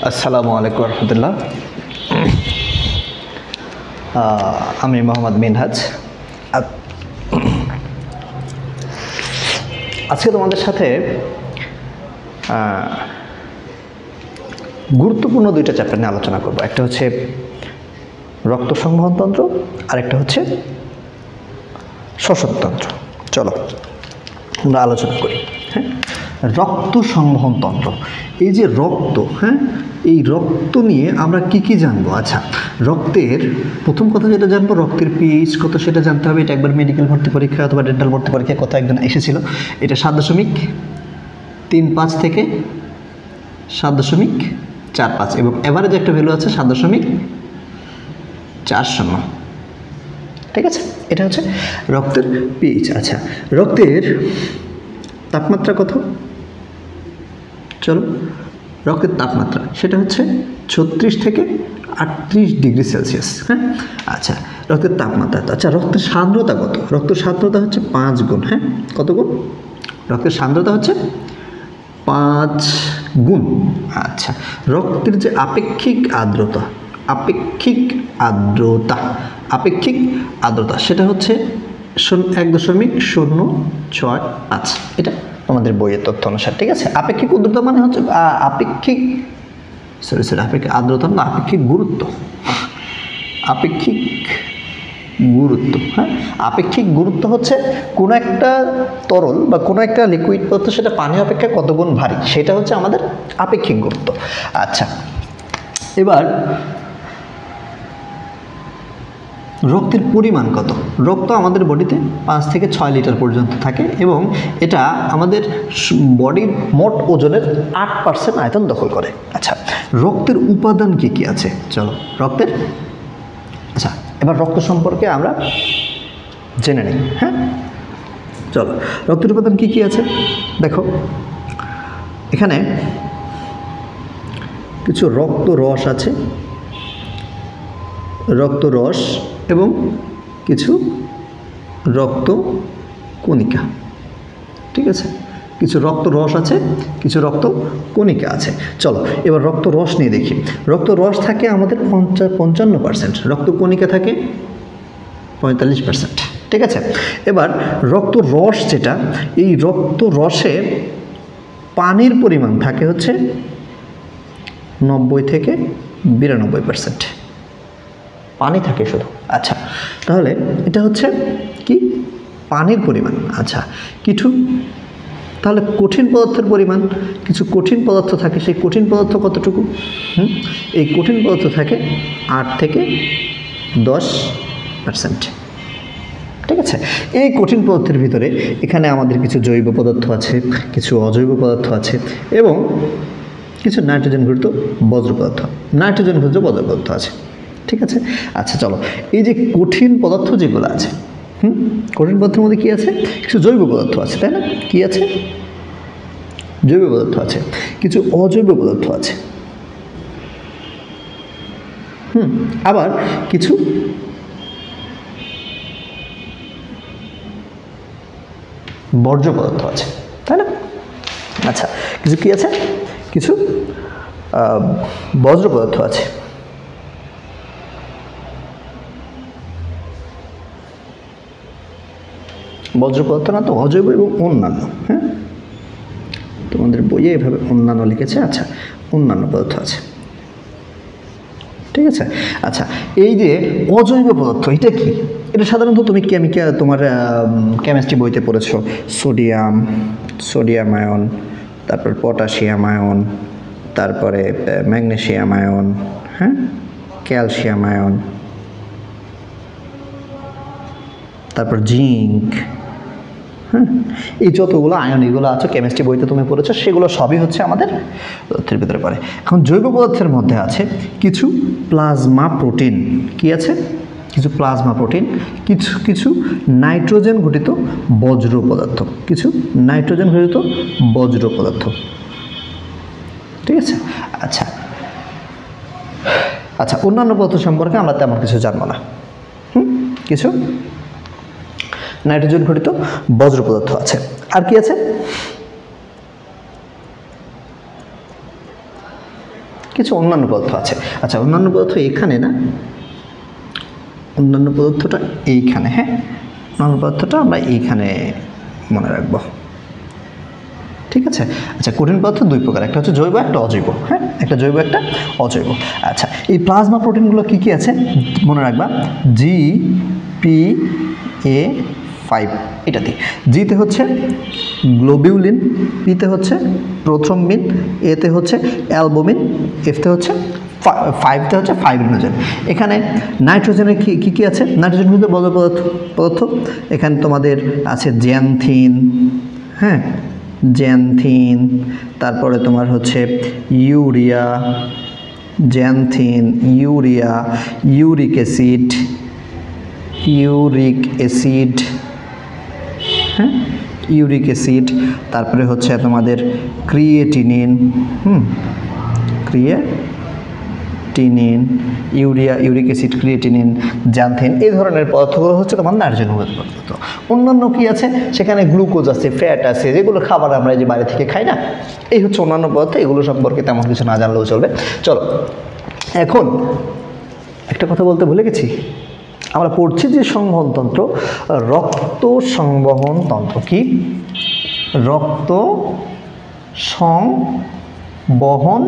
আসসালামু আলাইকুম রহমতুল্লাহ। আমি মোহাম্মদ মিনহাজ। আজকে তোমাদের সাথে গুরুত্বপূর্ণ দুইটা চ্যাপ্টার নিয়ে আলোচনা করব। একটা হচ্ছে রক্ত সংবহনতন্ত্র আর একটা হচ্ছে শ্বসনতন্ত্র। চলো আমরা আলোচনা করি। হ্যাঁ, রক্ত সংবহনতন্ত্র, এই যে রক্ত, হ্যাঁ, এই রক্ত নিয়ে আমরা কি কি জানবো? আচ্ছা, রক্তের প্রথম কথা যেটা জানবো, রক্তের পিএইচ কত সেটা জানতে হবে। এটা একবার মেডিকেল ভর্তি পরীক্ষা অথবা ডেন্টাল ভর্তি পরীক্ষায় কত একজন এসেছিল। এটা 7.35 থেকে 7.45 এবং এভারেজ একটা ভ্যালু আছে 7.40। ঠিক আছে, এটা হচ্ছে রক্তের পিএইচ। আচ্ছা, রক্তের তাপমাত্রা কত? চলো, রক্তের তাপমাত্রা সেটা হচ্ছে 36 থেকে 38 ডিগ্রি সেলসিয়াস। হ্যাঁ, আচ্ছা, রক্তের তাপমাত্রা। আচ্ছা, রক্তের সান্দ্রতা কত? রক্তের সান্দ্রতা হচ্ছে 5 গুণ। হ্যাঁ, কত গুণ? রক্তের সান্দ্রতা হচ্ছে 5 গুণ। আচ্ছা, রক্তের যে আপেক্ষিক আর্দ্রতা, আপেক্ষিক আর্দ্রতা সেটা হচ্ছে 1.065। এটা আমাদের বইয়ের তথ্য অনুসারে। ঠিক আছে, আপেক্ষিক আর্দ্রতা মানে হচ্ছে আপেক্ষিক আর্দ্রতা না, আপেক্ষিক গুরুত্ব। হ্যাঁ, আপেক্ষিক গুরুত্ব হচ্ছে কোনো একটা তরল বা কোনো একটা লিকুইড পদার্থ সেটা পানি অপেক্ষা কত গুণ ভারী, সেটা হচ্ছে আমাদের আপেক্ষিক গুরুত্ব। আচ্ছা, এবার রক্তের পরিমাণ কত? রক্ত আমাদের বডিতে 5 থেকে 6 লিটার পর্যন্ত থাকে এবং এটা আমাদের বডির মোট ওজনের 8% আয়তন দখল করে। আচ্ছা, রক্তের উপাদান কি কি আছে? চলো রক্তের, আচ্ছা এবার রক্ত সম্পর্কে আমরা জেনে নিই। হ্যাঁ, চলো, রক্তের উপাদান কি কি আছে দেখো। এখানে কিছু রক্তরস আছে, রক্তরস এবং কিছু রক্ত কণিকা। ঠিক আছে, কিছু রক্তরস আছে, কিছু রক্ত কণিকা আছে। চলো এবার রক্তরস নিয়ে দেখি। রক্তরস থাকে আমাদের 55%, রক্ত কণিকা থাকে 45%। ঠিক আছে, এবার রক্তরস যেটা, এই রক্তরসে পানির পরিমাণ থাকে হচ্ছে 90 থেকে 92%। পানি থাকে শুধু। আচ্ছা, তাহলে এটা হচ্ছে কি? পানির পরিমাণ। আচ্ছা, কিছু তাহলে কঠিন পদার্থের পরিমাণ, কিছু কঠিন পদার্থ থাকে, সেই কঠিন পদার্থ কতটুকু? এই কঠিন পদার্থ থাকে 8 থেকে 10%। ঠিক আছে, এই কঠিন পদার্থের ভিতরে এখানে আমাদের কিছু জৈব পদার্থ আছে, কিছু অজৈব পদার্থ আছে এবং কিছু নাইট্রোজেন ঘটিত বজ্র পদার্থ আছে। ঠিক আছে, আচ্ছা চলো, এই যে কঠিন পদার্থ যেগুলো আছে, কঠিন পদার্থের মধ্যে কি আছে? কিছু জৈব পদার্থ আছে, তাই না? কি আছে? জৈব পদার্থ আছে, কিছু অজৈব পদার্থ আছে, আবার কিছু বর্জ্য পদার্থ আছে, তাই না? আচ্ছা, কিছু কি আছে? কিছু বজ্র পদার্থ আছে। বজ্র পদার্থ না তো, অজৈব এবং অন্যান্য। হ্যাঁ, তোমাদের বইয়ে এভাবে অন্যান্য লিখেছে। আচ্ছা, অন্যান্য পদার্থ আছে। ঠিক আছে, আচ্ছা, এই যে অজৈব পদার্থ, এটা কি? এটা সাধারণত তুমি তোমার কেমিস্ট্রি বইতে পড়েছো। সোডিয়াম আয়ন, তারপর পটাশিয়াম আয়ন, তারপরে ম্যাগনেসিয়াম আয়ন, হ্যাঁ, ক্যালসিয়াম আয়ন, তারপর জিঙ্ক। হ্যাঁ, এই যতগুলো আয়ন এগুলো আছে কেমিস্ট্রি বইতে তুমি পড়েছো, সেগুলো সবই হচ্ছে আমাদের পদার্থের ভিতরে পড়ে। এখন জৈব পদার্থের মধ্যে আছে কিছু প্লাজমা প্রোটিন। কি আছে? কিছু প্লাজমা প্রোটিন, কিছু নাইট্রোজেন ঘটিত বজ্র পদার্থ, ঠিক আছে, আচ্ছা আচ্ছা, অন্যান্য পদার্থ সম্পর্কে আমরা তেমন কিছু জানবো না। কিছু নাইট্রোজেন ঘটিত বজ্র পদার্থ আছে। আর কি আছে? কিছু অন্যান্য পদার্থ আছে। আচ্ছা, অন্যান্য পদার্থ এখানে না, অন্যান্য পদার্থটা এইখানে। হ্যাঁ, অন্যান্য পদার্থটা আমরা এইখানে মনে রাখবো, ঠিক আছে। আচ্ছা, কঠিন পদার্থ দুই প্রকার, একটা হচ্ছে জৈব, একটা অজৈব। হ্যাঁ, একটা জৈব, একটা অজৈব। আচ্ছা, এই প্লাজমা প্রোটিনগুলো কি কি আছে মনে রাখবা, GPA5 এটা দিয়ে। জিতে হচ্ছে গ্লোবিউলিন, পিতে হচ্ছে প্রোথ্রম্বিন, এতে হচ্ছে অ্যালবুমিন, এফতে হচ্ছে ফাইভতে হচ্ছে ফাইব্রিনোজেন। এখানে নাইট্রোজেনের কি কি আছে, নাইট্রোজেন কিন্তু বজ্র পদার্থ। এখানে তোমাদের আছে জ্যানথিন, হ্যাঁ, জ্যানথিন, তারপরে তোমার হচ্ছে urea, xanthine, urea, uric acid, হ্যাঁ, ইউরিক অ্যাসিড, তারপরে হচ্ছে তোমাদের creatinine, creatinine, urea, uric acid, creatinine, xanthine, এই ধরনের পদার্থগুলো হচ্ছে তোমার নাইট্রোজেন পদার্থ। অন্যান্য কি আছে, সেখানে গ্লুকোজ আছে, ফ্যাট আছে, যেগুলো খাবার আমরা যে বাইরে থেকে খাই না, এই হচ্ছে অন্যান্য পদার্থ। এগুলো সম্পর্কে তেমন কিছু না জানলেও চলবে। চলো, এখন একটা কথা বলতে ভুলে গেছি, আমরা পড়ছি যে সংবহনতন্ত্র, রক্ত সংবহন তন্ত্র। কি? রক্ত সংবহন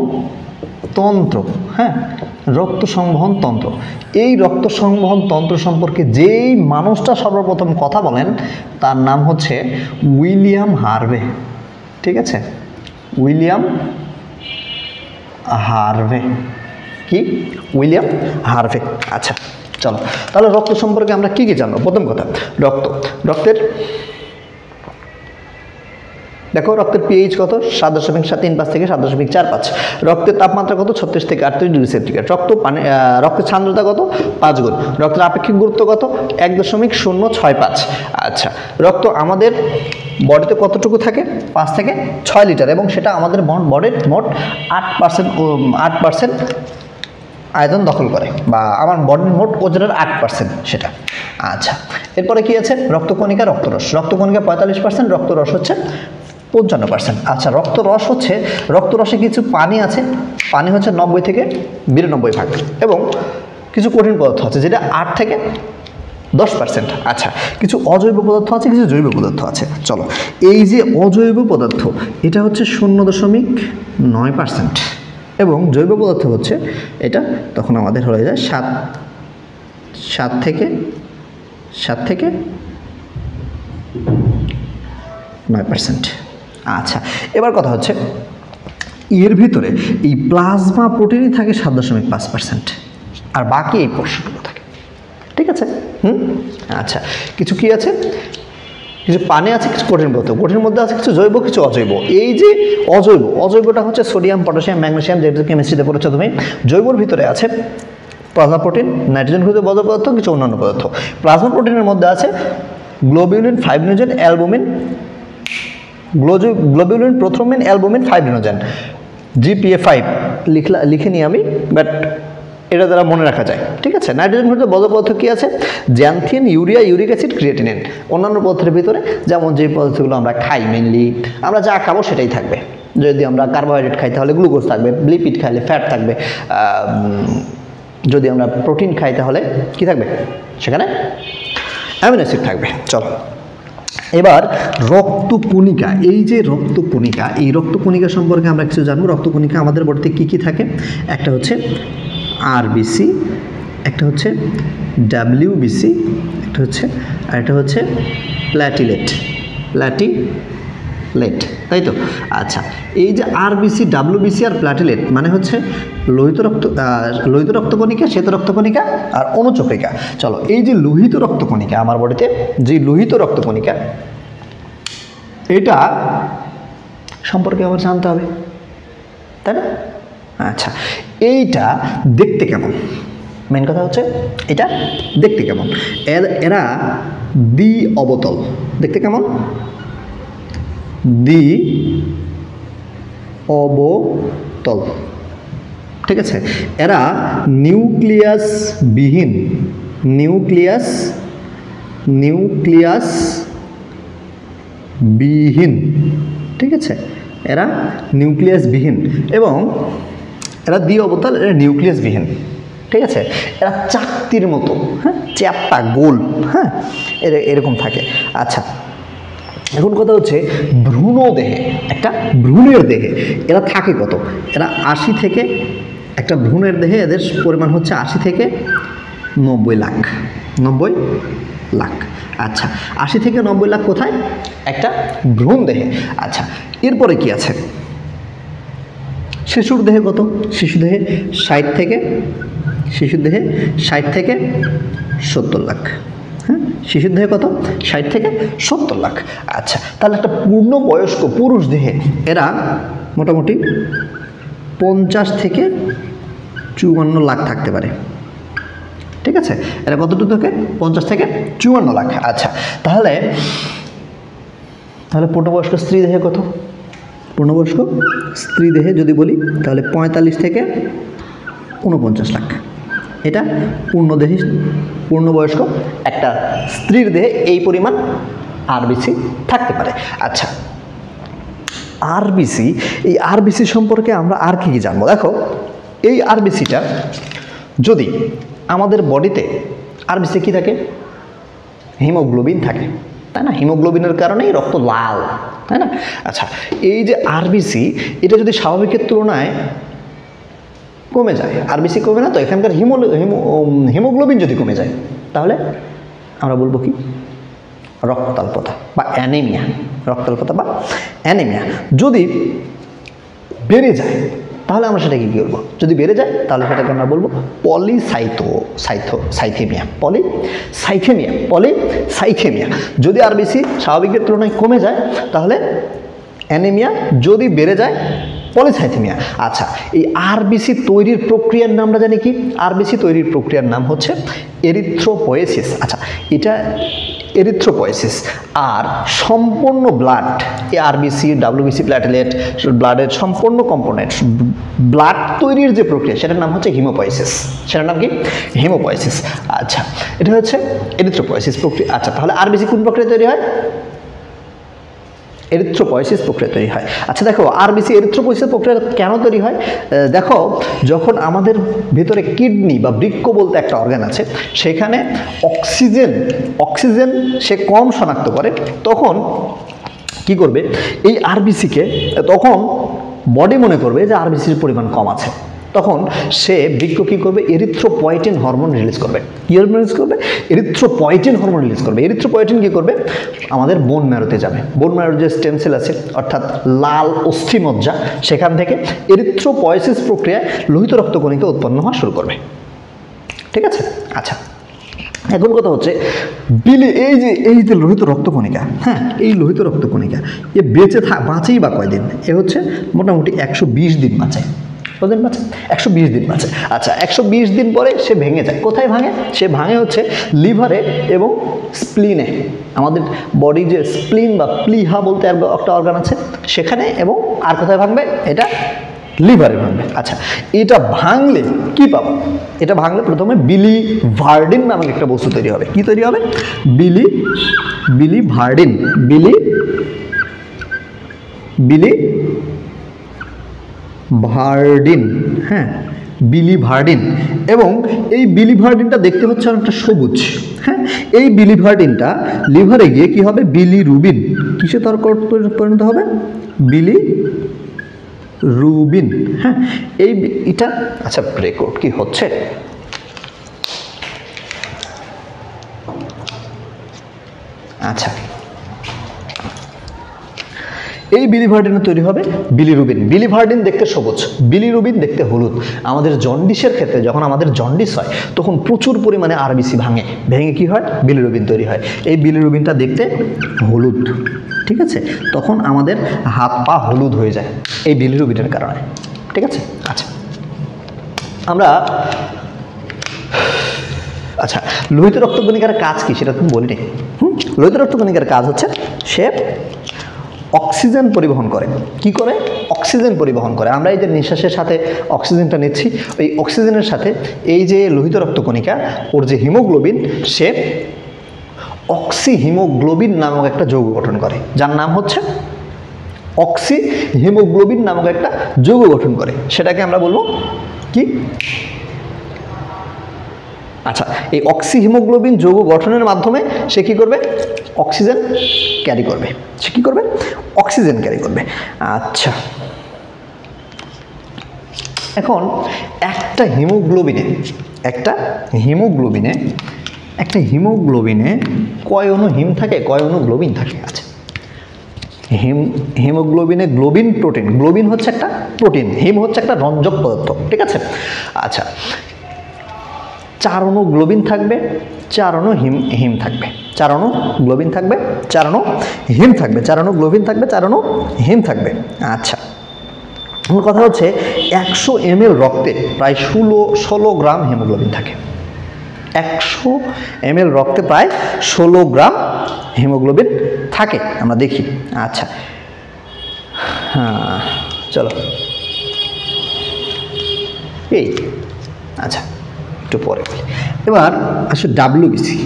তন্ত্র। হ্যাঁ, রক্ত সংবহন তন্ত্র। এই রক্ত সংবহন তন্ত্র সম্পর্কে যেই মানুষটা সর্বপ্রথম কথা বলেন তার নাম হচ্ছে উইলিয়াম হার্ভে। ঠিক আছে, উইলিয়াম হার্ভে। কি? William Harvey. আচ্ছা, চলো তাহলে রক্ত সম্পর্কে আমরা কি কি জানবো। প্রথম কথা, রক্তের দেখো, রক্তের পিএইচ কত? 7.735 থেকে 7.45। রক্তের তাপমাত্রা কত? 36 থেকে 38 ডিগ্রি সেন্টিগ্রেড। রক্তের সান্দ্রতা কত? 5 গুণ। রক্তের আপেক্ষিক গুরুত্ব কত? 1.065। আচ্ছা, রক্ত আমাদের বডিতে কতটুকু থাকে? 5 থেকে 6 লিটার, এবং সেটা আমাদের বডির মোট 8% আয়তন দখল করে, বা আমার বডির মোট ওজনের 8% সেটা। আচ্ছা, এরপরে কি আছে? রক্তকণিকা, রক্তরস। রক্তকণিকা 45%, রক্তরস হচ্ছে 55%। আচ্ছা, রক্তরসে কিছু পানি আছে, পানি হচ্ছে 90 থেকে 92 ভাগ, এবং কিছু কঠিন পদার্থ আছে যেটা 8 থেকে 10%। আচ্ছা, কিছু অজৈব পদার্থ আছে, কিছু জৈব পদার্থ আছে। চলো, এই যে অজৈব পদার্থ এটা হচ্ছে 0.9%, এবং জৈব পদার্থ হচ্ছে এটা, তখন আমাদের হয়ে যায় 7 থেকে 9%। আচ্ছা, এবার কথা হচ্ছে এর ভিতরে এই প্লাজমা প্রোটিনই থাকে 7.5%, আর বাকি এই পোর্শনটুকু থাকে। ঠিক আছে? আচ্ছা, কিছু কি আছে? কিছু পানি আছে, কিছু কঠিন পদার্থ। কঠিন মধ্যে আছে কিছু জৈব, কিছু অজৈব। এই যে অজৈবটা হচ্ছে সোডিয়াম, পটাশিয়াম, ম্যাগনেসিয়াম, যেটা কেমিস্ট্রিতে পড়েছো তুমি। জৈবর ভিতরে আছে প্লাজমা প্রোটিন, নাইট্রোজেন ঘটিত বজ্র পদার্থ, কিছু অন্যান্য পদার্থ। প্লাজমা প্রোটিনের মধ্যে আছে globulin, fibrinogen, albumin, globulin, prothrombin, albumin, fibrinogen. GPA5 লিখে নিই আমি, বাট এটা দ্বারা মনে রাখা যায়। ঠিক আছে? নাইট্রোজেন ঘটিত বজ্র পদার্থ কি আছে? Xanthine, urea, uric acid, creatinine. অন্যান্য পদার্থের ভিতরে যেমন যে পদার্থগুলো আমরা খাই, মেনলি আমরা যা খাবো সেটাই থাকবে। যদি আমরা কার্বোহাইড্রেট খাই তাহলে গ্লুকোজ থাকবে, লিপিড খাইলে ফ্যাট থাকবে, যদি আমরা প্রোটিন খাই তাহলে কি থাকবে? সেখানে অ্যামিনো অ্যাসিড থাকবে। চলো, এবার রক্তকণিকা। এই যে রক্তকণিকা, এই রক্তকণিকা সম্পর্কে আমরা কিছু জানবো। রক্তকণিকা আমাদের বডিতে কি কি থাকে? একটা হচ্ছে RBC, একটা হচ্ছে WBC, একটা হচ্ছে প্ল্যাটিলেট, তাই তো? আচ্ছা, এই যে RBC, WBC আর প্ল্যাটিলেট মানে হচ্ছে লোহিত রক্তকণিকা, শ্বেত রক্তকণিকা আর অনুচক্রিকা। চলো, এই যে লোহিত রক্তকণিকা আমার বডিতে, যে লোহিত রক্তকণিকা, এটা সম্পর্কে আবার জানতে হবে, তাই না? আচ্ছা, এইটা দেখতে কেমন? মেন কথা হচ্ছে এটা দেখতে কেমন। এরা দ্বি অবতল। দেখতে কেমন? দ্বি অবতল। ঠিক আছে? এরা নিউক্লিয়াস বিহীন। ঠিক আছে? এরা নিউক্লিয়াস বিহীন, এবং এরা দ্বি অবতল, এরা নিউক্লিয়াসবিহীন, ঠিক আছে। এরা চাকতির মতো, হ্যাঁ, চ্যাপ্টা গোল, হ্যাঁ, এরকম থাকে। আচ্ছা, এখন কথা হচ্ছে ভ্রূণ দেহে, একটা ভ্রূণের দেহে এরা থাকে কত? এরা 80 থেকে, একটা ভ্রূণের দেহে এদের পরিমাণ হচ্ছে 80 থেকে 90 লাখ, 90 লাখ। আচ্ছা, 80 থেকে 90 লাখ কোথায়? একটা ভ্রূণ দেহে। আচ্ছা, এরপরে কি আছে? শিশুর দেহে কত? শিশু দেহে 60 থেকে, শিশুর দেহে 60 থেকে 70 লাখ। হ্যাঁ, শিশুর দেহে কত? 60 থেকে 70 লাখ। আচ্ছা, তাহলে একটা পূর্ণবয়স্ক পুরুষ দেহে এরা মোটামুটি 50 থেকে 54 লাখ থাকতে পারে, ঠিক আছে। এরা কতটুকু থাকে? 50 থেকে 54 লাখ। আচ্ছা, তাহলে পূর্ণবয়স্ক স্ত্রী দেহে কত? পূর্ণবয়স্ক স্ত্রী দেহে যদি বলি তাহলে 45 থেকে 49 লাখ। এটা পূর্ণবয়স্ক একটা স্ত্রীর দেহে এই পরিমাণ আরবিসি থাকতে পারে। আচ্ছা, আরবিসি, এই আরবিসি সম্পর্কে আমরা আর কি কি জানবো? দেখো, এই আরবিসিটা যদি আমাদের বডিতে, আরবিসি কি থাকে? হিমোগ্লোবিন থাকে, তাই না? হিমোগ্লোবিনের কারণেই রক্ত লাল, তাই না? আচ্ছা, এই যে আরবিসি, এটা যদি স্বাভাবিকের তুলনায় কমে যায়, আরবিসি কমে না তো, এখানকার হিমোগ্লোবিন যদি কমে যায় তাহলে আমরা বলবো কি? রক্তাল্পতা বা অ্যানিমিয়া। রক্তাল্পতা বা অ্যানিমিয়া। যদি বেড়ে যায় তাহলে আমরা সেটাকে কী করবো? যদি বেড়ে যায় তাহলে সেটাকে আমরা বলবো পলিসাইথেমিয়া। যদি আরবিসি স্বাভাবিকের তুলনায় কমে যায় তাহলে অ্যানিমিয়া, যদি বেড়ে যায় পলিসাইথেমিয়া। আচ্ছা, এই আরবিসি তৈরির প্রক্রিয়ার নাম আমরা জানি কি? আরবিসি তৈরির প্রক্রিয়ার নাম হচ্ছে এরিথ্রোপয়েসিস। আচ্ছা, এটা এরিথ্রোপয়েসিস। আর সম্পূর্ণ ব্লাড, এই আরবিসি, ডাব্লিউবিসি, প্ল্যাটেলেট, ব্লাডের সম্পূর্ণ কম্পোনেন্ট, ব্লাড তৈরির যে প্রক্রিয়া সেটার নাম হচ্ছে হিমোপয়েসিস। সেটার নাম কি? হিমোপয়েসিস। আচ্ছা, এটা হচ্ছে এরিথ্রোপয়েসিস প্রক্রিয়া। আচ্ছা, তাহলে আরবিসি কোন প্রক্রিয়া তৈরি হয়? এরিথ্রোপয়েসিস প্রক্রিয়া তৈরি হয়। আচ্ছা, দেখো, আরবিসি এরিথ্রোপয়েসিস প্রক্রিয়া কেন তৈরি হয়? দেখো, যখন আমাদের ভেতরে কিডনি বা বৃক্ক বলতে একটা অর্গান আছে, সেখানে অক্সিজেন সে কম শনাক্ত করে, তখন কি করবে? এই আরবিসিকে, তখন বডি মনে করবে যে আরবিসির পরিমাণ কম আছে, তখন সে বৃক্ক কী করবে? এরিথ্রোপয়েটিন হরমোন রিলিজ করবে। কী হরমোন রিলিজ করবে? এরিথ্রোপয়েটিন হরমোন রিলিজ করবে। এরিথ্রোপয়েটিন কী করবে? আমাদের বোন ম্যারোতে যাবে। বোন ম্যারোর যে স্টেম সেল আছে, অর্থাৎ লাল অস্থিমজ্জা, সেখান থেকে এরিথ্রোপয়েসিস প্রক্রিয়ায় লোহিত রক্তকণিকা উৎপন্ন হওয়া শুরু করবে, ঠিক আছে। আচ্ছা, এখন কথা হচ্ছে এই যে লোহিত রক্তকণিকা, হ্যাঁ, এই লোহিত রক্তকণিকা এ বাঁচেই বা কয়দিন? এ হচ্ছে মোটামুটি 120 দিন বাঁচে। কতদিন বাঁচে? 120 দিন বাঁচে। আচ্ছা, 120 দিন পরে সে ভেঙে যায়। কোথায় ভাঙে? সে ভাঙে হচ্ছে লিভারে এবং স্প্লিনে। আমাদের বডি যে স্প্লিন বা প্লিহা বলতে একটা অর্গান আছে সেখানে, এবং আর কোথায় ভাঙবে? এটা লিভারে ভাঙবে। আচ্ছা, এটা ভাঙলে কি পাবো? এটা ভাঙলে প্রথমে বিলিভার্ডিন নামক একটা বস্তু তৈরি হবে। কি তৈরি হবে? বিলিভার্ডিন। বিলিভার্ডিন, হ্যাঁ, বিলিভার্ডিন। এবং এই বিলিভার্ডিনটা দেখতে হচ্ছে অনেকটা সবুজ, হ্যাঁ। এই বিলিভার্ডিনটা লিভারে গিয়ে কি হবে? বিলিরুবিন। কিসে পরিণত হবে? বিলিরুবিন, হ্যাঁ। এটা আচ্ছা, রেকর্ড কি হচ্ছে? আচ্ছা, এই বিলিভার্ডিন তৈরি হবে বিলিরুবিন। বিলিভার্ডিন দেখতে সবুজ, বিলিরুবিন দেখতে হলুদ। আমাদের জন্ডিসের ক্ষেত্রে যখন আমাদের জন্ডিস হয় তখন প্রচুর পরিমাণে আরবিসি ভেঙে কি হয়? বিলিরুবিন তৈরি হয়। এই বিলিরুবিনটা দেখতে হলুদ, ঠিক আছে। তখন আমাদের হাত পা হলুদ হয়ে যায় এই বিলিরুবিনের কারণে, ঠিক আছে। আচ্ছা, আচ্ছা, লোহিত রক্তকণিকার কাজ কি সেটা তুমি বলিনি। লোহিত রক্তকণিকার কাজ হচ্ছে সে অক্সিজেন পরিবহন করে। কি করে? অক্সিজেন পরিবহন করে। আমরা এই যে নিঃশ্বাসের সাথে অক্সিজেনটা নিচ্ছি, ওই অক্সিজেনের সাথে এই যে লোহিত রক্তকণিকা, ওর যে হিমোগ্লোবিন, সে অক্সিহিমোগ্লোবিন নামক একটা যৌগ গঠন করে, যার নাম হচ্ছে অক্সি হিমোগ্লোবিন নামক একটা যৌগ গঠন করে, সেটাকে আমরা বলবো কি? আচ্ছা, এই অক্সি হিমোগ্লোবিন যৌগ গঠনের মাধ্যমে সে কি করবে? অক্সিজেন ক্যারি করবে। সে কি করবে? অক্সিজেন ক্যারি করবে। আচ্ছা, এখন একটা হিমোগ্লোবিনে কয় অণু হিম থাকে, কয় অণু গ্লোবিন থাকে? আচ্ছা, হিমোগ্লোবিনে গ্লোবিন প্রোটিন, গ্লোবিন হচ্ছে একটা প্রোটিন, হিম হচ্ছে একটা রঞ্জক পদার্থ, ঠিক আছে? আচ্ছা, 4 অণু গ্লোবিন থাকবে, 4 অণু হিম থাকবে, 4 অণু গ্লোবিন থাকবে, 4 অণু হিম থাকবে, 4 অণু গ্লোবিন থাকবে, 4 অণু হিম থাকবে। আচ্ছা, আমার কথা হচ্ছে 100 ml রক্তে প্রায় 16 গ্রাম হিমোগ্লোবিন থাকে। 100 ml রক্তে প্রায় 16 গ্রাম হিমোগ্লোবিন থাকে, আমরা দেখি। আচ্ছা, হ্যাঁ, চলো এই, আচ্ছা একটু পরে বলি। এবার আসলে ডাব্লিউবিসি,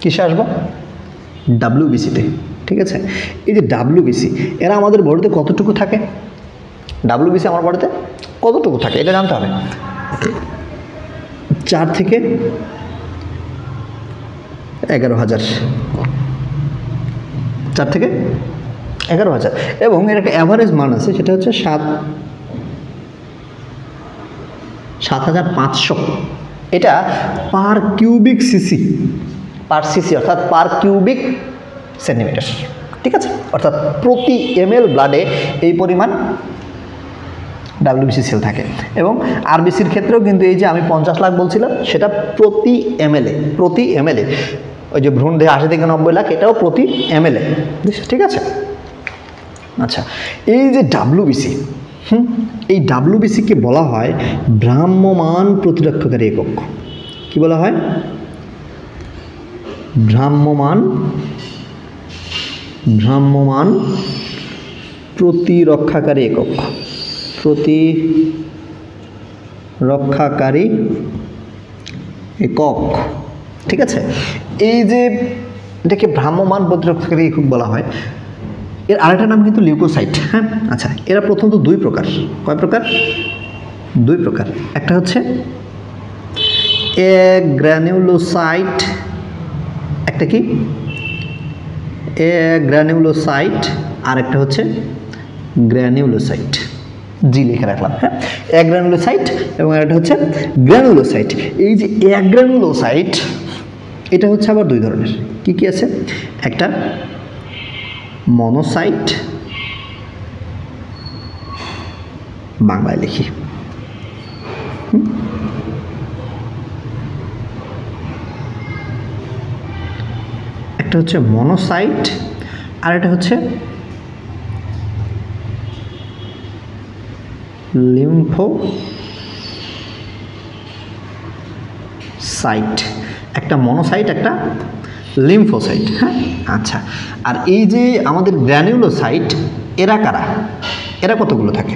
কিসে আসবো? ডাব্লিউবিসিতে, ঠিক আছে? এই যে ডাব্লিউবিসি, এরা আমাদের বডিতে কতটুকু থাকে? ডাব্লিউবিসি আমার বডিতে কতটুকু থাকে এটা জানতে হবে। 4 থেকে 11,000, 4 থেকে 11,000, এবং এর একটা অ্যাভারেজ মান আছে, সেটা হচ্ছে 7,500। এটা পার কিউবিক সিসি, অর্থাৎ পার কিউবিক সেন্টিমিটার, ঠিক আছে? অর্থাৎ প্রতি ml ব্লাডে এই পরিমাণ ডাব্লিউবিসি সেল থাকে। এবং আরবিসির ক্ষেত্রেও কিন্তু এই যে আমি 50 লাখ বলছিলাম, সেটা প্রতি ml এ, ওই যে ভ্রূণ দেহে 80 থেকে 90 লাখ, এটাও প্রতি ml এ, ঠিক আছে? আচ্ছা, এই যে ডাব্লিউবিসি, এই ডাব্লিউবিসিকে বলা হয় ভ্রাম্যমাণ প্রতিরক্ষাকারী একক। কি বলা হয়? ভ্রাম্যমাণ প্রতিরক্ষাকারী একক, প্রতিরক্ষাকারী একক, ঠিক আছে? এই যে এটাকে ভ্রাম্যমাণ প্রতিরক্ষাকারী একক বলা হয়। এর আরেকটা নাম কিন্তু লিউকোসাইট। হ্যাঁ, আচ্ছা, এরা প্রথমত 2 প্রকার। কয় প্রকার? 2 প্রকার। একটা হচ্ছে গ্র্যানুলোসাইট, একটা কি গ্র্যানুলোসাইট, আর একটা হচ্ছে গ্র্যানুলোসাইট। জি লিখে রাখলাম। হ্যাঁ, গ্র্যানুলোসাইট এবং একটা হচ্ছে গ্র্যানুলোসাইট। এই যে গ্র্যানুলোসাইট, এটা হচ্ছে আবার 2 ধরনের। কি কি আছে? একটা মনোসাইট, বাংলায় লিখি, একটা হচ্ছে মনোসাইট, আর এটা হচ্ছে লিম্ফোসাইট। একটা মনোসাইট, একটা লিম্ফোসাইট। হ্যাঁ, আচ্ছা, আর এই যে আমাদের গ্র্যানুলোসাইট, এরা কারা? এরা কতগুলো থাকে?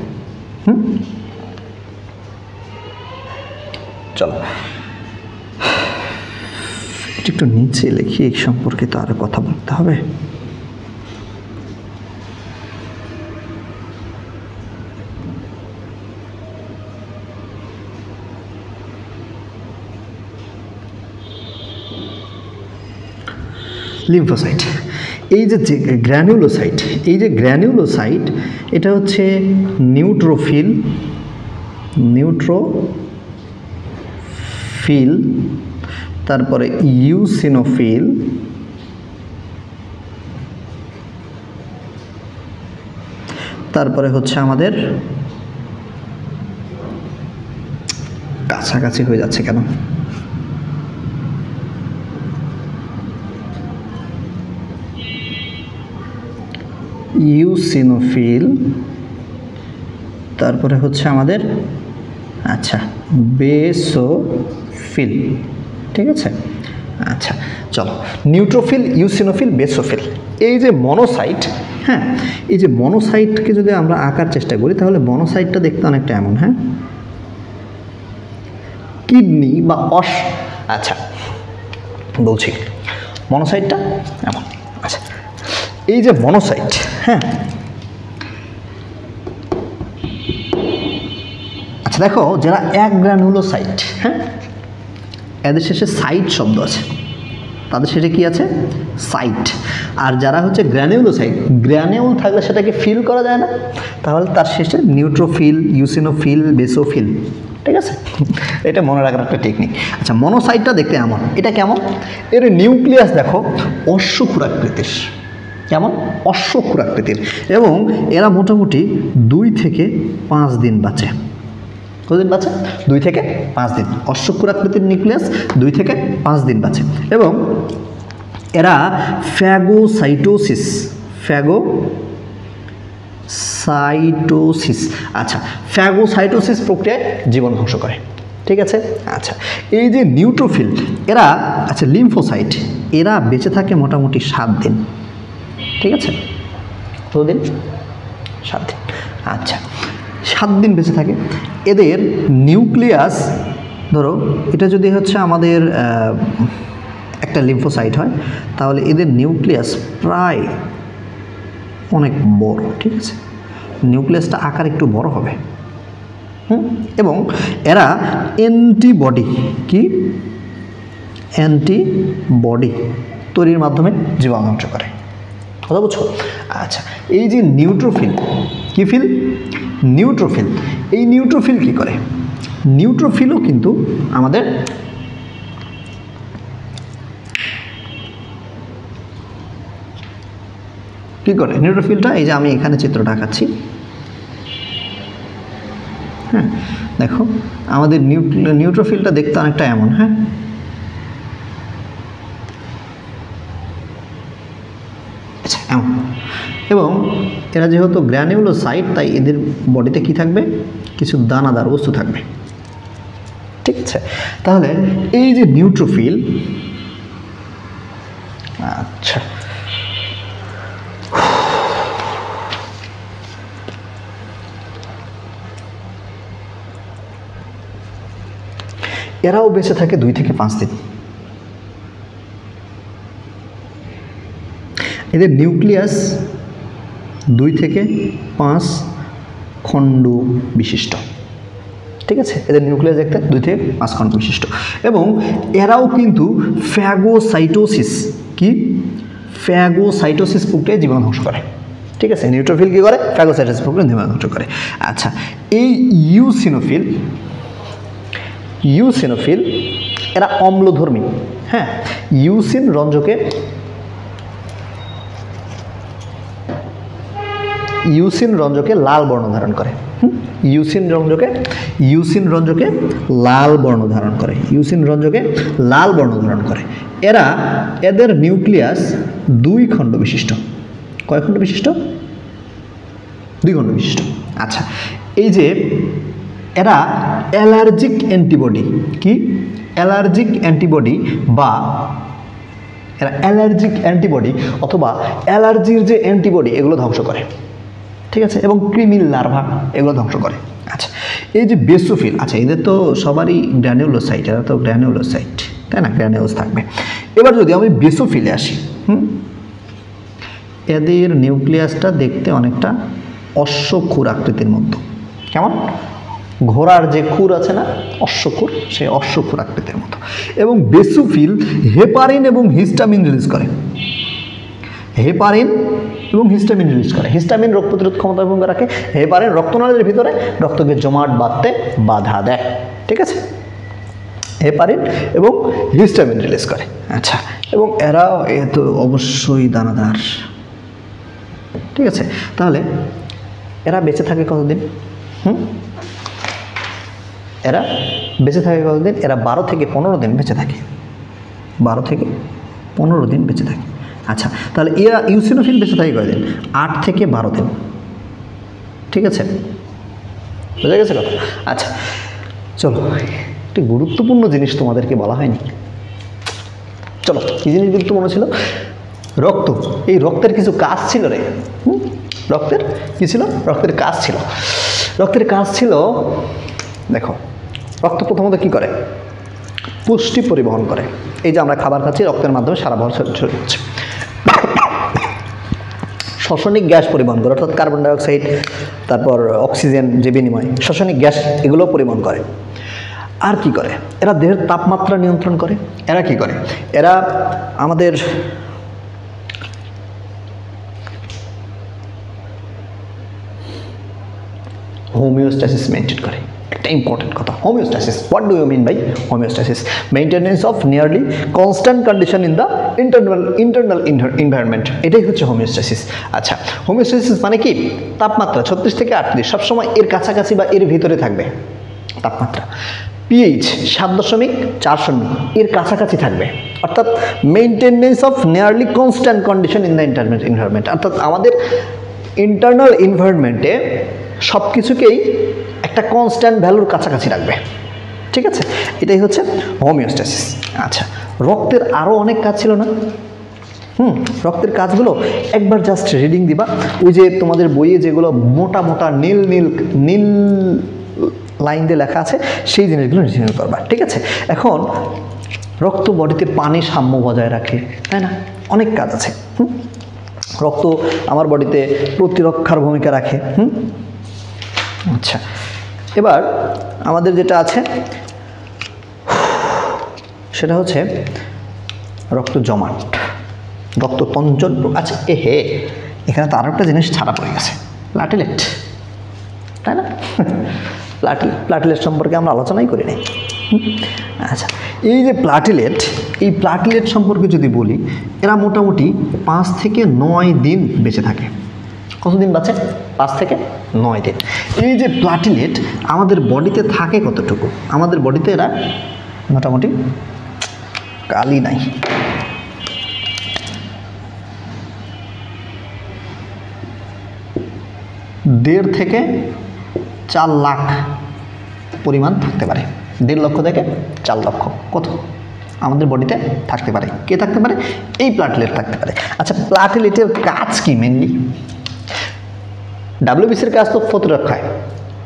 চলো একটু নিচে লিখি, এই সম্পর্কে তো আরো কথা বলতে হবে। লিম্ফোসাইট, এই যে গ্র্যানুলোসাইট, এটা হচ্ছে নিউট্রোফিল, তারপরে ইউসিনোফিল, তারপরে হচ্ছে আমাদের কাছাকাছি হয়ে যাচ্ছে কেন? ইউসিনোফিল, তারপরে হচ্ছে আমাদের আচ্ছা বেসোফিল, ঠিক আছে? আচ্ছা, চলো, নিউট্রোফিল, ইউসিনোফিল, বেসোফিল। এই যে মনোসাইট, হ্যাঁ, এই যে মনোসাইটকে যদি আমরা আঁকার চেষ্টা করি, তাহলে মনোসাইটটা দেখতে অনেকটা এমন, হ্যাঁ, কিডনি বা আচ্ছা বলছি, মনোসাইটটা এমন। আচ্ছা, এই যে মনোসাইট, হ্যাঁ আচ্ছা দেখো যারা এক গ্রানুলোসাইট, হ্যাঁ এদের শেষে সাইট শব্দ আছে, তাদের শেষে কি আছে? সাইট। আর যারা হচ্ছে গ্র্যানিউলোসাইট, গ্র্যানিউল থাকলে সেটাকে ফিল করা যায় না, তাহলে তার শেষে নিউট্রোফিল, ইউসিনোফিল, বেসোফিল। ঠিক আছে, এটা মনে রাখার একটা টেকনিক। আচ্ছা মনোসাইটটা দেখতে এমন, এটা কেমন? এর নিউক্লিয়াস দেখো অশ্বক্ষুরাকৃতির, কেমন? অশ্বক্ষুরাকৃতির, এবং এরা মোটামুটি 2 থেকে 5 দিন বাঁচে। কতদিন বাঁচে? 2 থেকে 5 দিন। অশ্বক্ষুরাকৃতির নিউক্লিয়াস 2 থেকে 5 দিন বাঁচে। এবং এরা ফ্যাগোসাইটোসিস, ফ্যাগোসাইটোসিস, আচ্ছা ফ্যাগোসাইটোসিস প্রক্রিয়ায় জীবন ধ্বংস করে। ঠিক আছে, আচ্ছা এই যে নিউট্রোফিল এরা, আচ্ছা লিম্ফোসাইট এরা বেঁচে থাকে মোটামুটি 7 দিন। ঠিক আছে, কতদিন? 7 দিন। আচ্ছা 7 দিন বেঁচে থাকে। এদের নিউক্লিয়াস ধরো এটা যদি হচ্ছে আমাদের একটা লিম্ফোসাইট হয়, তাহলে এদের নিউক্লিয়াস প্রায় অনেক বড়। ঠিক আছে, নিউক্লিয়াসটা আকার একটু বড় হবে। এবং এরা অ্যান্টিবডি, কি অ্যান্টিবডি তৈরির মাধ্যমে জীবাণু ধ্বংস করে। কথা বুঝছো? আচ্ছা এই যে নিউট্রোফিল, কি ফিল? নিউট্রোফিল। এই নিউট্রোফিল কি করে? নিউট্রোফিলও কিন্তু আমাদের কি করে? নিউট্রোফিলটা এই যে আমি এখানে চিত্রটা আঁকাচ্ছি, হ্যাঁ দেখো আমাদের নিউট্রোফিলটা দেখতে অনেকটা এমন, হ্যাঁ আচ্ছা এমন। এবং এরা যেহেতু গ্র্যানিউলোসাইট, তাই এদের বডিতে কি থাকবে? কিছু দানাদার বস্তু থাকবে। ঠিক আছে, তাহলে এই যে নিউট্রোফিল, আচ্ছা এরাও বেঁচে থাকে 2 থেকে 5 দিন। এদের নিউক্লিয়াস 2 থেকে 5 খণ্ড বিশিষ্ট। ঠিক আছে, এদের নিউক্লিয়াস দেখতে 2 থেকে 5 খণ্ড বিশিষ্ট। এবং এরাও কিন্তু ফ্যাগোসাইটোসিস, কি ফ্যাগোসাইটোসিস প্রক্রিয়ায় জীবাণু ধ্বংস করে। ঠিক আছে, নিউট্রোফিল কী করে? ফ্যাগোসাইটোসিস প্রক্রিয়ায় জীবাণু ধ্বংস করে। আচ্ছা এই ইউসিনোফিল, ইউসিনোফিল এরা অম্লধর্মী। হ্যাঁ, ইউসিন রঞ্জকে, ইউসিন রঞ্জকে লাল বর্ণ ধারণ করে। ইউসিন রঞ্জকে লাল বর্ণ ধারণ করে, ইউসিন রঞ্জকে লাল বর্ণ ধারণ করে। এদের নিউক্লিয়াস 2 খণ্ড বিশিষ্ট। কয় খণ্ড বিশিষ্ট? 2 খণ্ড বিশিষ্ট। আচ্ছা এই যে এরা অ্যালার্জিক অ্যান্টিবডি, কি অ্যালার্জিক অ্যান্টিবডি বা এরা অ্যালার্জিক অ্যান্টিবডি অথবা অ্যালার্জির যে অ্যান্টিবডি এগুলো ধ্বংস করে। ঠিক আছে, এবং ক্রিমিল লার্ভা এগুলো ধ্বংস করে। আচ্ছা এই যে বেসোফিল, আচ্ছা এদের তো সবারই গ্র্যানিউলোসাইট, এরা তো গ্র্যানিউলোসাইট, তাই না? গ্র্যানিউলস থাকবে। এবার যদি আমি বেসোফিলে আসি, এদের নিউক্লিয়াসটা দেখতে অনেকটা অশ্বক্ষুর আকৃতির মতো। কেমন? ঘোড়ার যে খুর আছে না, অশ্বক্ষুর, সেই অশ্বক্ষুর আকৃতির মতো। এবং বেসোফিল হেপারিন এবং হিস্টামিন রিলিজ করে। হেপারিন এবং হিস্টামিন রিলিজ করে। হিস্টামিন রোগ প্রতিরোধ ক্ষমতা ভূমিকা রাখে, হেপারিন রক্তনালীর ভিতরে রক্তকে জমাট বাঁধতে বাধা দেয়। ঠিক আছে, হেপারিন এবং হিস্টামিন রিলিজ করে। আচ্ছা, এবং এরাও তো অবশ্যই দানাদার। ঠিক আছে, তাহলে এরা বেঁচে থাকে কতদিন? এরা বেঁচে থাকে কতদিন? এরা 12 থেকে 15 দিন বেঁচে থাকে। 12 থেকে 15 দিন বেঁচে থাকে। আচ্ছা, তাহলে এরা ইউসিনোফিল বেঁচে থাকে কয়দিন? 8 থেকে 12 দিন। ঠিক আছে, বোঝা গেছে কথা? আচ্ছা চলো, একটি গুরুত্বপূর্ণ জিনিস তোমাদেরকে বলা হয়নি। চলো, কী জিনিস গুরুত্বপূর্ণ ছিল? রক্ত। এই রক্তের কিছু কাজ ছিল রে। রক্তের কী ছিল? রক্তের কাজ ছিল। রক্তের কাজ ছিল, দেখো রক্ত প্রথমত কী করে? পুষ্টি পরিবহন করে। এই যে আমরা খাবার খাচ্ছি, রক্তের মাধ্যমে সারা ভর শরীরে হচ্ছে। শ্বসনিক গ্যাস পরিবহন করে, অর্থাৎ কার্বন ডাইঅক্সাইড, তারপর অক্সিজেন যে বিনিময়, শ্বসনিক গ্যাস এগুলো পরিবহন করে। আর কি করে? এরা দেহের তাপমাত্রা নিয়ন্ত্রণ করে। এরা কি করে? এরা আমাদের হোমিওস্ট্যাসিস মেনটেন করে। একটা ইম্পর্টেন্ট কথা, homeostasis. What do you mean by homeostasis? Maintenance of nearly constant condition in the internal environment, এটাই হচ্ছে হোমিওস্ট্যাসিস। আচ্ছা, হোমিওস্ট্যাসিস মানে কি? তাপমাত্রা 36 থেকে 38 সবসময় এর কাছাকাছি বা এর ভিতরে থাকবে তাপমাত্রা। পিএইচ 7.40 এর কাছাকাছি থাকবে, অর্থাৎ maintenance of nearly constant condition in the internal environment, অর্থাৎ আমাদের ইন্টারনাল এনভায়রনমেন্টে সব কিছুকেই একটা কনস্ট্যান্ট ভ্যালুর কাছাকাছি রাখবে। ঠিক আছে, এটাই হচ্ছে হোমিওস্ট্যাসিস। আচ্ছা, রক্তের আরও অনেক কাজ ছিল না? রক্তের কাজগুলো একবার জাস্ট রিডিং দিবা। ওই যে তোমাদের বইয়ে যেগুলো মোটা মোটা নীল নীল নীল লাইন দিয়ে লেখা আছে, সেই জিনিসগুলো রিডিং করবা। ঠিক আছে, এখন রক্ত বডিতে পানি সাম্য বজায় রাখে, তাই না? অনেক কাজ আছে। রক্ত আমার বডিতে প্রতিরক্ষার ভূমিকা রাখে। আচ্ছা, এবার আমাদের যেটা আছে সেটা হচ্ছে রক্ত জমাট, রক্ত তঞ্চন। আচ্ছা, এখানে তো আরও একটা জিনিস ছাড়া পড়ে গেছে, প্লাটিলেট, তাই না? প্লাটিলেট সম্পর্কে আমরা আলোচনাই করি নাই। আচ্ছা, এই যে এই প্লাটিলেট সম্পর্কে যদি বলি, এরা মোটামুটি 5 থেকে 9 দিন বেঁচে থাকে। কতদিন বাঁচে? 5 থেকে 9 দিন। এই যে প্লাটিলেট আমাদের বডিতে থাকে কতটুকু? আমাদের বডিতে এরা মোটামুটি কালি নাই, 1.5 থেকে 4 লাখ পরিমাণ থাকতে পারে। 1.5 লক্ষ থেকে 4 লক্ষ কত আমাদের বডিতে থাকতে পারে। কে থাকতে পারে? এই প্লাটিলেট থাকতে পারে। আচ্ছা, প্লাটিলেটের কাজ কি মেনলি? ডাব্লিউবিসির কাজ তো প্রতিরক্ষায়,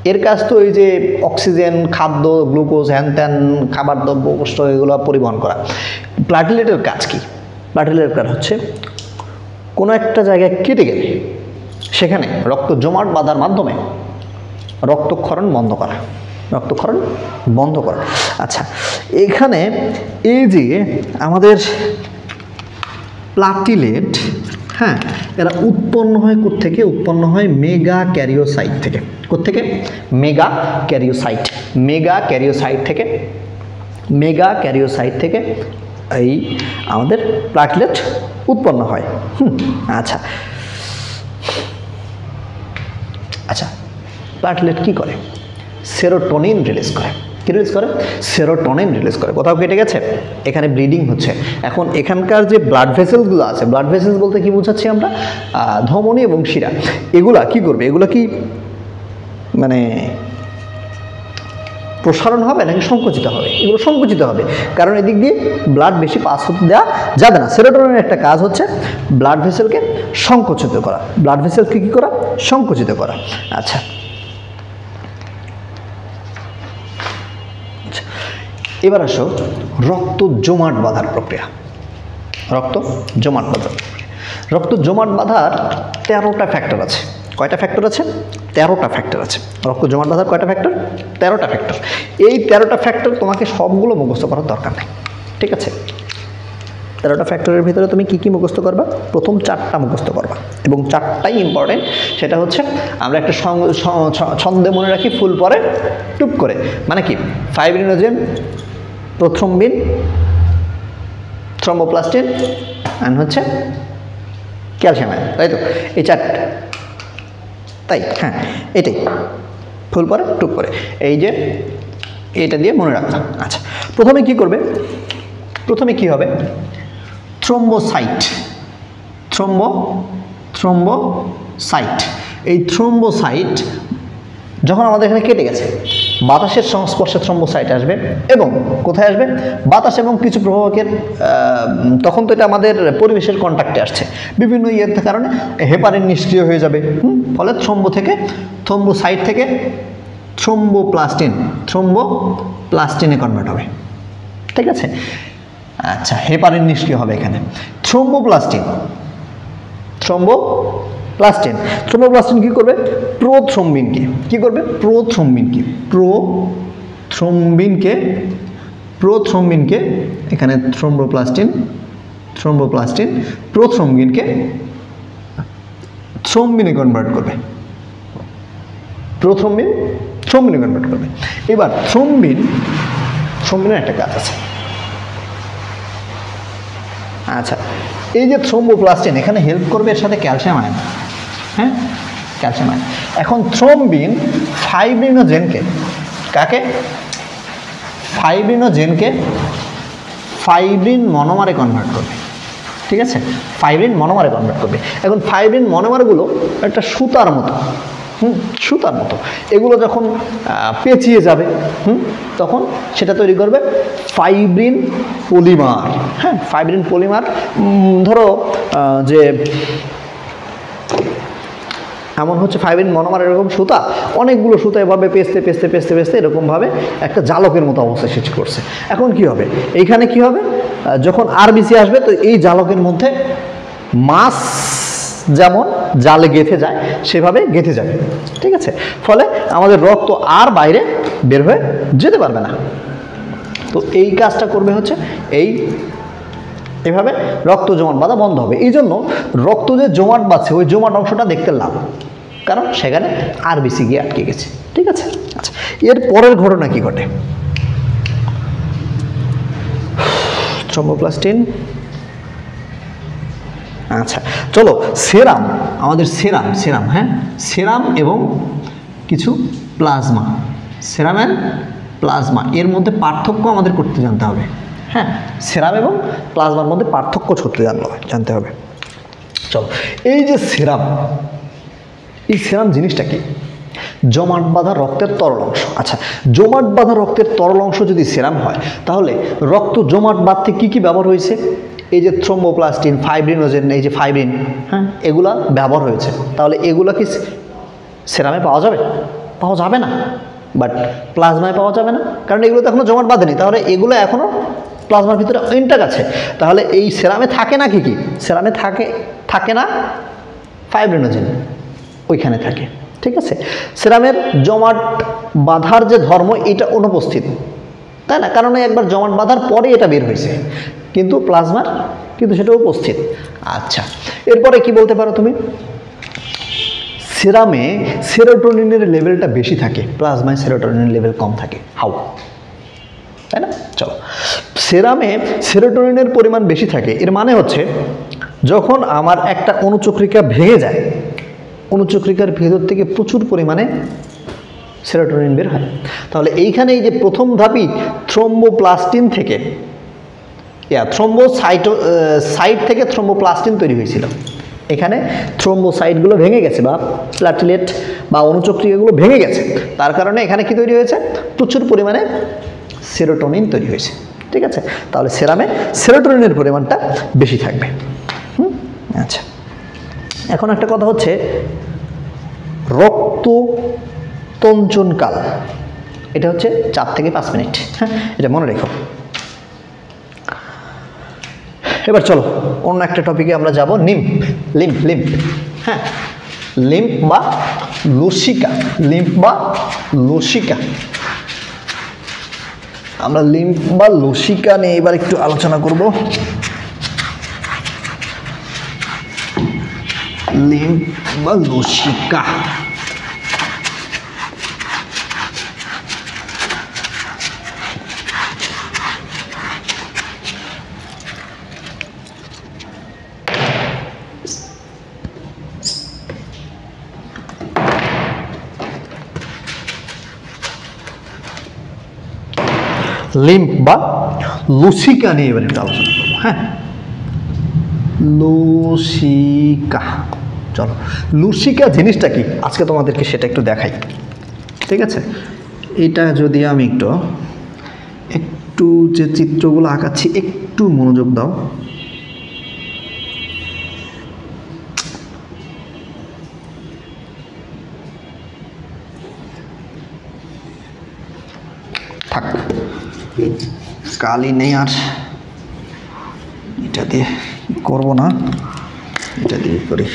এর কাজ তো ওই যে অক্সিজেন, খাদ্য, গ্লুকোজ, হ্যান ত্যান, খাবার দ্রব্য, কষ্ট এগুলো পরিবহন করা। প্লাটিলেটের কাজ কি? প্লাটিলেটের কাজ হচ্ছে কোনো একটা জায়গায় কেটে গেলে সেখানে রক্ত জমাট বাঁধার মাধ্যমে রক্তক্ষরণ বন্ধ করা, রক্তক্ষরণ বন্ধ করা। আচ্ছা, এখানে এই যে আমাদের প্লাটিলেট, হ্যাঁ, এরা উৎপন্ন হয় কোত্থেকে? উৎপন্ন হয় মেগা ক্যারিওসাইট থেকে। কোত্থেকে? মেগা ক্যারিওসাইট। মেগা ক্যারিওসাইট থেকে, মেগা ক্যারিওসাইট থেকে এই আমাদের প্লাটিলেট উৎপন্ন হয়। আচ্ছা আচ্ছা, প্লাটিলেট কি করে? সেরোটোনিন রিলিজ করে। কি রিলিজ করে? সেরোটোনিন রিলিজ করে। কোথাও কেটে গেছে, এখানে ব্লিডিং হচ্ছে। এখন এখানকার যে ব্লাড ভেসেলসগুলো আছে, ব্লাড ভেসেলস বলতে কি বোঝাচ্ছি আমরা? ধমনী এবং শিরা। এগুলা কি করবে? এগুলো কি মানে প্রসারণ হবে নাকি সংকুচিত হবে? এগুলো সংকুচিত হবে, কারণ এদিক দিয়ে ব্লাড বেশি পাস হতে দেওয়া যাবে না। সেরোটোনিনের একটা কাজ হচ্ছে ব্লাড ভেসেলকে সংকুচিত করা। ব্লাড ভেসেলকে কী করা? সংকুচিত করা। আচ্ছা, এবার আসো রক্ত জমাট বাঁধার প্রক্রিয়া। রক্ত জমাট বাঁধার প্রক্রিয়া। রক্ত জমাট বাঁধার 13টা ফ্যাক্টর আছে। কয়টা ফ্যাক্টর আছে? 13টা ফ্যাক্টর আছে। রক্ত জমাট বাঁধার কয়টা ফ্যাক্টর? 13টা ফ্যাক্টর। এই 13টা ফ্যাক্টর তোমাকে সবগুলো মুখস্থ করার দরকার নেই, ঠিক আছে? 13টা ফ্যাক্টরের ভিতরে তুমি কী কী মুখস্থ করবা? প্রথম 4টা মুখস্থ করবা, এবং 4টাই ইম্পর্টেন্ট। সেটা হচ্ছে আমরা একটা ছন্দে মনে রাখি, ফুল পরে টুপ করে, মানে কি? ফাইব্রিনোজেন, প্রোথ্রম্বিন, থ্রম্বোপ্লাস্টিন অ্যান্ড হচ্ছে ক্যালসিয়াম, তাই তো? এই 4টা, তাই? হ্যাঁ, এটাই ফুল পরে টুপ করে, এই যে এটা দিয়ে মনে রাখলাম। আচ্ছা, প্রথমে কি করবে? প্রথমে কি হবে? থ্রম্বোসাইট। থ্রম্বোসাইট। এই থ্রম্বোসাইট যখন আমাদের এখানে কেটে গেছে, বাতাসের সংস্পর্শে থ্রম্বোসাইট আসবে, এবং কোথায় আসবে? বাতাস এবং কিছু প্রভাবকের, তখন তো এটা আমাদের পরিবেশের কন্ট্যাক্টে আসছে, বিভিন্ন ইয়ের কারণে হেপারিন নিষ্ক্রিয় হয়ে যাবে। ফলে থ্রম্বোসাইট থেকে থ্রম্বোপ্লাস্টিনে কনভার্ট হবে, ঠিক আছে? আচ্ছা, হেপারিন নিষ্ক্রিয় হবে এখানে। থ্রম্বোপ্লাস্টিন প্লাস্টিন। থ্রোম্বোপ্লাস্টিন কি করবে? প্রোথ্রম্বিনকে কি করবে? প্রোথ্রম্বিনকে এখানে থ্রোম্বোপ্লাস্টিন প্রোথ্রম্বিনকে থ্রম্বিনে কনভার্ট করবে, থ্রম্বিনে কনভার্ট করবে। এবার থ্রম্বিনের একটা কাজ আছে। আচ্ছা, এই যে থ্রোম্বোপ্লাস্টিন এখানে হেল্প করবে, এর সাথে ক্যালসিয়াম আয়ন, হ্যাঁ ক্যালসিয়াম আয়ন। এখন থ্রম্বিন ফাইব্রিনোজেনকে ফাইব্রিন মনোমারে কনভার্ট করবে, ঠিক আছে? ফাইব্রিন মনোমারে কনভার্ট করবে। এখন ফাইব্রিন মনোমারগুলো একটা সুতার মতো, এগুলো যখন পেঁচিয়ে যাবে তখন সেটা তৈরি করবে ফাইব্রিন পলিমার। হ্যাঁ, ফাইব্রিন পলিমার ধরো যে এমন হচ্ছে ফাইব্রিন মনোমার এরকম সুতা, অনেকগুলো সুতা এভাবে পেঁচতে এরকমভাবে একটা জালকের মতো অবস্থা সৃষ্টি করছে। এখন কি হবে? এইখানে কি হবে? যখন আরবিসি আসবে তো এই জালকের মধ্যে মাছ যেমন জালে গেঁথে যায় সেভাবে গেঁথে যাবে, ঠিক আছে? ফলে আমাদের রক্ত আর বাইরে বের হয়ে যেতে পারবে না। তো এই কাজটা করবে হচ্ছে এভাবে রক্ত জমাট বাঁধা বন্ধ হবে। এই জন্য রক্ত যে জমাট বাঁধছে ওই জমাট অংশটা দেখতে লাভ, কারণ সেখানে আরবিসি গিয়ে আটকে গেছে, ঠিক আছে? আচ্ছা, এর পরের ঘটনা কি ঘটে? থ্রোম্বোপ্লাস্টিন। আচ্ছা চলো, আমাদের সেরাম, হ্যাঁ সেরাম এবং কিছু প্লাজমা, সেরাম অ্যান্ড প্লাজমা, এর মধ্যে পার্থক্য আমাদের করতে জানতে হবে। হ্যাঁ, সেরাম এবং প্লাজমার মধ্যে পার্থক্য জানতে হবে। চলো, এই যে সেরাম জিনিসটা কি? জমাট বাঁধা রক্তের তরল অংশ। আচ্ছা, জমাট বাঁধা রক্তের তরল অংশ যদি সেরাম হয় তাহলে রক্ত জমাট বাঁধতে কি কি ব্যবহার হয়েছে? এই যে থ্রোম্বোপ্লাস্টিন, ফাইব্রিনোজেন, এই যে ফাইব্রিন, হ্যাঁ এগুলা ব্যবহার হয়েছে। তাহলে এগুলা কি সেরামে পাওয়া যাবে? পাওয়া যাবে না। বাট প্লাজমায় পাওয়া যাবে না, কারণ এগুলো তো এখনো জমাট বাঁধেনি। তাহলে এগুলো এখনো প্লাজমার ভিতরে ইনট্যাক্ট আছে। তাহলে এই সেরামে থাকে না কি? সেরামে থাকে না ফাইব্রিনোজেন, ওইখানে থাকে, ঠিক আছে? সেরামের জমাট বাঁধার যে ধর্ম এটা অনুপস্থিত, তাই না? কারণ একবার জমাট বাঁধার পরে এটা বের হয়েছে, কিন্তু প্লাজমার কিন্তু সেটা উপস্থিত। আচ্ছা, এরপরে কি বলতে পারো তুমি? সেরামে সেরোটোনিনের লেভেলটা বেশি থাকে, প্লাজমায় সেরোটোনিনের লেভেল কম থাকে। হাউ, তাই না? চলো, সেরামে সেরোটোনিনের পরিমাণ বেশি থাকে, এর মানে হচ্ছে যখন আমার একটা অণুচক্রিকা ভেঙে যায়, অণুচক্রিকার ভেতর থেকে প্রচুর পরিমাণে সেরোটোনিন বের হয়। তাহলে এইখানে এই যে প্রথম ধাপই থ্রোম্বোপ্লাস্টিন থেকে থ্রোম্বোসাইট থেকে থ্রোম্বোপ্লাস্টিন তৈরি হয়েছিল। এখানে থ্রোম্বোসাইটগুলো ভেঙে গেছে বা প্ল্যাটেলেট বা অণুচক্রিকাগুলো ভেঙে গেছে, তার কারণে এখানে কি তৈরি হয়েছে? প্রচুর পরিমাণে সেরোটোনিন তৈরি হয়েছে, ঠিক আছে? তাহলে সেরামে সেরোটোনিনের পরিমাণটা বেশি থাকবে। আচ্ছা, এখন একটা কথা হচ্ছে রক্ত তঞ্চনকাল, এটা হচ্ছে 4 থেকে 5 মিনিট। হ্যাঁ, এটা মনে রেখো। এবার চলো অন্য একটা টপিকে আমরা যাব, লিম্ফ। হ্যাঁ, লিম্ফ বা লসিকা। আমরা লিম্ফ বা লসিকা নিয়ে এবার একটু আলোচনা করব। লিম্ফ বা লসিকা, লিম্ফ বা লসিকা নিয়ে এবার একটু আলোচনা করবো। হ্যাঁ, লসিকা। চলো, লসিকা জিনিসটা কি আজকে তোমাদেরকে সেটা একটু দেখাই, ঠিক আছে? এটা যদি আমি একটু যে চিত্রগুলো আঁকাচ্ছি একটু মনোযোগ দাও। থাক, কালি নেই আর, এটা দিয়ে করবো না, এটা দিয়ে করি।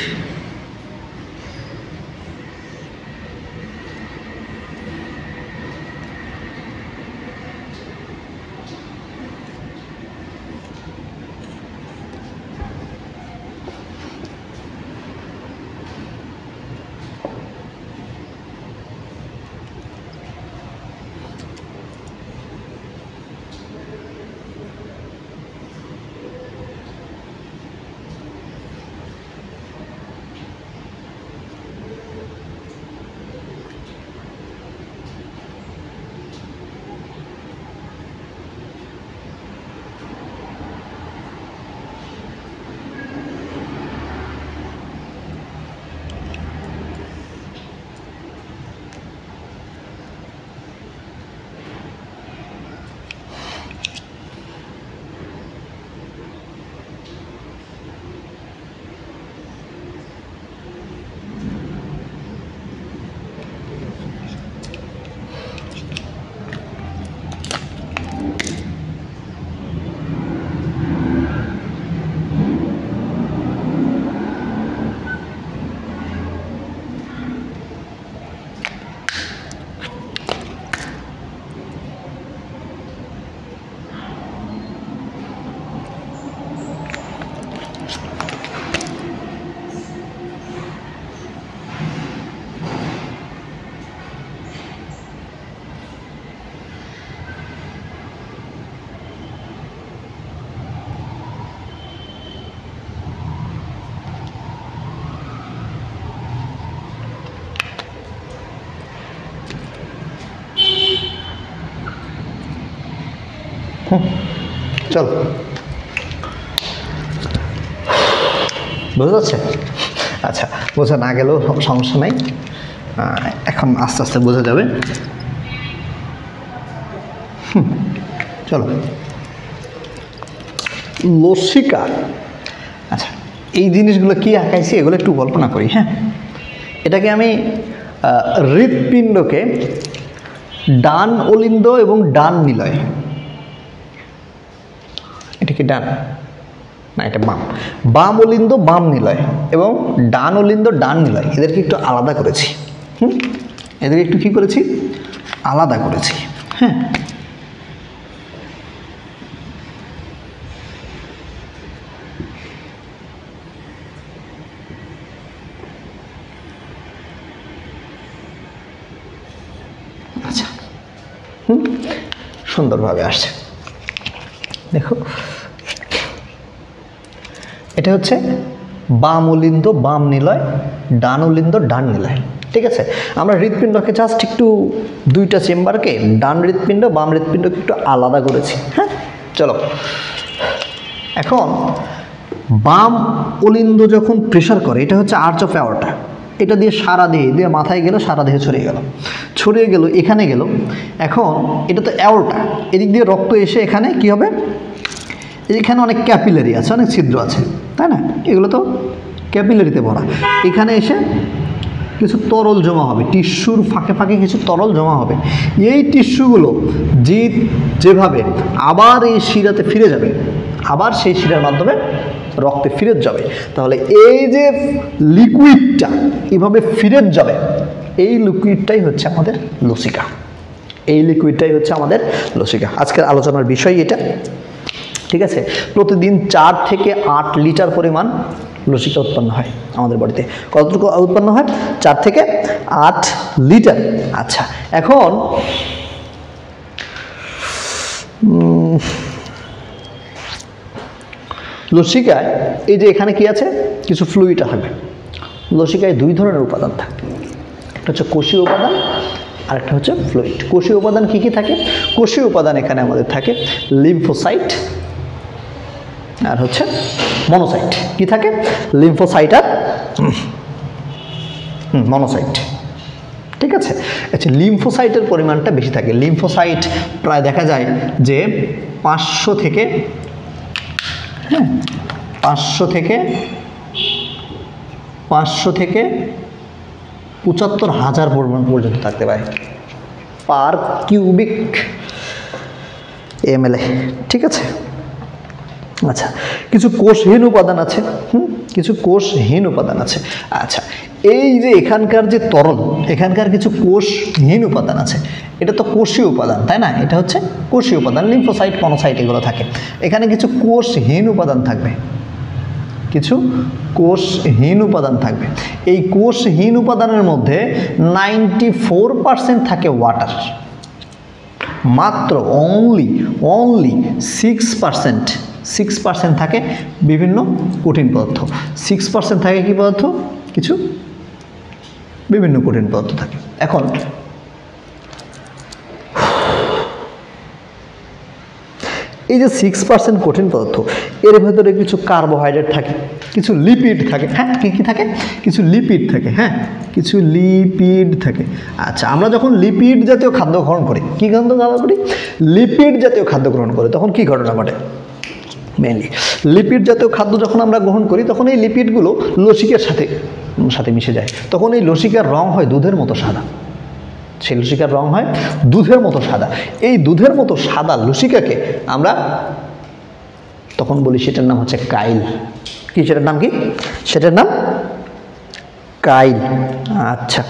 চলো, বোঝা যাচ্ছে? আচ্ছা, বোঝা না গেলেও সমস্যা নাই, এখন আস্তে আস্তে বোঝা যাবে। চলো, লসিকা। আচ্ছা, এই জিনিসগুলো কি আঁকাইছি এগুলো একটু কল্পনা করি। হ্যাঁ, এটাকে আমি হৃৎপিণ্ডকে ডান অলিন্দ এবং ডান নিলয়, এটা কি ডান না এটা বাম, বাম অলিন্দ বাম নিলয় এবং ডান অলিন্দ ডান নিলয়, এদেরকে একটু আলাদা করেছি। এদেরকে একটু কি করেছি? আলাদা করেছি। হ্যাঁ, আচ্ছা, সুন্দরভাবে আসছে। দেখো, এটা হচ্ছে বাম অলিন্দ বাম নিলয়, ডান অলিন্দ ডান নিলয়। ঠিক আছে, আমরা হৃৎপিণ্ডকে জাস্ট একটু দুইটা চেম্বারকে, ডান হৃৎপিণ্ড বাম হৃৎপিণ্ডকে একটু আলাদা করেছি। হ্যাঁ, চলো, এখন বাম অলিন্দ যখন প্রেশার করে, এটা হচ্ছে আর্চ অফ অ্যাওর্টা, এটা দিয়ে সারা দেহে দিয়ে মাথায় গেল, সারা দেহে ছড়িয়ে গেল এখানে গেল। এখন এটা তো অ্যাওর্টা, এদিক দিয়ে রক্ত এসে এখানে কি হবে? এখানে অনেক ক্যাপিলারি আছে, অনেক ছিদ্র আছে, তাই না? এগুলো তো ক্যাপিলারিতে ভরা। এখানে এসে কিছু তরল জমা হবে, টিস্যুর ফাঁকে ফাঁকে কিছু তরল জমা হবে। এই টিস্যুগুলো যেভাবে আবার এই শিরাতে ফিরে যাবে, আবার সেই শিরার মাধ্যমে রক্তে ফিরে যাবে। তাহলে এই যে লিকুইডটা এভাবে ফিরে যাবে, এই লিকুইডটাই হচ্ছে আমাদের লসিকা। এই লিকুইডটাই হচ্ছে আমাদের লসিকা। আজকের আলোচনার বিষয় এটা। ঠিক আছে, প্রতিদিন 4 থেকে 8 লিটার পরিমাণ লসিকা উৎপন্ন হয় আমাদের বডিতে। কতটুকু উৎপন্ন হয়? 4 থেকে 8 লিটার। আচ্ছা, এখন লসিকায় এই যে এখানে কি আছে? কিছু ফ্লুইড থাকবে। লসিকায় 2 ধরনের উপাদান থাকে, একটা হচ্ছে কোষীয় উপাদান আর একটা হচ্ছে ফ্লুইড। কোষীয় উপাদান কি কি থাকে? কোষীয় উপাদান এখানে আমাদের থাকে লিম্ফোসাইট আর হচ্ছে মনোসাইট। কি থাকে? লিম্ফোসাইট আর মনোসাইট। ঠিক আছে, আচ্ছা, লিম্ফোসাইটের পরিমাণটা বেশি থাকে। লিম্ফোসাইট প্রায় দেখা যায় যে 500 থেকে 75,000 পরিমাণ পর্যন্ত থাকতে পারে পার কিউবিক ml। ঠিক আছে, আচ্ছা, কিছু কোষহীন উপাদান আছে, কিছু কোষহীন উপাদান আছে। আচ্ছা, এই যে এখানকার যে তরল, এখানকার কিছু কোষহীন উপাদান আছে। এটা তো কোষীয় উপাদান, তাই না? এটা হচ্ছে কোষীয় উপাদান, লিম্ফোসাইট মনোসাইট এগুলো থাকে। এখানে কিছু কোষহীন উপাদান থাকবে, কিছু কোষহীন উপাদান থাকবে। এই কোষহীন উপাদানের মধ্যে 94% থাকে ওয়াটার, মাত্র অনলি 6% থাকে বিভিন্ন কঠিন পদার্থ। 6% থাকে কি পদার্থ? কিছু বিভিন্ন কঠিন পদার্থ থাকে। এখন এই যে 6% কঠিন পদার্থ, এর ভেতরে কিছু কার্বোহাইড্রেট থাকে, কিছু লিপিড থাকে। হ্যাঁ, কি থাকে? কিছু লিপিড থাকে। হ্যাঁ, কিছু লিপিড থাকে। আচ্ছা, আমরা যখন লিপিড জাতীয় খাদ্য গ্রহণ করি, কি খাদ্য গ্রহণ করি? লিপিড জাতীয় খাদ্য গ্রহণ করি, তখন কি ঘটনা ঘটে? মেনলি লিপিড জাতীয় খাদ্য যখন আমরা গ্রহণ করি, তখন এই লিপিডগুলো লসিকার সাথে মিশে যায়। তখন এই লসিকার রং হয় দুধের মতো সাদা। সেই লসিকার রং হয় দুধের মতো সাদা। এই দুধের মতো সাদা লসিকাকে আমরা তখন বলি সেটার নাম হচ্ছে কাইল। কি সেটার নাম? কি সেটার নাম? কাইল। আচ্ছা,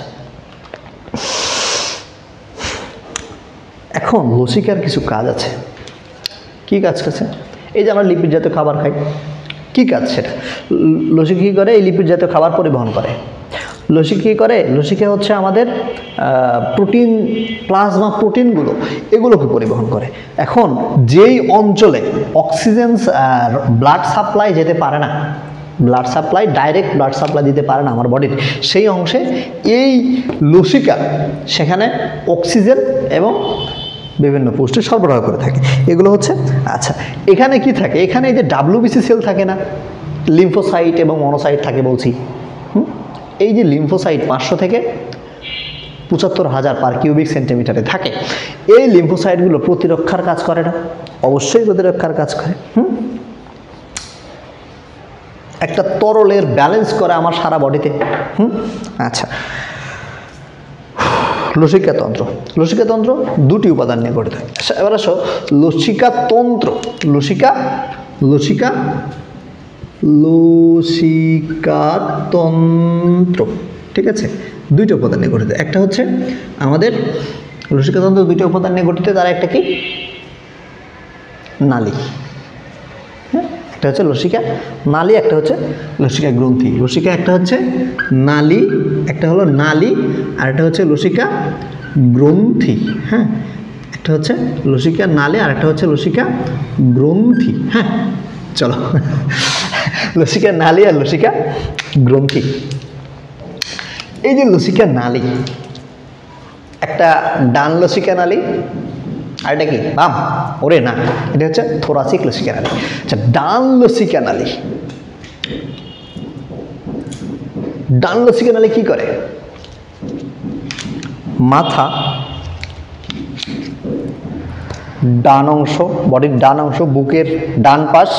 এখন লসিকার কিছু কাজ আছে। কি কাজ আছে? এই যে আমরা লিপিড জাতীয় খাবার খাই, কি কাজ সেটা? লসিকা কী করে? এই লিপিড জাতীয় খাবার পরিবহন করে। লসিকা কী করে? লসিকা হচ্ছে আমাদের প্রোটিন, প্লাজমা প্রোটিনগুলো, এগুলোকে পরিবহন করে। এখন যেই অঞ্চলে অক্সিজেন ব্লাড সাপ্লাই যেতে পারে না, blood supply direct blood supply দিতে পারে না আমার বডির, সেই অংশে এই লসিকা সেখানে অক্সিজেন এবং বিভিন্ন পুষ্টি সরবরাহ করে থাকে। এগুলো হচ্ছে আচ্ছা। এখানে কি থাকে? এখানে এই যে ডাব্লিউবিসি সেল থাকে না, লিম্ফোসাইট এবং মনোসাইট থাকে বলছি। এই যে লিম্ফোসাইট 500 থেকে 75,000 পার কিউবিক সেন্টিমিটারে থাকে। এই লিম্ফোসাইটগুলো প্রতিরক্ষার কাজ করে না? অবশ্যই প্রতিরক্ষার কাজ করে। একটা তরলের ব্যালেন্স করে আমার সারা বডিতে। আচ্ছা, লসিকাতন্ত্র। লসিকাতন্ত্র দুটি উপাদান নিয়ে গঠিত। এবার আসো লসিকাতন্ত্র। লসিকাতন্ত্র, ঠিক আছে, দুইটা উপাদান নিয়ে গঠিত। একটা হচ্ছে আমাদের লসিকাতন্ত্র দুইটা উপাদান নিয়ে গঠিত। তার একটা কি? নালী। একটা হচ্ছে লসিকা নালী, একটা হচ্ছে লসিকা গ্রন্থি। লসিকা একটা হচ্ছে নালী, একটা হলো নালী, আর একটা হচ্ছে লসিকা গ্রন্থি। হ্যাঁ, একটা হচ্ছে লসিকা নালী আর একটা হচ্ছে লসিকা গ্রন্থি। হ্যাঁ, চলো লসিকা নালী আর লসিকা গ্রন্থি। এই যে লসিকা নালী, একটা ডান লসিকা নালী আর এটা কি বাম? ওরে না, এটা হচ্ছে থোরাসিক লসিকা নালী। আচ্ছা, ডান লসিকা নালী। ডান লসিকা নালী কি করে? মাথা, ডান অংশ, বডির ডান অংশ, বুকের ডান পাশ,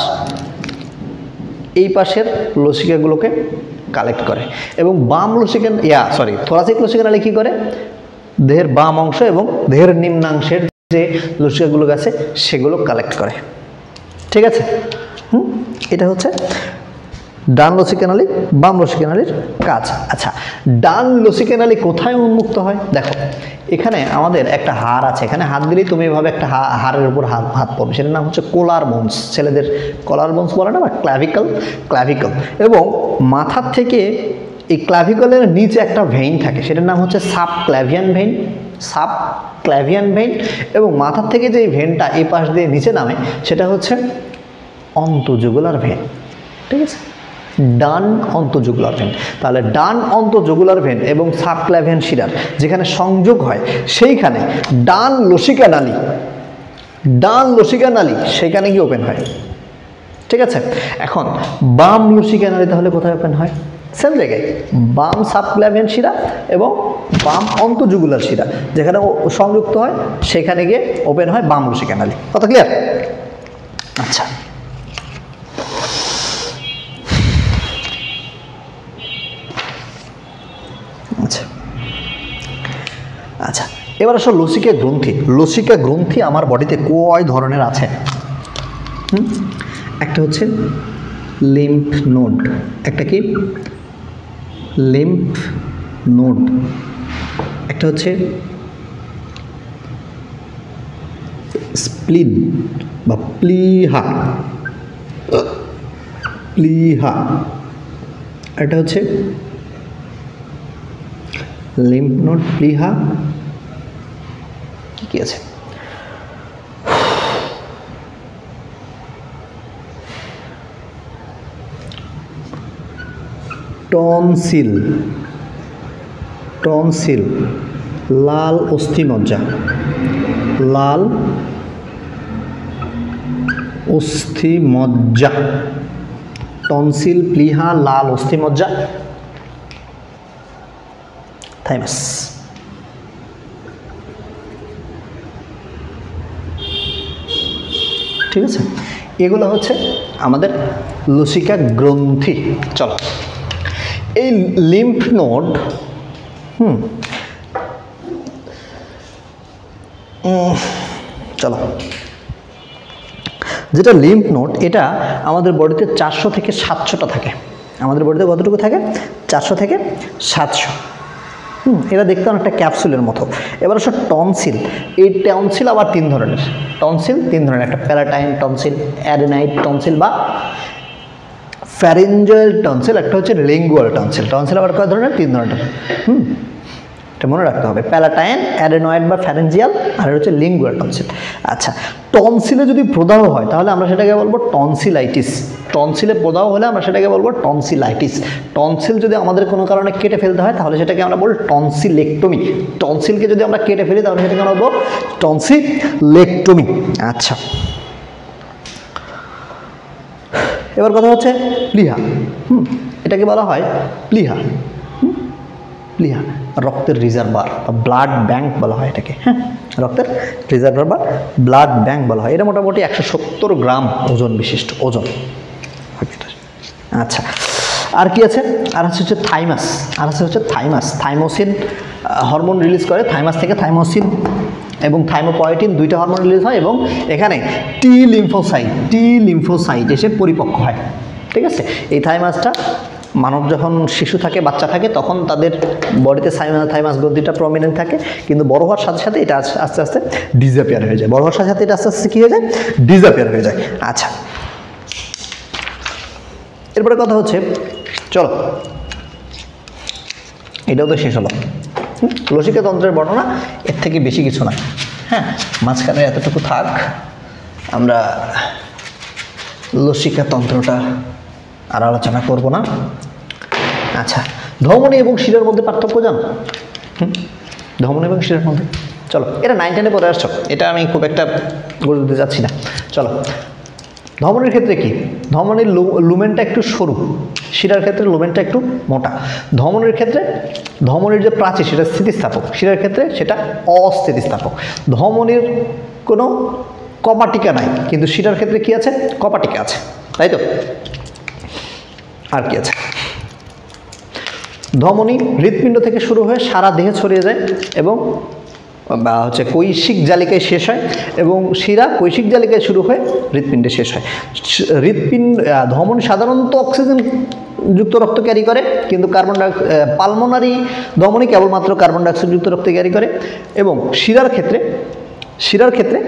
এই পাশের লসিকাগুলোকে কালেক্ট করে। এবং বাম লসিকা থোরাসিক লসিকা নালী কি করে? দেহের বাম অংশ এবং দেহের নিম্নাংশের যে লসিকাগুলো আছে সেগুলো কালেক্ট করে। ঠিক আছে? এটা হচ্ছে ডান লসিকা নালী, বাম লসিকা নালীর কাজ। আচ্ছা, ডান লসিকা নালী কোথায় উন্মুক্ত হয়? দেখো, এখানে আমাদের একটা হাড় আছে। এখানে হাত দিলেই তুমি এভাবে একটা হাড়ের উপর হাত পড়বে, সেটার নাম হচ্ছে কোলার বোনস। ছেলেদের কোলার বোনস বলে না, বা ক্লাভিকল। এবং মাথার থেকে এই ক্লাভিকলের নিচে একটা ভেইন থাকে, সেটার নাম হচ্ছে সাবক্লাভিয়ান ভেইন। এবং মাথার থেকে যে ভেনটা এই পাশ দিয়ে নিচে নামে সেটা হচ্ছে অন্তঃজুগুলার ভেন। ঠিক আছে? ডান অন্তঃজুগুলার ভেন। তাহলে ডান অন্তঃজুগুলার ভেন এবং সাবক্লাভিয়ান শিরার যেখানে সংযোগ হয় সেইখানে ডান লসিকা নালী সেখানে গিয়ে ওপেন হয়। ঠিক আছে? এখন বাম লসিকা নালী তাহলে কোথায় ওপেন হয়? সেম জায়গায়, বাম সাবক্লাভিয়ান শিরা এবং বাম অন্তঃজুগুলার শিরা যেখানে সংযুক্ত হয় সেখানে গিয়ে ওপেন হয় বাম লসিকা নালী। কথা ক্লিয়ার? আচ্ছা, আচ্ছা, এবার আসো লসিকা গ্রন্থি। লসিকা গ্রন্থি আমার বডিতে কয় ধরনের আছে? একটা হচ্ছে লিম্ফ নোড। একটা কি? Lymph node. একটা হচ্ছে স্প্লিন বা প্লিহা। এটা হচ্ছে লিম্ফ নোড, প্লিহা। কি আছে? টনসিল, লাল অস্থিমজ্জা, টনসিল, প্লিহা, লাল অস্থিমজ্জা, থাইমাস। ঠিক আছে? এগুলো হচ্ছে আমাদের লসিকা গ্রন্থি। চলো, এই লিম্ফ নোড চলো, যেটা লিম্ফ নোড এটা আমাদের বডিতে 400 থেকে 700টা থাকে। আমাদের বডিতে কতটুকু থাকে? 400 থেকে 700। এটা দেখতে অনেকটা ক্যাপসুলের মতো। এবার আসলে টনসিল। এই টনসিল আবার তিন ধরনের। একটা প্যারাটাইন টনসিল, অ্যাডেনাইড টনসিল বা ফ্যারিঞ্জিয়াল টনসিল, একটা হচ্ছে লিঙ্গুয়াল টনসিল। টনসিল আবার কয় ধরনের? তিন ধরনের। এটা মনে রাখতে হবে। প্যালাটাইন, অ্যাডেনয়েড বা ফ্যারেঞ্জিয়াল, আর হচ্ছে লিঙ্গুয়াল টনসিল। আচ্ছা, টনসিলে যদি প্রদাহ হয় তাহলে আমরা সেটাকে বলবো টনসিলাইটিস। টনসিলে প্রদাহ হলে আমরা সেটাকে বলবো টনসিলাইটিস। টনসিল যদি আমাদের কোনো কারণে কেটে ফেলতে হয় তাহলে সেটাকে আমরা বলবো টনসিলেক্টমি। টনসিলকে যদি আমরা কেটে ফেলি তাহলে সেটাকে আমরা বলবো টনসিলেক্টমি। আচ্ছা, এবার কথা হচ্ছে প্লিহা। এটাকে বলা হয় প্লিহা। প্লিহা রক্তের রিজার্ভার বা ব্লাড ব্যাংক বলা হয় এটাকে। হ্যাঁ, রক্তের রিজার্ভার বা ব্লাড ব্যাংক বলা হয়। এটা মোটামুটি 170 গ্রাম ওজন বিশিষ্ট ওজন। আচ্ছা, আর কি আছে? আর হচ্ছে থাইমাস। আর হচ্ছে থাইমাস। থাইমোসিন হরমোন রিলিজ করে। থাইমাস থেকে থাইমোসিন এবং থাইমোপয়েটিন দুইটা হরমোন রিলিজ হয় এবং এখানে টি লিম্ফোসাইট এসে পরিপক্ক হয়। ঠিক আছে, এই থাইমাসটা মানব যখন শিশু থাকে, বাচ্চা থাকে, তখন তাদের বডিতে থাইমাস গ্রন্থিটা প্রমিনেন্ট থাকে, কিন্তু বড় হওয়ার সাথে সাথে এটা আস্তে আস্তে ডিসঅ্যাপিয়ার হয়ে যায়। বড় হওয়ার সাথে সাথে এটা আস্তে আস্তে কী হয়ে যায়? ডিসঅ্যাপিয়ার হয়ে যায়। আচ্ছা, এরপরে কথা হচ্ছে, চলো এটাও তো শেষ হলো। লসিকা তন্ত্রের বর্ণনা, এর থেকে বেশি কিছু না। হ্যাঁ, মাঝখানে এতটুকু থাক, আমরা লসিকা তন্ত্রটা আর আলোচনা করব না। আচ্ছা, ধমনী এবং শিরার মধ্যে পার্থক্য জানো? ধমনী এবং শিরার মধ্যে, চলো এটা 9, 10-এ পড়ে আসছো, এটা আমি খুব একটা গুরুত্ব দিতে যাচ্ছি না। চলো, ধমনীর ক্ষেত্রে কি? ধমনীর লুমেনটা একটু সরু, শিরার ক্ষেত্রে লুমেনটা একটু মোটা। ধমনীর ক্ষেত্রে ধমনীর যে প্রাচীর সেটা স্থিতিস্থাপক, শিরার ক্ষেত্রে সেটা অস্থিতিস্থাপক। ধমনীর কোনো কপাটিকা নাই, কিন্তু শিরার ক্ষেত্রে কি আছে? কপাটিকা আছে, তাই তো? আর কি আছে? ধমনী হৃৎপিণ্ড থেকে শুরু হয়ে সারা দেহে ছড়িয়ে যায় এবং কৈশিক জালিকায় শেষ হয়, এবং শিরা কৈশিক জালিকায় শুরু হয়ে হৃৎপিণ্ডে শেষ হয়। ধমনী সাধারণত অক্সিজেন যুক্ত রক্ত ক্যারি করে, কিন্তু পালমোনারি ধমনী কেবলমাত্র কার্বন ডাইঅক্সাইড যুক্ত রক্ত ক্যারি করে। এবং শিরার ক্ষেত্রে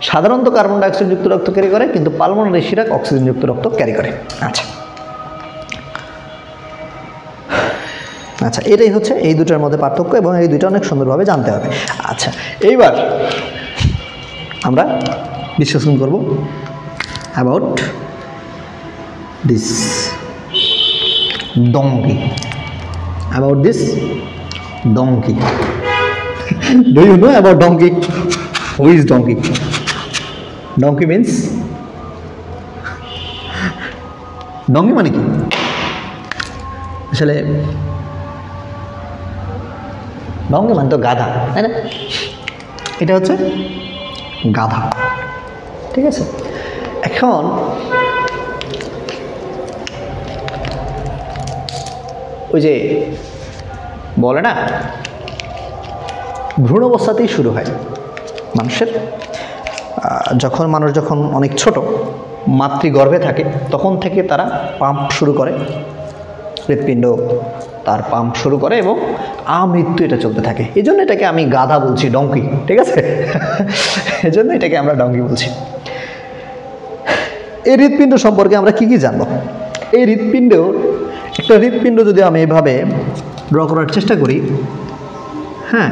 সাধারণত কার্বন ডাইঅক্সাইড যুক্ত রক্ত ক্যারি করে, কিন্তু পালমোনারি শিরা অক্সিজেন যুক্ত রক্ত ক্যারি করে। আচ্ছা, এটাই হচ্ছে এই দুটার মধ্যে পার্থক্য, এবং এই দুটো অনেক সুন্দরভাবে জানতে হবে। আচ্ছা, এইবার আমরা ডিসকাশন করব about this donkey. About this donkey. Do you know about donkey? Who is donkey? Donkey means, donkey মানে কি? আসলে donkey মানে তো গাধা, তাই না? এটা হচ্ছে গাধা, ঠিক আছে? এখন ওই যে বলে না, ভ্রূণ অবস্থাতেই শুরু হয় মানুষের। মানুষ যখন অনেক ছোট, মাতৃগর্ভে থাকে, তখন থেকে তারা পাম্প শুরু করে, হৃৎপিণ্ড তার পাম্প শুরু করে এবং আমৃত্যু এটা চলতে থাকে। এই জন্য এটাকে আমি গাধা বলছি, ডঙ্কি, ঠিক আছে? এই জন্য এটাকে আমরা ডঙ্কি বলছি। এই হৃৎপিণ্ড সম্পর্কে আমরা কি কি জানবো? এই একটা হৃৎপিণ্ড যদি আমি এভাবে ড্র করার চেষ্টা করি, হ্যাঁ,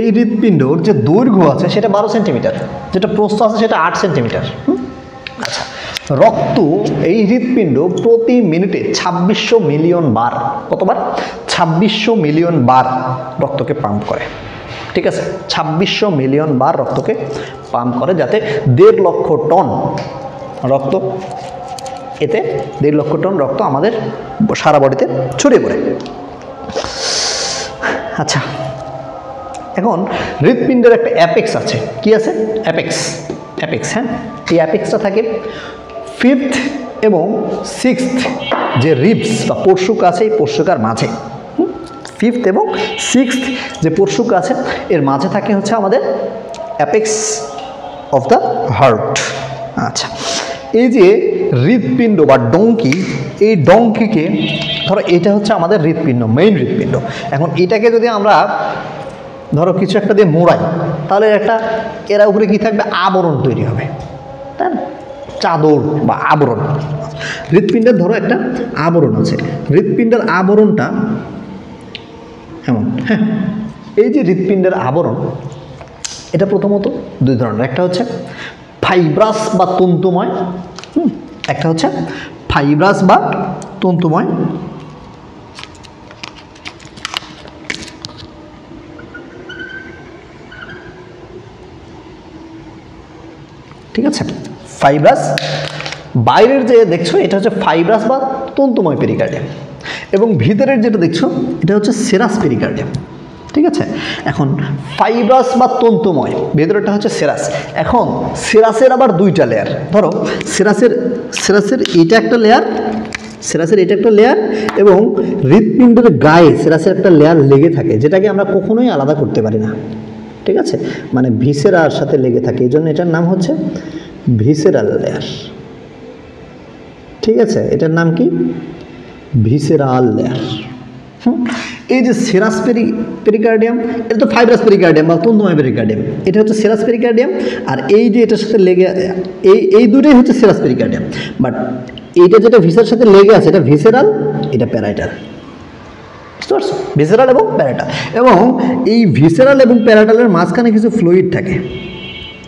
এই হৃৎপিণ্ডর যে দৈর্ঘ্য আছে সেটা 12 সেন্টিমিটার, যেটা প্রস্থ আছে সেটা 8 সেন্টিমিটার। আচ্ছা, রক্ত এই হৃৎপিণ্ড প্রতি মিনিটে 2600 মিলিয়ন বার, কতবার? 2600 মিলিয়ন বার রক্তকে পাম্প করে, ঠিক আছে? 2600 মিলিয়ন বার রক্তকে পাম্প করে, যাতে 1.5 লক্ষ টন রক্ত, এতে 1.5 লক্ষ টন রক্ত আমাদের সারা বডিতে ছড়িয়ে পড়ে। আচ্ছা, এখন হৃৎপিণ্ডের একটা অ্যাপেক্স আছে। কি আছে? অ্যাপেক্স। হ্যাঁ, এই অ্যাপেক্সটা থাকে 5th এবং 6th যে রিবস বা পরশুক আছে, এই পরশুকার মাঝে। 5th এবং 6th যে পরশুক আছে, এর মাঝে থাকে হচ্ছে আমাদের অ্যাপেক্স অফ দ্য হার্ট। আচ্ছা, এই যে হৃৎপিণ্ড বা ডঙ্কি, এই ডঙ্কিকে ধরো এটা হচ্ছে আমাদের হৃৎপিণ্ড, মেইন হৃৎপিণ্ড। এখন এটাকে যদি আমরা ধরো কিছু একটা দিয়ে মোড়াই, তাহলে এরা উপরে কি থাকবে? আবরণ তৈরি হবে, তাই না? চাদর বা আবরণ। হৃৎপিণ্ডের ধরো একটা আবরণ আছে, হৃৎপিণ্ডের আবরণটা এমন। হ্যাঁ, এই যে হৃৎপিণ্ডের আবরণ, এটা প্রথমত দুই ধরনের, একটা হচ্ছে ফাইব্রাস বা তন্তুময়, একটা হচ্ছে ফাইব্রাস বা তন্তুময়। ঠিক আছে, ফাইব্রাস, বাইরের যে দেখছো এটা হচ্ছে ফাইব্রাস বা তন্তুময় পেরিকার্ডিয়াম, এবং ভিতরের যেটা দেখছো এটা হচ্ছে সেরাস পেরিকার্ডিয়াম। ঠিক আছে, এখন ফাইব্রাস বা তন্তুময়, ভেতরেরটা হচ্ছে সেরাস। এখন সেরাসের আবার দুইটা লেয়ার, ধরো সেরাসের এটা একটা লেয়ার, সেরাসের এটা একটা লেয়ার, এবং হৃৎপিণ্ডের গায়ে সেরাসের একটা লেয়ার লেগে থাকে, যেটাকে আমরা কখনোই আলাদা করতে পারি না। ঠিক আছে, মানে ভিসেরার সাথে লেগে থাকে, এই জন্য এটার নাম হচ্ছে ভিসেরাল লেয়ার। ঠিক আছে, এটার নাম কি? Visceral layer. এই যে সেরাস পেরিকার্ডিয়াম, এটা তো ফাইব্রাস পেরিকার্ডিয়াম বা তন্তুময় পেরিকার্ডিয়াম, এটা হচ্ছে সেরাস পেরিকার্ডিয়াম, আর এই যে এটার সাথে লেগে এই দুটোই হচ্ছে সেরাস পেরিকার্ডিয়াম, বাট এইটা যেটা ভিসের সাথে লেগে আছে এটা ভিসেরাল, এটা প্যারাইটাল। বুঝতে পারছো? ভিসেরাল এবং প্যারাইটাল, এবং এই ভিসেরাল এবং প্যারাইটালের মাঝখানে কিছু ফ্লুইড থাকে,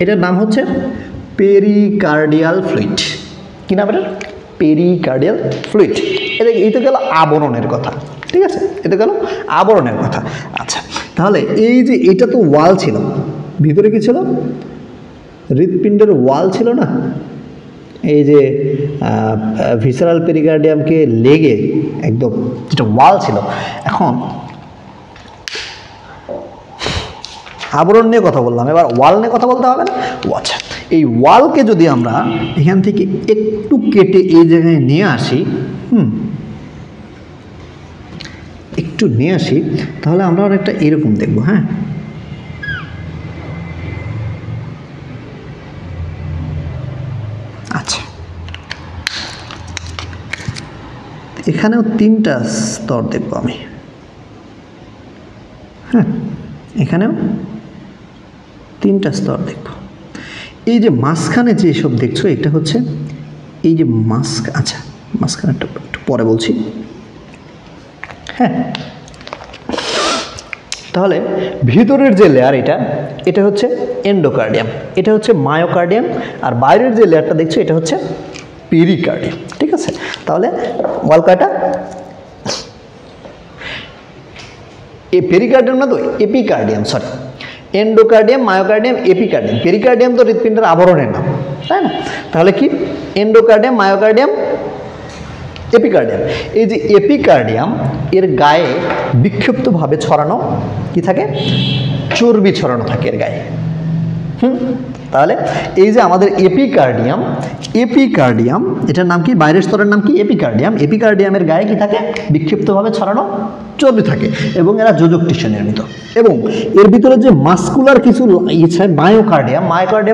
এটার নাম হচ্ছে পেরিকার্ডিয়াল ফ্লুইড। কি নাম এটা? Pericardial fluid. এই তো গেল আবরণের কথা। ঠিক আছে, এটা গেল আবরণের কথা। আচ্ছা, তাহলে এই যে এটা তো ওয়াল ছিল, ভিতরে কি ছিল? হৃৎপিণ্ডের ওয়াল ছিল না, এই যে ভিসেরাল পেরিকার্ডিয়ামকে লেগে একদম যেটা ওয়াল ছিল। এখন আবরণ নিয়ে কথা বললাম, এবার ওয়াল নিয়ে কথা বলতে হবে না? আচ্ছা, এই ওয়ালকে যদি আমরা এখান থেকে একটু কেটে এই জায়গায় নিয়ে আসি, একটু নিয়ে আসি, তাহলে আমরা একটা এরকম দেখবো। হ্যাঁ, আচ্ছা, এখানেও তিনটা স্তর দেখবো আমি। হ্যাঁ, এখানেও তিনটা স্তর দেখব। এই যে মাঝখানে যে সব দেখছো, এটা হচ্ছে এই যে আচ্ছা, মাঝখানেটা একটু পরে বলছি। হ্যাঁ, তাহলে ভিতরের যে লেয়ার এটা হচ্ছে এন্ডোকার্ডিয়াম, এটা হচ্ছে মায়োকার্ডিয়াম, আর বাইরের যে লেয়ারটা দেখছো এটা হচ্ছে পেরিকার্ডিয়াম। ঠিক আছে, তাহলে ওয়াল কয়টা? এই পেরিকার্ডিয়াম না তো epicardium, sorry, endocardium, myocardium, epicardium. Pericardium তো হৃৎপিণ্ডের আবরণের নাম, তাই না? তাহলে কি? Endocardium, myocardium, epicardium. এই যে এপিকার্ডিয়াম, এর গায়ে বিক্ষিপ্তভাবে ছড়ানো কি থাকে? চর্বি ছড়ানো থাকে এর গায়ে। তাহলে এই যে আমাদের এপিকার্ডিয়াম, এটার নাম কি? বাইরের স্তরের নাম কি? এপিকার্ডিয়াম। এপিকার্ডিয়ামের গায়ে কি থাকে? বিক্ষিপ্তভাবে ছড়ানো চর্বি থাকে, এবং এরা যোজক টিস্যু নির্মিত, এবং এর ভিতরে যে মাস্কুলার কিছু ইচ্ছে, মায়োকার্ডিয়াম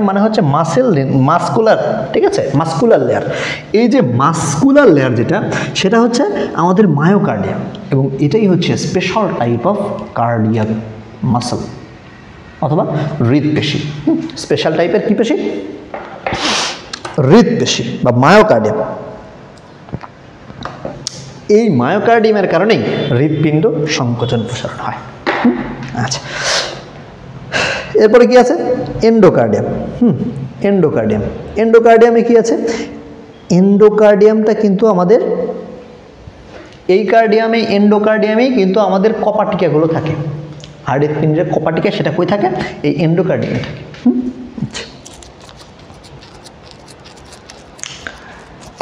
মানে হচ্ছে মাস্কুলার। ঠিক আছে, মাস্কুলার লেয়ার। এই যে মাস্কুলার লেয়ার যেটা, সেটা হচ্ছে আমাদের মায়োকার্ডিয়াম, এবং এটাই হচ্ছে special type of cardiac muscle অথবা হৃদপেশি। স্পেশাল টাইপের কি পেশি? হৃদপেশি বা মায়োকার্ডিয়াম। এই মায়োকার্ডিয়ামের কারণেই হৃৎপিণ্ড সংকোচন প্রসারণ হয়। আচ্ছা, এরপরে কি আছে? এন্ডোকার্ডিয়াম। এন্ডোকার্ডিয়ামে কি আছে? এন্ডোকার্ডিয়ামটা কিন্তু আমাদের এন্ডোকার্ডিয়ামেই কিন্তু আমাদের কপাটিকাগুলো থাকে। আর হৃৎপিণ্ডের কপাটিকা সেটা কই থাকে? এই এন্ডোকার্ডিয়ামে থাকে। আচ্ছা,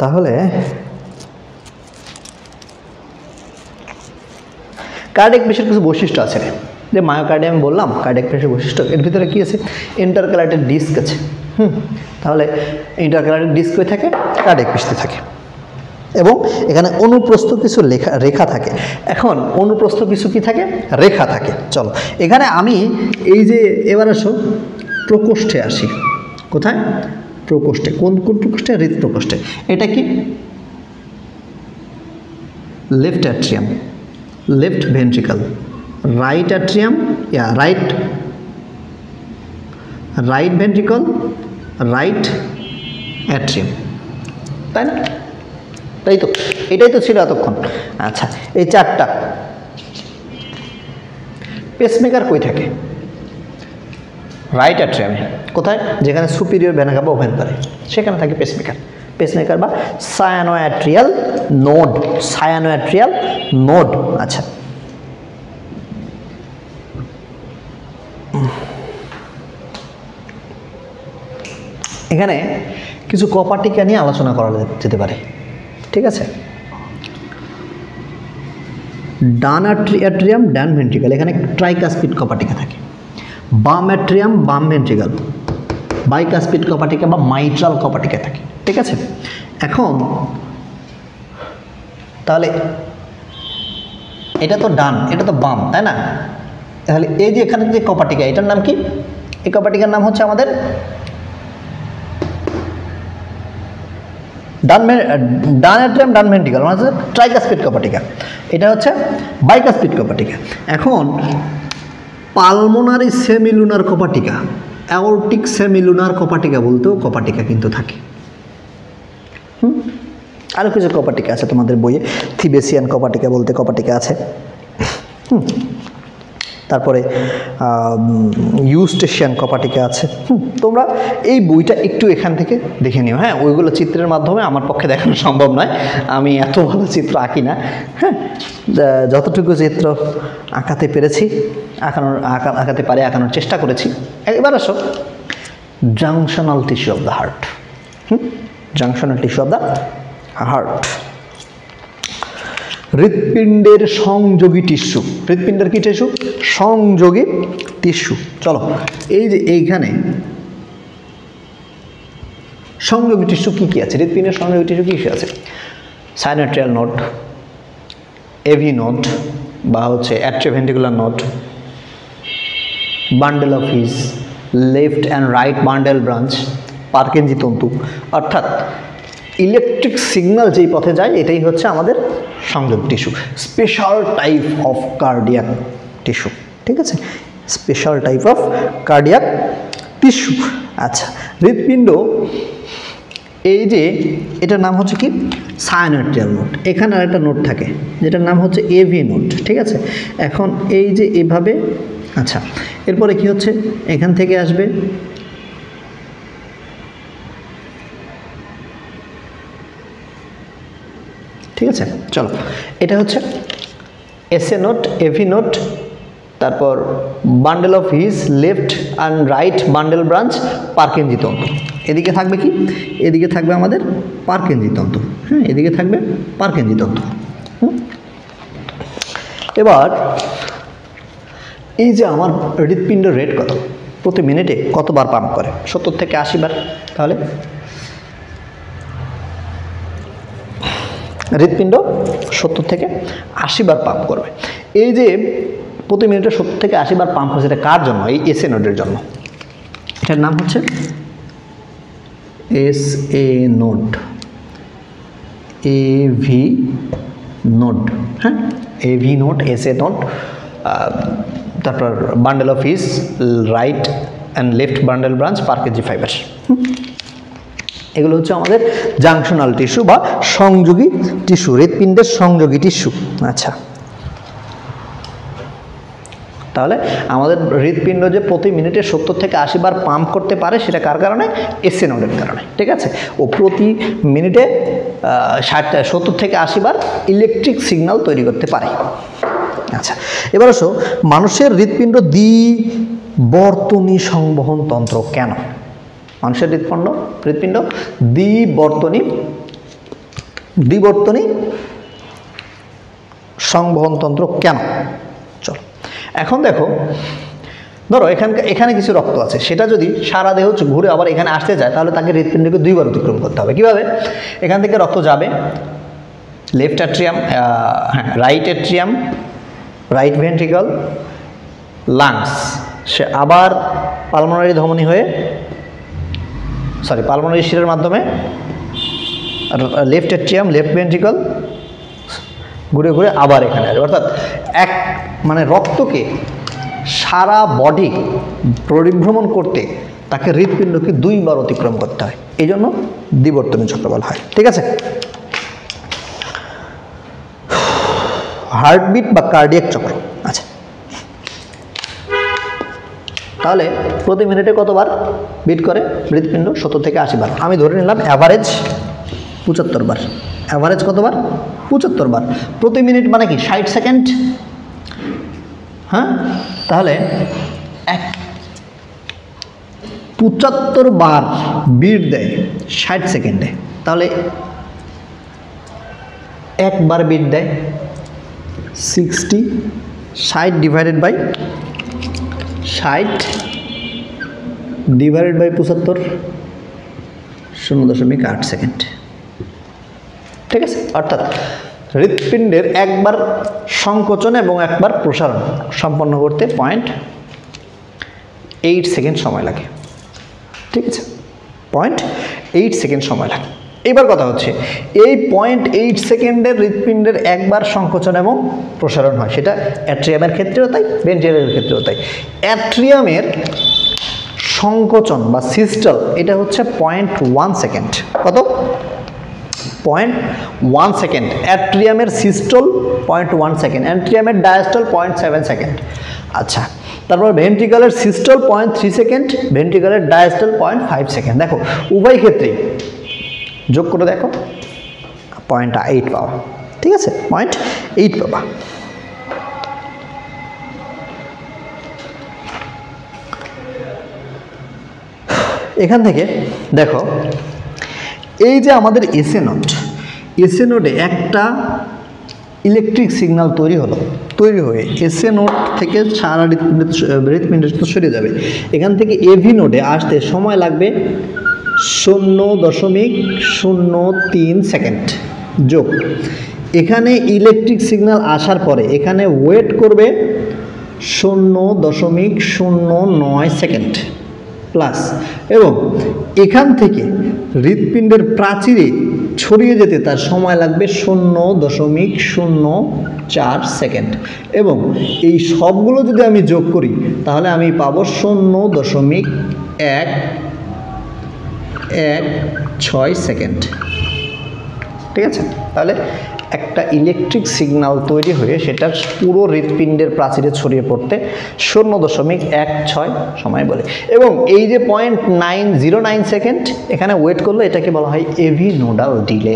তাহলে কার্ডিয়াক পেশির কিছু বৈশিষ্ট্য আছে, যে মায়োকার্ডিয়াম বললাম কার্ডিয়াক পেশির বৈশিষ্ট্য, এর ভিতরে কি আছে? ইন্টারক্যালাটেড ডিস্ক আছে। তাহলে ইন্টারক্যালাটেড ডিস্ক হয়ে থাকে, কার্ডিয়াক পেশিতে থাকে, এবং এখানে অনুপ্রস্থ কিছু রেখা থাকে। এখন অনুপ্রস্থ কিছু কি থাকে? রেখা থাকে। চলো এখানে আমি এই যে এবার আসো প্রকোষ্ঠে আসি। কোথায়? প্রকোষ্ঠে। কোন প্রকোষ্ঠে? হৃৎপ্রকোষ্ঠে। এটা কি? Left atrium, left ventricle, right atrium, right ventricle, right atrium, তাই না? তাই তো, এটাই তো ছিল এতক্ষণ। আচ্ছা, এই চারটা পেসমেকার কই থাকে? রাইট অ্যাট্রিয়ামে। কোথায়? যেখানে সুপিরিয়র ভেনা কাভা ওপেন করে সেখানে থাকে পেসমেকার। পেসমেকার বা সায়ানোঅ্যাট্রিয়াল নোড, সায়ানোঅ্যাট্রিয়াল নোড। আচ্ছা, এখানে কিছু কপাটিকা নিয়ে আলোচনা করা যেতে পারে, ঠিক আছে? ডান অ্যাট্রিয়াম, ডান ভেন্ট্রিকল, এখানে ট্রাইকাসপিড কপাটিকা থাকে। বাম অ্যাট্রিয়াম, বাম ভেন্ট্রিকল, বাইকাসপিড কপাটিকা বা মাইট্রাল কপাটিকা থাকে, ঠিক আছে? এখন তাহলে এটা তো ডান, এটা তো বাম, তাই না? তাহলে এই যে এখানে যে কপাটিকা, এটার নাম কি? এই কপাটিকার নাম হচ্ছে আমাদের ডান অ্যাট্রিয়াম, ডান ভেন্ট্রিকল, মানে হচ্ছে ট্রাইকাসপিড কপাটিকা। এটা হচ্ছে বাইকাসপিড কপাটিকা। এখন পালমোনারি সেমিলুনার কপাটিকা, অ্যাওর্টিক সেমিলুনার কপাটিকা বলতেও কপাটিকা কিন্তু থাকে। আরও কিছু কপাটিকা আছে তোমাদের বইয়ে, থিবেসিয়ান কপাটিকা বলতে কপাটিকা আছে। তারপরে ইউস্টেশিয়ান কপাটিকা আছে। তোমরা এই বইটা একটু এখান থেকে দেখে নিও, হ্যাঁ? ওইগুলো চিত্রের মাধ্যমে আমার পক্ষে দেখানো সম্ভব নয়, আমি এত ভালো চিত্র আঁকি না, হ্যাঁ? যতটুকু চিত্র আঁকাতে পেরেছি, আঁকাতে পারে আঁকানোর চেষ্টা করেছি। এবার আসো junctional tissue of the heart. Junctional tissue of the heart, হৃৎপিণ্ডের সংযোগী টিস্যু। হৃৎপিণ্ডের কি টিস্যু? সংযোগী টিস্যু। চলো, এই যে এইখানে সংযোগী টিস্যু কি কি আছে? হৃৎপিণ্ডের সংযোগী টিস্যু কি কি আছে? সাইনোট্রিয়াল নোড, এভি নোড বা হচ্ছে atrioventricular node, bundle of his, left and right bundle branch, Purkinje তন্তু। অর্থাৎ ইলেকট্রিক সিগন্যাল যেই পথে যায় এটাই হচ্ছে আমাদের সংযোগ tissue. Special type of cardiac tissue, ঠিক আছে? Special type of cardiac tissue. আচ্ছা, হৃৎপিণ্ড, এই যে এটার নাম হচ্ছে কি? Sinoatrial node. এখানে আরেকটা নোড থাকে যেটার নাম হচ্ছে এভি নোড, ঠিক আছে? এখন এই যে এভাবে, আচ্ছা, এরপরে কি হচ্ছে? এখান থেকে আসবে ঠিক আছে? চলো, এটা হচ্ছে এসএ নোট, এভি নোট, তারপর bundle of his, left and right bundle branch, Purkinje তন্তু। এদিকে থাকবে কি? এদিকে থাকবে আমাদের পার্কিনজি তন্তু, হ্যাঁ? এদিকে থাকবে পার্কিনজি তন্তু। এবার এই যে আমার হৃৎপিণ্ড রেট কত? প্রতি মিনিটে কতবার পাম্প করে? 70 থেকে 80 বার। তাহলে হৃৎপিণ্ড 70 থেকে 80 বার পাম্প করবে। এই যে প্রতি মিনিটে 70 থেকে 80 বার পাম্প হচ্ছে, এটা কার জন্য? এই এসএ নোডের জন্য। এটার নাম হচ্ছে এসএ নোড, এভি নোড, হ্যাঁ? এভি নোড, এসএ নোড, তারপর bundle of his, right and left bundle branch, Purkinje fibre. এগুলো হচ্ছে আমাদের জাংশনাল টিস্যু বা সংযোগী টিস্যু, হৃৎপিণ্ডের সংযোগী টিস্যু। আচ্ছা, তাহলে আমাদের হৃৎপিণ্ড যে প্রতি মিনিটে 70 থেকে 80 বার পাম্প করতে পারে সেটা কার কারণে? এসএ নোডের কারণে, ঠিক আছে? ও প্রতি মিনিটে 70 থেকে 80 বার ইলেকট্রিক সিগন্যাল তৈরি করতে পারে। আচ্ছা, এবার আসো, মানুষের হৃৎপিণ্ড দ্বিবর্তনী সংবহন তন্ত্র কেন? মানুষের হৃৎপিণ্ড দ্বিবর্তনী সংবহন তন্ত্র কেন? চলো, এখন দেখো, ধরো এখানে কিছু রক্ত আছে, সেটা যদি সারা দেহ ঘুরে আবার এখানে আসতে যায় তাহলে তাকে হৃৎপিণ্ডকে 2 বার অতিক্রম করতে হবে। কিভাবে? এখান থেকে রক্ত যাবে left atrium, right atrium, right ventricle, lungs, সে আবার পালমোনারি ধমনী হয়ে, পালমোনারি শিরার মাধ্যমে লেফট অ্যাট্রিয়াম, লেফট ভেন্ট্রিকল, ঘুরে ঘুরে আবার এখানে আসবে। অর্থাৎ মানে রক্তকে সারা বডি পরিভ্রমণ করতে তাকে হৃৎপিণ্ডকে 2 বার অতিক্রম করতে হয়, এই জন্য দ্বিবর্তনী চক্র বলা হয়, ঠিক আছে? হার্টবিট বা কার্ডিয়াক চক্র। আচ্ছা, তাহলে প্রতি মিনিটে কতবার বিট করে হৃৎপিণ্ড? 70 থেকে 80 বার। আমি ধরে নিলাম অ্যাভারেজ 75 বার। অ্যাভারেজ কতবার? 75 বার। প্রতি মিনিট মানে কি 60 সেকেন্ড। হ্যাঁ, তাহলে 75 বার বিট দেয় 60 সেকেন্ডে, তাহলে একবার বিট দেয় 60 ডিভাইডেড বাই 75 0.8 সেকেন্ড। ঠিক আছে, অর্থাৎ হৃৎপিণ্ডের একবার সংকোচন এবং একবার প্রসারণ সম্পন্ন করতে 0.8 সেকেন্ড সময় লাগে। ঠিক আছে, 0.8 সেকেন্ড সময় লাগে। এবার কথা হচ্ছে এই 0.8 সেকেন্ডের হৃৎপিণ্ডের একবার সংকোচন এবং প্রসারণ হয়, সেটা অ্যাট্রিয়ামের ক্ষেত্রেও তাই, ভেন্ট্রিকুলারের ক্ষেত্রেও তাই। অ্যাট্রিয়ামের সংকোচন বা সিস্টল এটা হচ্ছে 0.1 সেকেন্ড। কত? 0.1 সেকেন্ড। অ্যাট্রিয়ামের সিস্টল 0.1 সেকেন্ড, অ্যাট্রিয়ামের ডায়াস্টল 0.7 সেকেন্ড। আচ্ছা, তারপর ventricular systole 0.3 second, ventricular diastole 0.5 second. দেখো উভয় ক্ষেত্রেই যোগ করে দেখো 0.8 পাওয়া। ঠিক আছে, 0.8 পাবা। এখান থেকে দেখো এই যে আমাদের এসএ নোডে একটা ইলেকট্রিক সিগন্যাল তৈরি হয়ে এসএ নোড থেকে সারা হৃৎপিণ্ডে সরে যাবে। এখান থেকে এভি নোডে আসতে সময় লাগবে 0.03 সেকেন্ড যোগ এখানে ইলেকট্রিক সিগন্যাল আসার পরে এখানে ওয়েট করবে 0.09 সেকেন্ড প্লাস, এবং এখান থেকে হৃৎপিণ্ডের প্রাচীরে ছড়িয়ে যেতে তার সময় লাগবে 0.04 সেকেন্ড, এবং এই সবগুলো যদি আমি যোগ করি তাহলে আমি পাবো 0.116 সেকেন্ড। ঠিক আছে, তাহলে একটা ইলেকট্রিক সিগন্যাল তৈরি হয়ে সেটা পুরো হৃৎপিণ্ডের প্রাচীরে ছড়িয়ে পড়তে 0.16 সময় বলে। এবং এই যে 0.909 সেকেন্ড এখানে ওয়েট করলো, এটাকে বলা হয় এভি নোডাল ডিলে।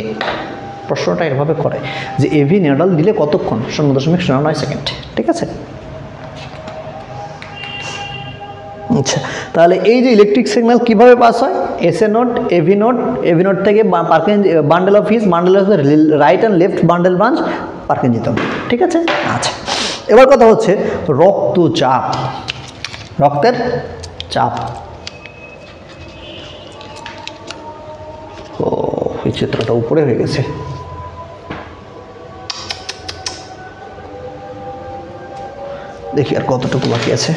প্রশ্নটা এভাবে করে যে এভি নোডাল ডিলে কতক্ষণ? 0.09 সেকেন্ড। ঠিক আছে, আচ্ছা, তাহলে এই যে ইলেকট্রিক সিগন্যাল কিভাবে পাস হয়? এসএ নোড, এভি নোড থেকে bundle of his, bundle of right and left bundle branch Purkinje. ঠিক আছে, আচ্ছা, এবার কথা হচ্ছে রক্তের চাপ। ও, এই চিত্রটা উপরে হয়ে গেছে। দেখি আর কতটুকু বাকি আছে।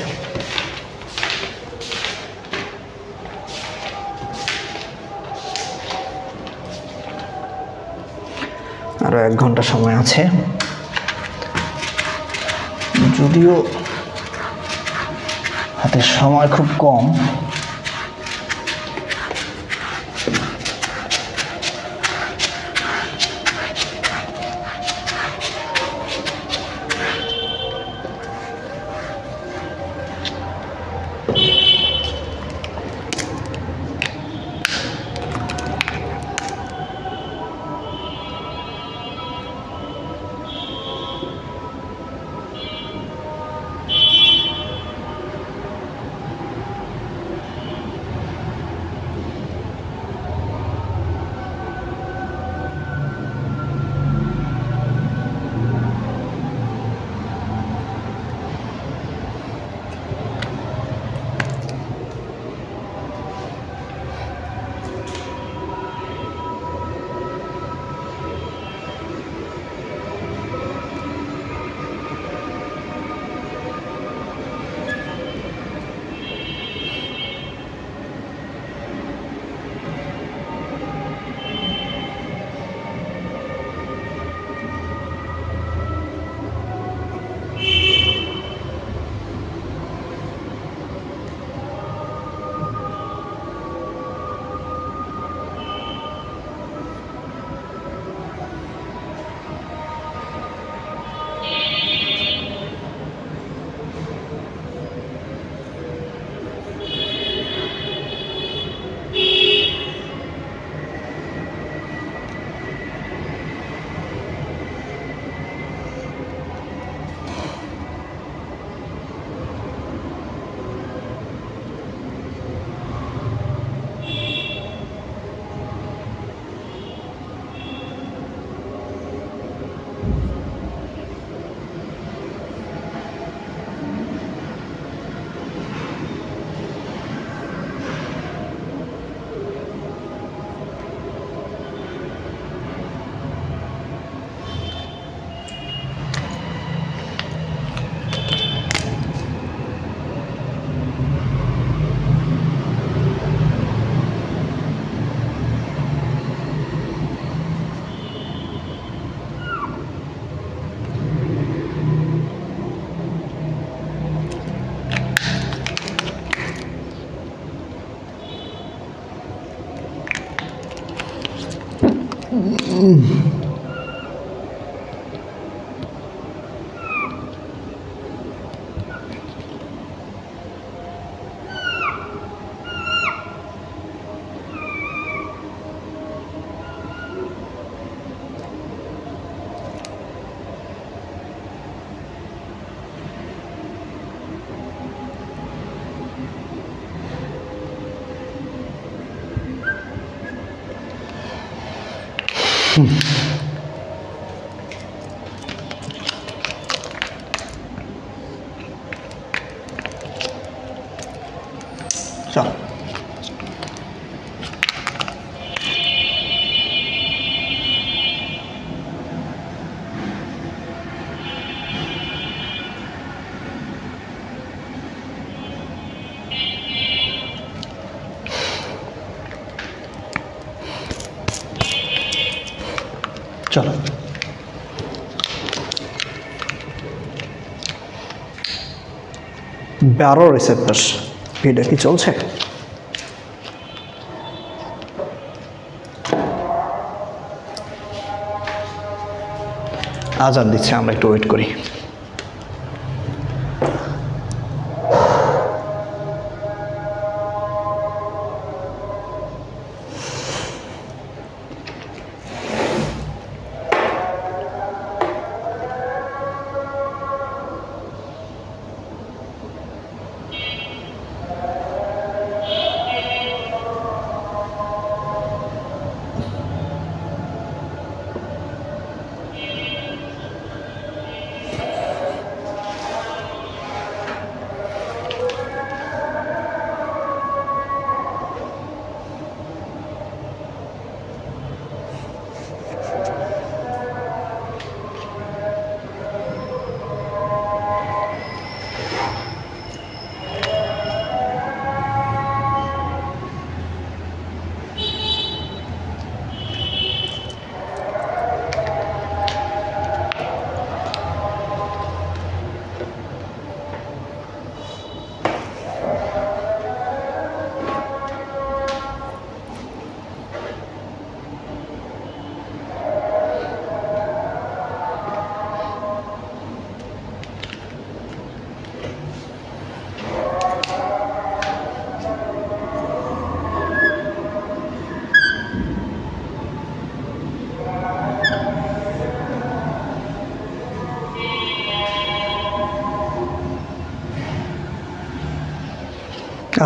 আরো 1 ঘন্টা সময় আছে, যদিও হাতে সময় খুব কম। চল চলো বারো রিসেপ্টর ভিডিও কি চলছে? আজান দিচ্ছে, আমরা একটু ওয়েট করি।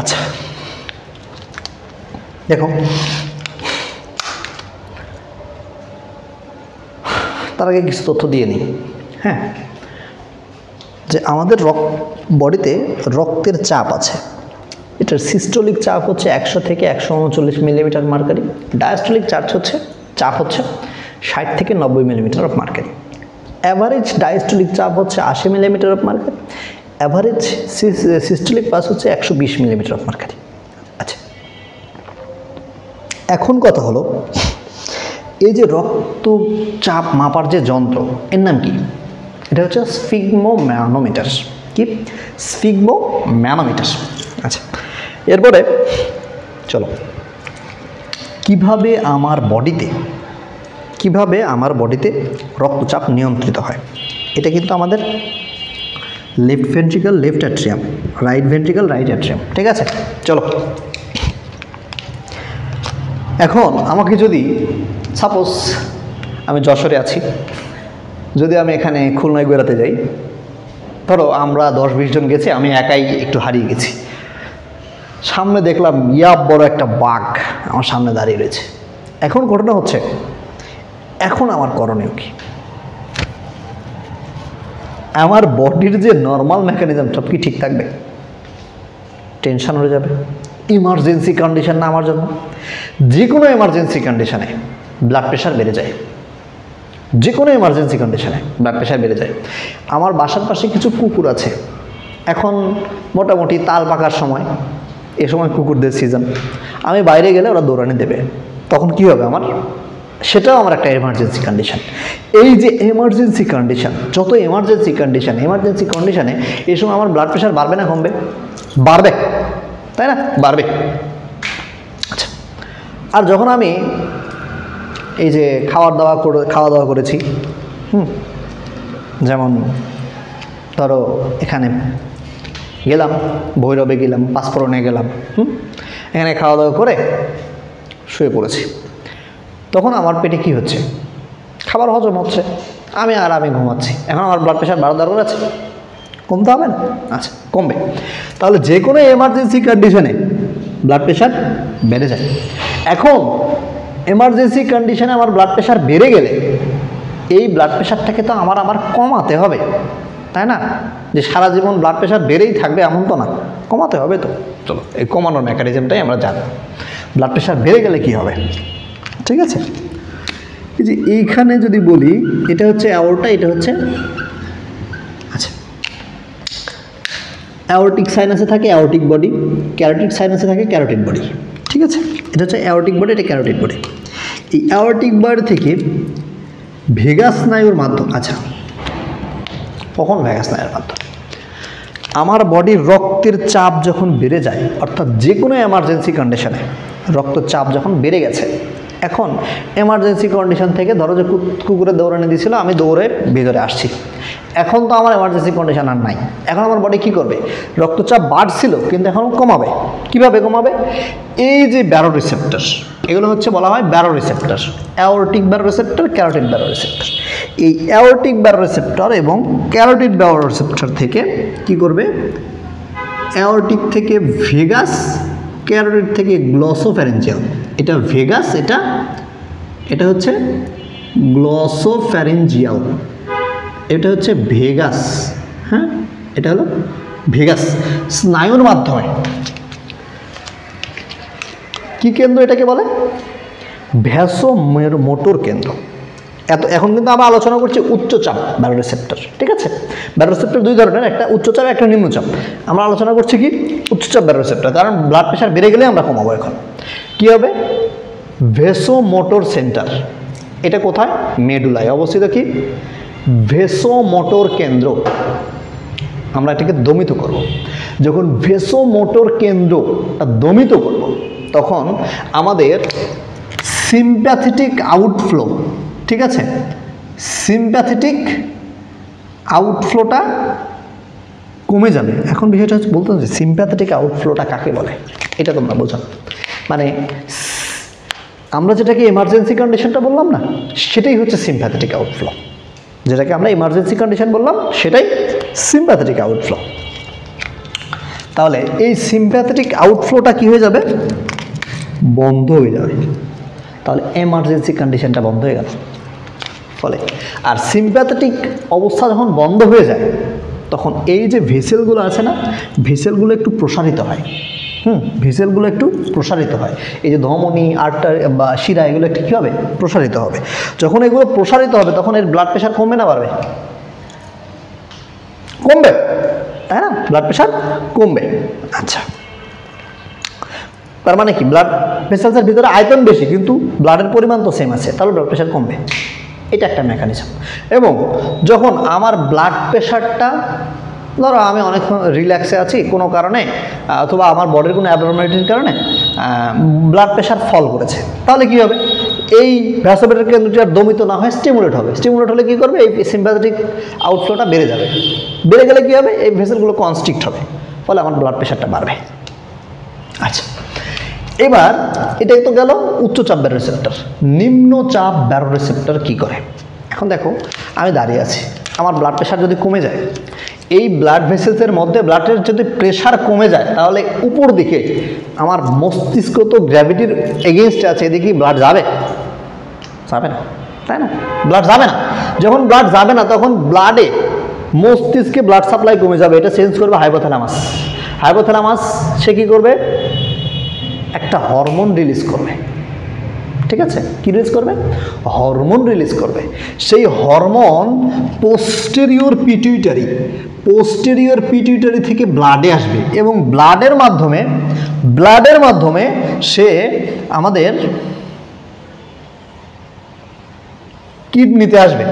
আচ্ছা দেখো, তার আগে কিছু তথ্য দিয়ে নিই। হ্যাঁ, যে আমাদের বডিতে রক্তের চাপ আছে, এটার সিস্টোলিক চাপ হচ্ছে 100 থেকে 139 মিলিমিটার মার্কারি, ডায়াস্টোলিক চাপ হচ্ছে 60 থেকে 90 millimetre of mercury, average diastolic চাপ হচ্ছে 80 millimetre of mercury, average systolic pass হচ্ছে 120 মিলিমিটার অফ মার্কারি। আচ্ছা, এখন কথা হলো, এই যে রক্তচাপ মাপার যে যন্ত্র, এর নাম কি? এটা হচ্ছে স্ফিগমোম্যানোমিটার। কি? স্ফিগমোম্যানোমিটার। আচ্ছা, এরপরে চলো কিভাবে আমার বডিতে রক্তচাপ নিয়ন্ত্রিত হয়। এটা কিন্তু আমাদের left ventricle left atrium, right ventricle right atrium. ঠিক আছে, চলো এখন আমাকে যদি সাপোজ আমি যশোরে আছি, যদি আমি এখানে খুলনায় বেড়াতে যাই, ধরো আমরা 10-20 জন গেছি, আমি একাই একটু হারিয়ে গেছি, সামনে দেখলাম বড় একটা বাঘ আমার সামনে দাঁড়িয়ে রয়েছে। এখন ঘটনা হচ্ছে, এখন আমার করণীয় কি? আমার বডির যে নর্মাল মেকানিজম সব কি ঠিক থাকবে? টেনশন হয়ে যাবে। ইমার্জেন্সি কন্ডিশন না আমার জন্য, যে কোনো এমার্জেন্সি কন্ডিশনে ব্লাড প্রেশার বেড়ে যায়, যে কোনো এমার্জেন্সি কন্ডিশনে ব্লাড প্রেশার বেড়ে যায়। আমার বাসার পাশে কিছু কুকুর আছে, এখন মোটামুটি তাল পাকার সময়, এ সময় কুকুরদের সিজন, আমি বাইরে গেলে ওরা দৌড়ানি দেবে, তখন কি হবে আমার? সেটাও আমার একটা এমার্জেন্সি কন্ডিশন। এই যে এমার্জেন্সি কন্ডিশন, যত এমার্জেন্সি কন্ডিশনে এই সময় আমার ব্লাড প্রেশার বাড়বে না কমবে? বাড়বে, তাই না? বাড়বে। আচ্ছা, আর যখন আমি এই যে খাওয়া দাওয়া করেছি, যেমন ধরো এখানে গেলাম, ভৈরবে গেলাম, পাঁচফোড়নে গেলাম, এখানে খাওয়া দাওয়া করে শুয়ে পড়েছি, তখন আমার পেটে কি হচ্ছে, খাবার হজম হচ্ছে, আমি ঘুমাচ্ছি। এখন আমার ব্লাড প্রেশার বাড়ার দরকার আছে? কমতে হবে না? আচ্ছা, কমবে। তাহলে যে কোনো এমার্জেন্সি কন্ডিশনে ব্লাড প্রেশার বেড়ে যায়। এখন এমার্জেন্সি কন্ডিশনে আমার ব্লাড প্রেশার বেড়ে গেলে এই ব্লাড প্রেশারটাকে তো আমার কমাতে হবে, তাই না? যে সারা জীবন ব্লাড প্রেশার বেড়েই থাকবে এমন তো না, কমাতে হবে তো। চলো এই কমানোর মেকানিজমটাই আমরা জানি। ব্লাড প্রেশার বেড়ে গেলে কি হবে, ঠিক আছে? এই যে এইখানে যদি বলি, এটা হচ্ছে অ্যাওর্টা, এটা হচ্ছে আচ্ছা অ্যাওর্টিক সাইনাসে থাকে অ্যাওর্টিক বডি, ক্যারোটিড সাইনাসে থাকে ক্যারোটিড বডি, ঠিক আছে? এটা হচ্ছে অ্যাওর্টিক বডি, এটা ক্যারোটিড বডি। এই অ্যাওর্টিক বডি থেকে ভেগাস স্নায়ুর মাধ্যমে, আচ্ছা কখন ভেগাস স্নায়ুর মাধ্যমে? আমার বডির রক্তের চাপ যখন বেড়ে যায়, অর্থাৎ যে কোনো এমার্জেন্সি কন্ডিশনে রক্তচাপ যখন বেড়ে গেছে, এখন এমার্জেন্সি কন্ডিশন থেকে ধরো যে কুকুরে দৌড়ানি দিয়েছিল, আমি দৌড়ে ভিতরে আসছি, এখন তো আমার এমার্জেন্সি কন্ডিশন আর নাই। এখন আমার বডি কী করবে? রক্তচাপ বাড়ছিল কিন্তু এখন কমাবে। কিভাবে কমাবে? এই যে ব্যারো রিসেপ্টর, এগুলো হচ্ছে বলা হয় barrow receptor, aortic barrow receptor, carotid barrow receptor. এই অ্যাওর্টিক ব্যারো রিসেপ্টর এবং ক্যারোটিড ব্যারো রিসেপ্টর থেকে কি করবে? অ্যাওর্টিক থেকে ভেগাস, ক্যারোটিড থেকে গ্লসোফ্যারিঞ্জিয়াল। এটা ভেগাস, এটা হচ্ছে গ্লসোফ্যারিঞ্জিয়াল, এটা হচ্ছে ভেগাস, হ্যাঁ এটা হলো ভেগাস স্নায়ুর মাধ্যমে। কি কেন্দ্র এটাকে বলে? ভ্যাসোমোটর কেন্দ্র। এখন কিন্তু আমরা আলোচনা করছি উচ্চচাপ ব্যারো রিসেপ্টর, ঠিক আছে? ব্যারো রিসেপ্টর দুই ধরনের, একটা উচ্চচাপ, একটা নিম্নচাপ। আমরা আলোচনা করছি কি উচ্চচাপ ব্যারো রিসেপ্টর, কারণ ব্লাড প্রেশার বেড়ে গেলে আমরা কমাবো। এখন কি হবে? Vasomotor centre. এটা কোথায়? মেডুলায় অবস্থিত। কি? ভ্যাসোমোটর কেন্দ্র। আমরা এটাকে দমিত করব। যখন ভ্যাসোমোটর কেন্দ্রটা দমিত করব, তখন আমাদের সিম্প্যাথেটিক আউটফ্লো, ঠিক আছে, সিম্প্যাথেটিক আউটফ্লোটা কমে যাবে। এখন বিষয়টা হচ্ছে বলতে হচ্ছে সিম্প্যাথেটিক আউটফ্লোটা কাকে বলে, এটা তোমরা বোঝো। মানে আমরা যেটাকে এমার্জেন্সি কন্ডিশনটা বললাম না, সেটাই হচ্ছে সিম্প্যাথেটিক আউটফ্লো। যেটাকে আমরা এমার্জেন্সি কন্ডিশন বললাম সেটাই সিম্প্যাথেটিক আউটফ্লো। তাহলে এই সিম্প্যাথেটিক আউটফ্লোটা কি হয়ে যাবে? বন্ধ হয়ে যাবে। তাহলে এমার্জেন্সি কন্ডিশনটা বন্ধ হয়ে গেল। ফলে আর সিম্প্যাথেটিক অবস্থা যখন বন্ধ হয়ে যায়, তখন এই যে ভেসেলগুলো আছে না, ভেসেলগুলো একটু প্রসারিত হয়। ভেসেলগুলো একটু প্রসারিত হয়। এই যে ধমনী, আর্টারি বা শিরা, এগুলো একটু কী হবে? প্রসারিত হবে। যখন এগুলো প্রসারিত হবে, তখন এর ব্লাড প্রেশার কমবে না বাড়বে? কমবে, তাই না? ব্লাড প্রেশার কমবে। আচ্ছা, তার মানে কি? ব্লাড ভেসেলসের ভিতরে আয়তন বেশি কিন্তু ব্লাডের পরিমাণ তো সেম আছে, তাহলে ব্লাড প্রেশার কমবে। এটা একটা মেকানিজম। এবং যখন আমার ব্লাড প্রেশারটা, ধরো আমি অনেক রিল্যাক্সে আছি কোনো কারণে, অথবা আমার বডির কোনো অ্যাবনর্মালিটির কারণে ব্লাড প্রেশার ফল করেছে, তাহলে কি হবে? এই ভ্যাসোমোটর কেন্দ্রটি আর দমিত না হয় স্টিমুলেট হবে। স্টিমুলেট হলে কী করবে? এই সিম্প্যাথেটিক আউটফ্লোটা বেড়ে যাবে। বেড়ে গেলে কী হবে? এই ভেসেলগুলো কনস্ট্রিক্ট হবে, ফলে আমার ব্লাড প্রেশারটা বাড়বে। আচ্ছা, এবার এটা তো গেল উচ্চচাপ ব্যারো রিসেপ্টর। নিম্নচাপ ব্যারো রিসেপ্টর কী করে? এখন দেখো, আমি দাঁড়িয়ে আছি, আমার ব্লাড প্রেশার যদি কমে যায়, এই ব্লাড ভেসেলসের মধ্যে ব্লাডের যদি প্রেশার কমে যায়, তাহলে উপর দিকে আমার মস্তিষ্ক তো গ্র্যাভিটির এগেনস্টে আছে, এদিকে ব্লাড যাবে? যাবে না, তাই না? ব্লাড যাবে না। যখন ব্লাড যাবে না, তখন ব্লাডে, মস্তিষ্কে ব্লাড সাপ্লাই কমে যাবে। এটা চেঞ্জ করবে হাইপোথ্যালামাস। হাইপোথ্যালামাস সে কী করবে? একটা হরমোন রিলিজ করবে, ঠিক আছে? কি রিলিজ করবে? হরমোন রিলিজ করবে। সেই হরমোন পোস্টেরিয়র পিটুইটারি থেকে ব্লাডে আসবে, এবং ব্লাডের মাধ্যমে সে আমাদের কিডনিতে আসবে,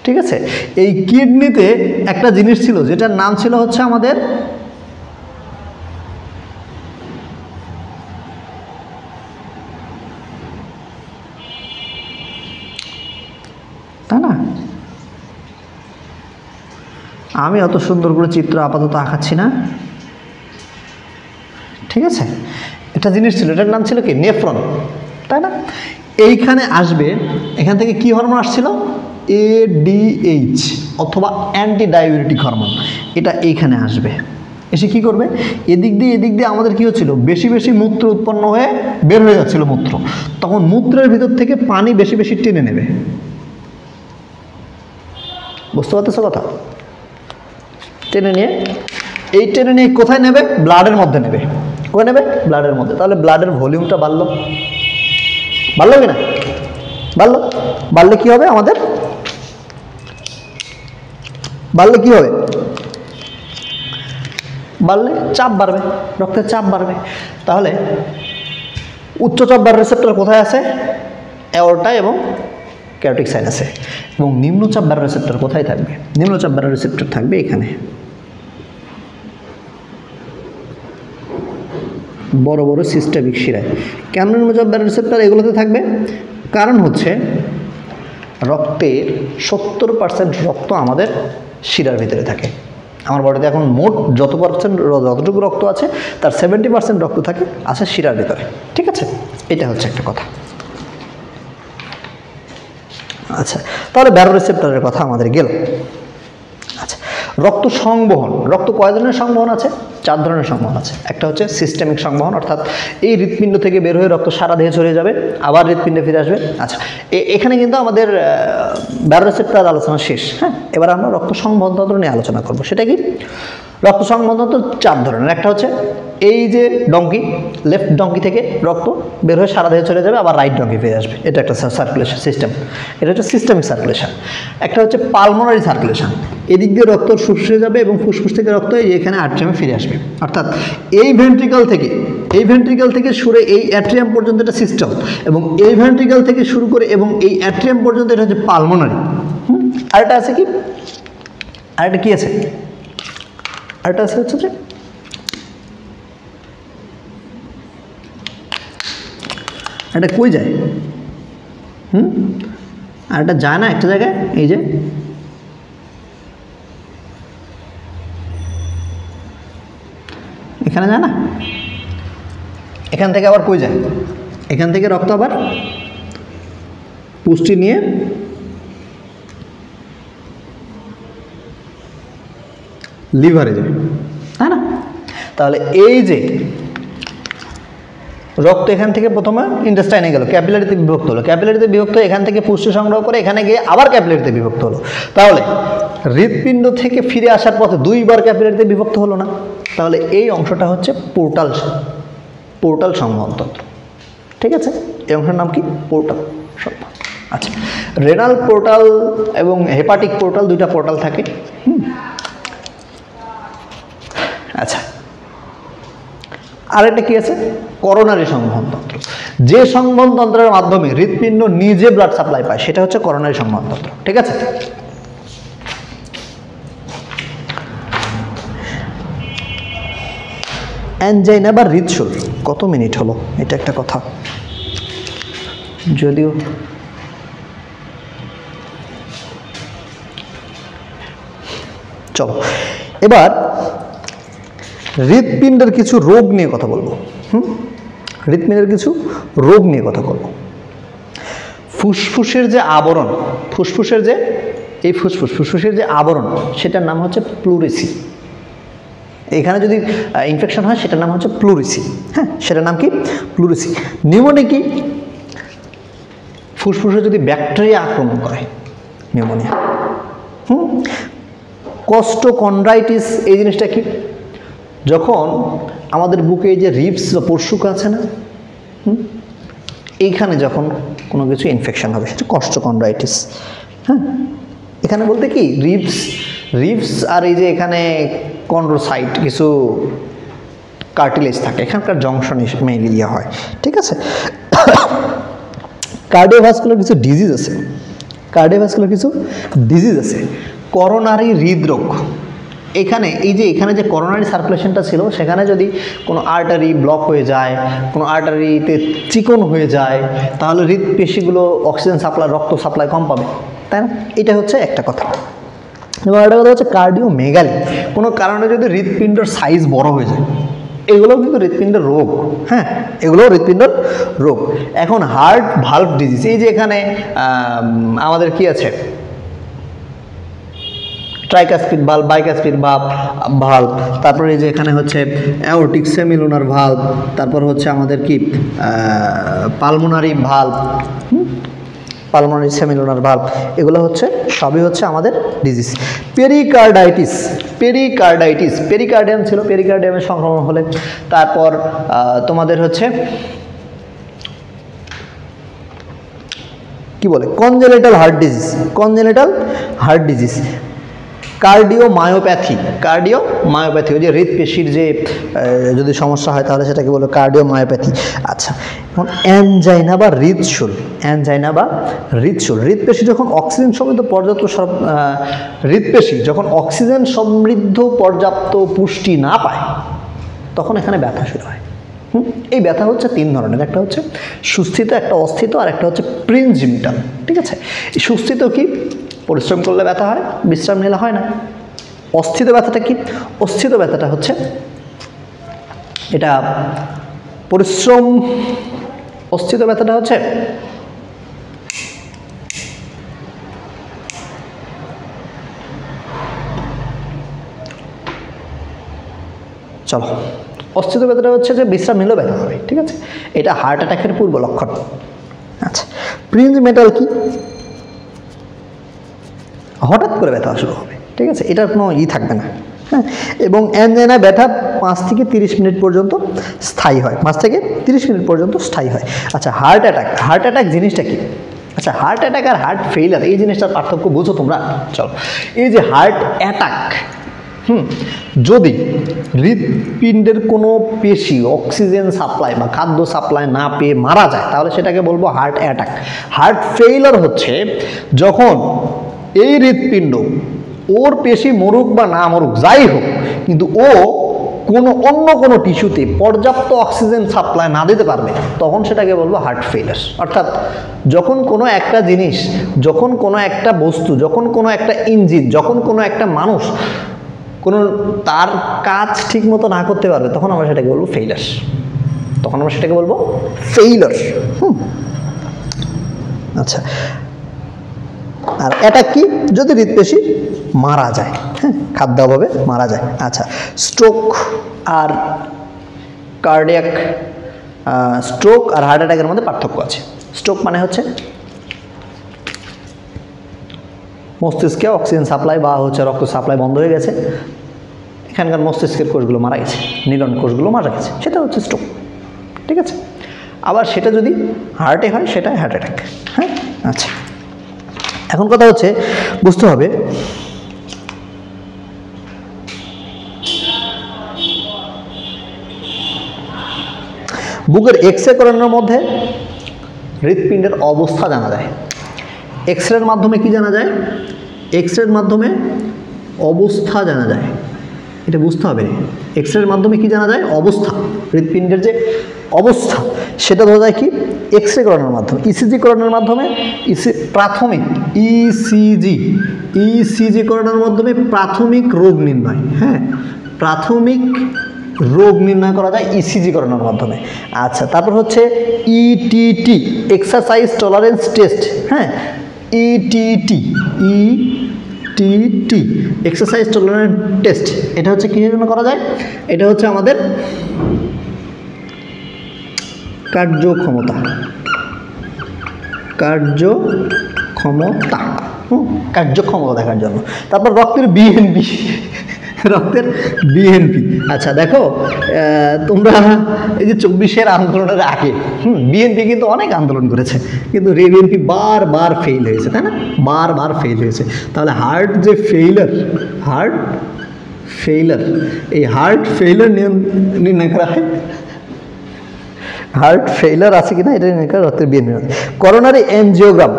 ঠিক আছে? এই কিডনিতে একটা জিনিস ছিল, যেটার নাম ছিল হচ্ছে আমাদের আমি অত সুন্দর করে চিত্র আপাতত আঁকাচ্ছি না, ঠিক আছে। একটা জিনিস ছিল, এটার নাম ছিল কি, নেফ্রন, তাই না? এইখানে আসবে, এখান থেকে কি হরমোন আসছিল, ADH অথবা অ্যান্টি ডায়াবেটিক হরমোন, এটা এইখানে আসবে, এসে কি করবে, এদিক দিয়ে আমাদের কি হচ্ছিল, বেশি বেশি মূত্র উৎপন্ন হয়ে বের হয়ে যাচ্ছিল মূত্র, তখন মূত্রের ভিতর থেকে পানি বেশি বেশি টেনে নেবে। বুঝতে পারতেছো কথা? টেনে নিয়ে কোথায় নেবে, ব্লাডের মধ্যে নেবে। কোথায় নেবে, ব্লাডের মধ্যে। তাহলে ব্লাডের ভলিউমটা বাড়লো কি না, বাড়লে কি হবে আমাদের, বাড়লে চাপ বাড়বে, রক্তের চাপ বাড়বে। তাহলে উচ্চচাপ বাড়ার রিসেপ্টর কোথায় আছে, অ্যাওর্টা এবং ক্যারোটিক সাইনাসে। এবং নিম্নচাপ বাড়ার রিসেপ্টর কোথায় থাকবে, নিম্নচাপ বাড়ার রিসেপ্টর থাকবে এখানে, বড় বড় সিস্টেমিক শিরায়। কেন নিম্নচাপ বাড়ার রিসেপ্টর এগুলোতে থাকবে, কারণ হচ্ছে রক্তের 70% রক্ত আমাদের শিরার ভিতরে থাকে। আমার বডিতে এখন মোট যতটুকু রক্ত আছে তার 70% রক্ত আছে শিরার ভিতরে, ঠিক আছে। এটা হচ্ছে একটা কথা। আচ্ছা, তাহলে ব্যারো রিসেপ্টরের কথা আমাদের গেল। আচ্ছা, রক্ত সংবহন, রক্ত কয় ধরনের সংবহন আছে, 4 ধরনের সংবহন আছে। একটা হচ্ছে সিস্টেমিক সংবহন, অর্থাৎ এই হৃৎপিণ্ড থেকে বের হয়ে রক্ত সারা দেহে ছড়িয়ে যাবে, আবার হৃৎপিণ্ডে ফিরে আসবে। আচ্ছা, এখানে কিন্তু আমাদের ব্যারো রিসেপ্টর আলোচনা শেষ। হ্যাঁ, এবার আমরা রক্ত সংবহন তন্ত্র নিয়ে আলোচনা করব। সেটা কি, রক্ত সংবহন তন্ত্র 4 ধরনের। একটা হচ্ছে এই যে ডঙ্কি, লেফট ডঙ্কি থেকে রক্ত বের হয়ে সারা দেহে চলে যাবে, আবার রাইট ডঙ্কি ফিরে আসবে, এটা একটা সার্কুলেশন সিস্টেম, এটা হচ্ছে সিস্টেমিক সার্কুলেশন। একটা হচ্ছে পালমোনারি সার্কুলেশন, এদিক দিয়ে রক্ত ফুসফুসে যাবে এবং ফুসফুস থেকে রক্ত এখানে আর্ট্রিয়ামে ফিরে আসবে। অর্থাৎ এই ভেন্ট্রিকল থেকে শুরু এই অ্যাট্রিয়াম পর্যন্ত এটা সিস্টেম, এবং এই ভেন্ট্রিকল থেকে শুরু করে এবং এই অ্যাট্রিয়াম পর্যন্ত এটা হচ্ছে পালমোনারি। আরেকটা আছে কি, আরেকটা কি আছে, আরেকটা আছে হচ্ছে যে এটা কই যায়, আর এটা যায় না একটা জায়গায়, এই যে এখানে যায় না, এখান থেকে আবার কই যায়, এখান থেকে রক্ত আবার পুষ্টি নিয়ে লিভারে যাবে, তাই না? তাহলে এই যে রক্ত এখান থেকে প্রথমে ইন্টেস্টাইনে গেল, ক্যাপিলারিতে বিভক্ত হলো, ক্যাপিলারিতে বিভক্ত এখান থেকে পুষ্টি সংগ্রহ করে এখানে গিয়ে আবার ক্যাপিলারিতে বিভক্ত হলো। তাহলে হৃৎপিণ্ড থেকে ফিরে আসার পথে 2 বার ক্যাপিলারিতে বিভক্ত হলো না? তাহলে এই অংশটা হচ্ছে পোর্টাল সংবহনতন্ত্র, ঠিক আছে। এই অংশের নাম কি, পোর্টাল সংবহন। আচ্ছা, রেনাল পোর্টাল এবং হেপাটিক পোর্টাল, 2টা পোর্টাল থাকে। আচ্ছা, আরেকটা কি আছে, করোনারি সংবহনতন্ত্র। যে সংবহনতন্ত্রের মাধ্যমে হৃৎপিণ্ড নিজে ব্লাড সাপ্লাই পায় সেটা হচ্ছে করোনারি সংবহনতন্ত্র, ঠিক আছে। অ্যানজাইনা বা হৃদশোল, কত মিনিট হলো, এটা একটা কথা, যদিও চলো এবার হৃৎপিণ্ডের কিছু রোগ নিয়ে কথা বলবো। হৃৎপিণ্ডের কিছু রোগ নিয়ে কথা বলবো। ফুসফুসের যে আবরণ, ফুসফুসের যে আবরণ, সেটার নাম হচ্ছে প্লুরিসি। এখানে যদি ইনফেকশন হয় সেটার নাম হচ্ছে প্লুরিসি। হ্যাঁ, সেটার নাম কি, প্লুরিসি। নিউমোনিয়া কি, ফুসফুসে যদি ব্যাকটেরিয়া আক্রমণ করে, নিউমোনিয়া। কস্টোকন্ড্রাইটিস, এই জিনিসটা কি, যখন আমাদের বুকে এই যে রিবস বা পরশুক আছে না, এইখানে যখন কোনো কিছু ইনফেকশন হবে সেটা কস্টোকন্ড্রাইটিস। হ্যাঁ, এখানে বলতে কি, রিবস আর এই যে এখানে কন্ড্রোসাইট কিছু কার্টিলেজ থাকে, এখানকার জংশন মেইনলি ইয়ে হয়, ঠিক আছে। কার্ডিওভাস্কুলার কিছু ডিজিজ আছে, করোনারি হৃদরোগ। এখানে যে করোনারি সার্কুলেশনটা ছিল, সেখানে যদি কোনো আর্টারি ব্লক হয়ে যায়, কোনো আর্টারিতে চিকন হয়ে যায়, তাহলে হৃদপেশিগুলো অক্সিজেন সাপ্লাই, রক্ত সাপ্লাই কম পাবে, তাই না? এটা হচ্ছে একটা কথা। এবং একটা কথা হচ্ছে কার্ডিওমেগালি, কোনো কারণে যদি হৃৎপিণ্ডের সাইজ বড় হয়ে যায়, এগুলোও কিন্তু হৃৎপিণ্ডের রোগ। হ্যাঁ, এগুলোও হৃৎপিণ্ডের রোগ। এখন হার্ট ভালভ ডিজিজ, এই যে এখানে আমাদের কি আছে, ট্রাইকাসপিড ভালভ, বাইকাসপিড ভালভ, তারপরে এই যে এখানে হচ্ছে অ্যাওর্টিক সেমিলুনার ভালভ, তারপর হচ্ছে আমাদের কি pulmonary valve, pulmonary semilunar valve, এগুলো হচ্ছে সবই হচ্ছে আমাদের ডিজিজ। পেরিকার্ডাইটিস, পেরিকার্ডাইটিস, পেরিকার্ডিয়াম ছিল, পেরিকার্ডিয়ামের সংক্রমণ হলে, তারপর তোমাদের হচ্ছে কি বলে, congenital heart disease, congenital heart disease, cardiomyopathy, cardiomyopathy, ওই যে হৃৎপেশির যে যদি সমস্যা হয় তাহলে সেটাকে বলো কার্ডিওমায়োপ্যাথি। আচ্ছা, এখন অ্যানজাইনা বা হৃদশূল, অ্যানজাইনা বা হৃদশূল, হৃৎপেশি যখন অক্সিজেন সমৃদ্ধ পর্যাপ্ত হৃৎপেশি যখন অক্সিজেন সমৃদ্ধ পর্যাপ্ত পুষ্টি না পায় তখন এখানে ব্যথা শুরু হয়। এই ব্যথা হচ্ছে তিন ধরনের, একটা হচ্ছে সুস্থিত, একটা অস্থিত, আর একটা হচ্ছে প্রিনজিমিটাল। ঠিক আছে, এই সুস্থিত কি, পরিশ্রম করলে ব্যথা হয়, বিশ্রাম নিলে হয় না। অস্থিত ব্যথাটা কি, অস্থিত ব্যথাটা হচ্ছে এটা পরিশ্রম, অস্থিত ব্যথাটা হচ্ছে চলো, অস্থিত ব্যথাটা হচ্ছে যে বিশ্রাম নিলেও ব্যথা হবে। ঠিক আছে, এটা হার্ট অ্যাটাকের পূর্ব লক্ষণ। আচ্ছা, প্রিনজিমিটাল কি, হঠাৎ করে ব্যথা শুরু হবে। ঠিক আছে, এটার কোনো থাকবে না। হ্যাঁ, এবং অ্যানজাইনা ব্যথা 5 থেকে 30 মিনিট পর্যন্ত স্থায়ী হয়, 5 থেকে 30 মিনিট পর্যন্ত স্থায়ী হয়। আচ্ছা, হার্ট অ্যাটাক, হার্ট অ্যাটাক জিনিসটা কি? আচ্ছা, হার্ট অ্যাটাক আর হার্ট ফেইলার এই জিনিসটার পার্থক্য বুঝো তোমরা? চলো, এই যে হার্ট অ্যাটাক, যদি হৃৎপিণ্ডের কোনো পেশি অক্সিজেন সাপ্লাই বা খাদ্য সাপ্লাই না পেয়ে মারা যায় তাহলে সেটাকে বলবো হার্ট অ্যাটাক। হার্ট ফেইলার হচ্ছে যখন এই হৃৎপিণ্ড, ওর পেশি মরুক বা না মরুক যাই হোক, কিন্তু ও অন্য কোনো টিস্যুতে পর্যাপ্ত অক্সিজেন সাপ্লাই না দিতে পারবে, তখন সেটাকে বলবো হার্ট ফেইলার। অর্থাৎ যখন কোনো একটা জিনিস, যখন কোনো একটা বস্তু, যখন কোনো একটা ইঞ্জিন, যখন কোনো একটা মানুষ তার কাজ ঠিক মতো না করতে পারবে, তখন আমরা সেটাকে বলবো ফেইলার, তখন আমরা সেটাকে বলবো ফেইলার। আচ্ছা, আর অ্যাটাক কি, যদি হৃৎপেশি মারা যায়, হ্যাঁ, খাদ্য অভাবে মারা যায়। আচ্ছা, স্ট্রোক আর কার্ডিয়াক, স্ট্রোক আর হার্ট অ্যাটাকের মধ্যে পার্থক্য আছে। স্ট্রোক মানে হচ্ছে মস্তিষ্কে অক্সিজেন সাপ্লাই বা হচ্ছে রক্ত সাপ্লাই বন্ধ হয়ে গেছে, এখানকার মস্তিষ্কের কোষগুলো মারা গেছে, নিউরন কোষগুলো মারা গেছে, সেটা হচ্ছে স্ট্রোক। ঠিক আছে, আবার সেটা যদি হার্টে হয় সেটা হার্ট অ্যাটাক। হ্যাঁ, আচ্ছা, এখন কথা হচ্ছে বুঝতে হবে বুকের এক্সরে করানোর মধ্যে হৃৎপিণ্ডের অবস্থা জানা যায়। এক্সরের মাধ্যমে কি জানা যায়? এক্সরের মাধ্যমে অবস্থা জানা যায়, এটা বুঝতে হবে। এক্সরের মাধ্যমে কি জানা যায়? অবস্থা, হৃৎপিণ্ডের যে অবস্থা সেটা বোঝা যায় কি এক্সরে করানোর মাধ্যমে, ইসিজি করানোর মাধ্যমে। প্রাথমিক ইসিজি করানোর মাধ্যমে প্রাথমিক রোগ নির্ণয়, হ্যাঁ, প্রাথমিক রোগ নির্ণয় করা যায় ইসিজি করানোর মাধ্যমে। আচ্ছা, তারপর হচ্ছে ইটিটি, এক্সারসাইজ টলারেন্স টেস্ট, হ্যাঁ, ইটিটি এক্সারসাইজ টলারেন্স টেস্ট, এটা হচ্ছে কিসের জন্য করা যায়? এটা হচ্ছে আমাদের কার্যক্ষমতা দেখার জন্য। তারপর রক্তের বিএনপি। আচ্ছা, দেখো তোমরা এই যে 24-এর আন্দোলনের আগে বিএনপি কিন্তু অনেক আন্দোলন করেছে, কিন্তু বিএনপি বারবার ফেল হয়েছে, তাই না? বারবার ফেল হয়েছে। তাহলে হার্ট যে ফেইলার, এই হার্ট ফেইলার নির্ণয় করা হয়, হার্ট ফেইলার আছে কিনা এটা নির্ণয় করা রক্তের BNP. Coronary angiogram,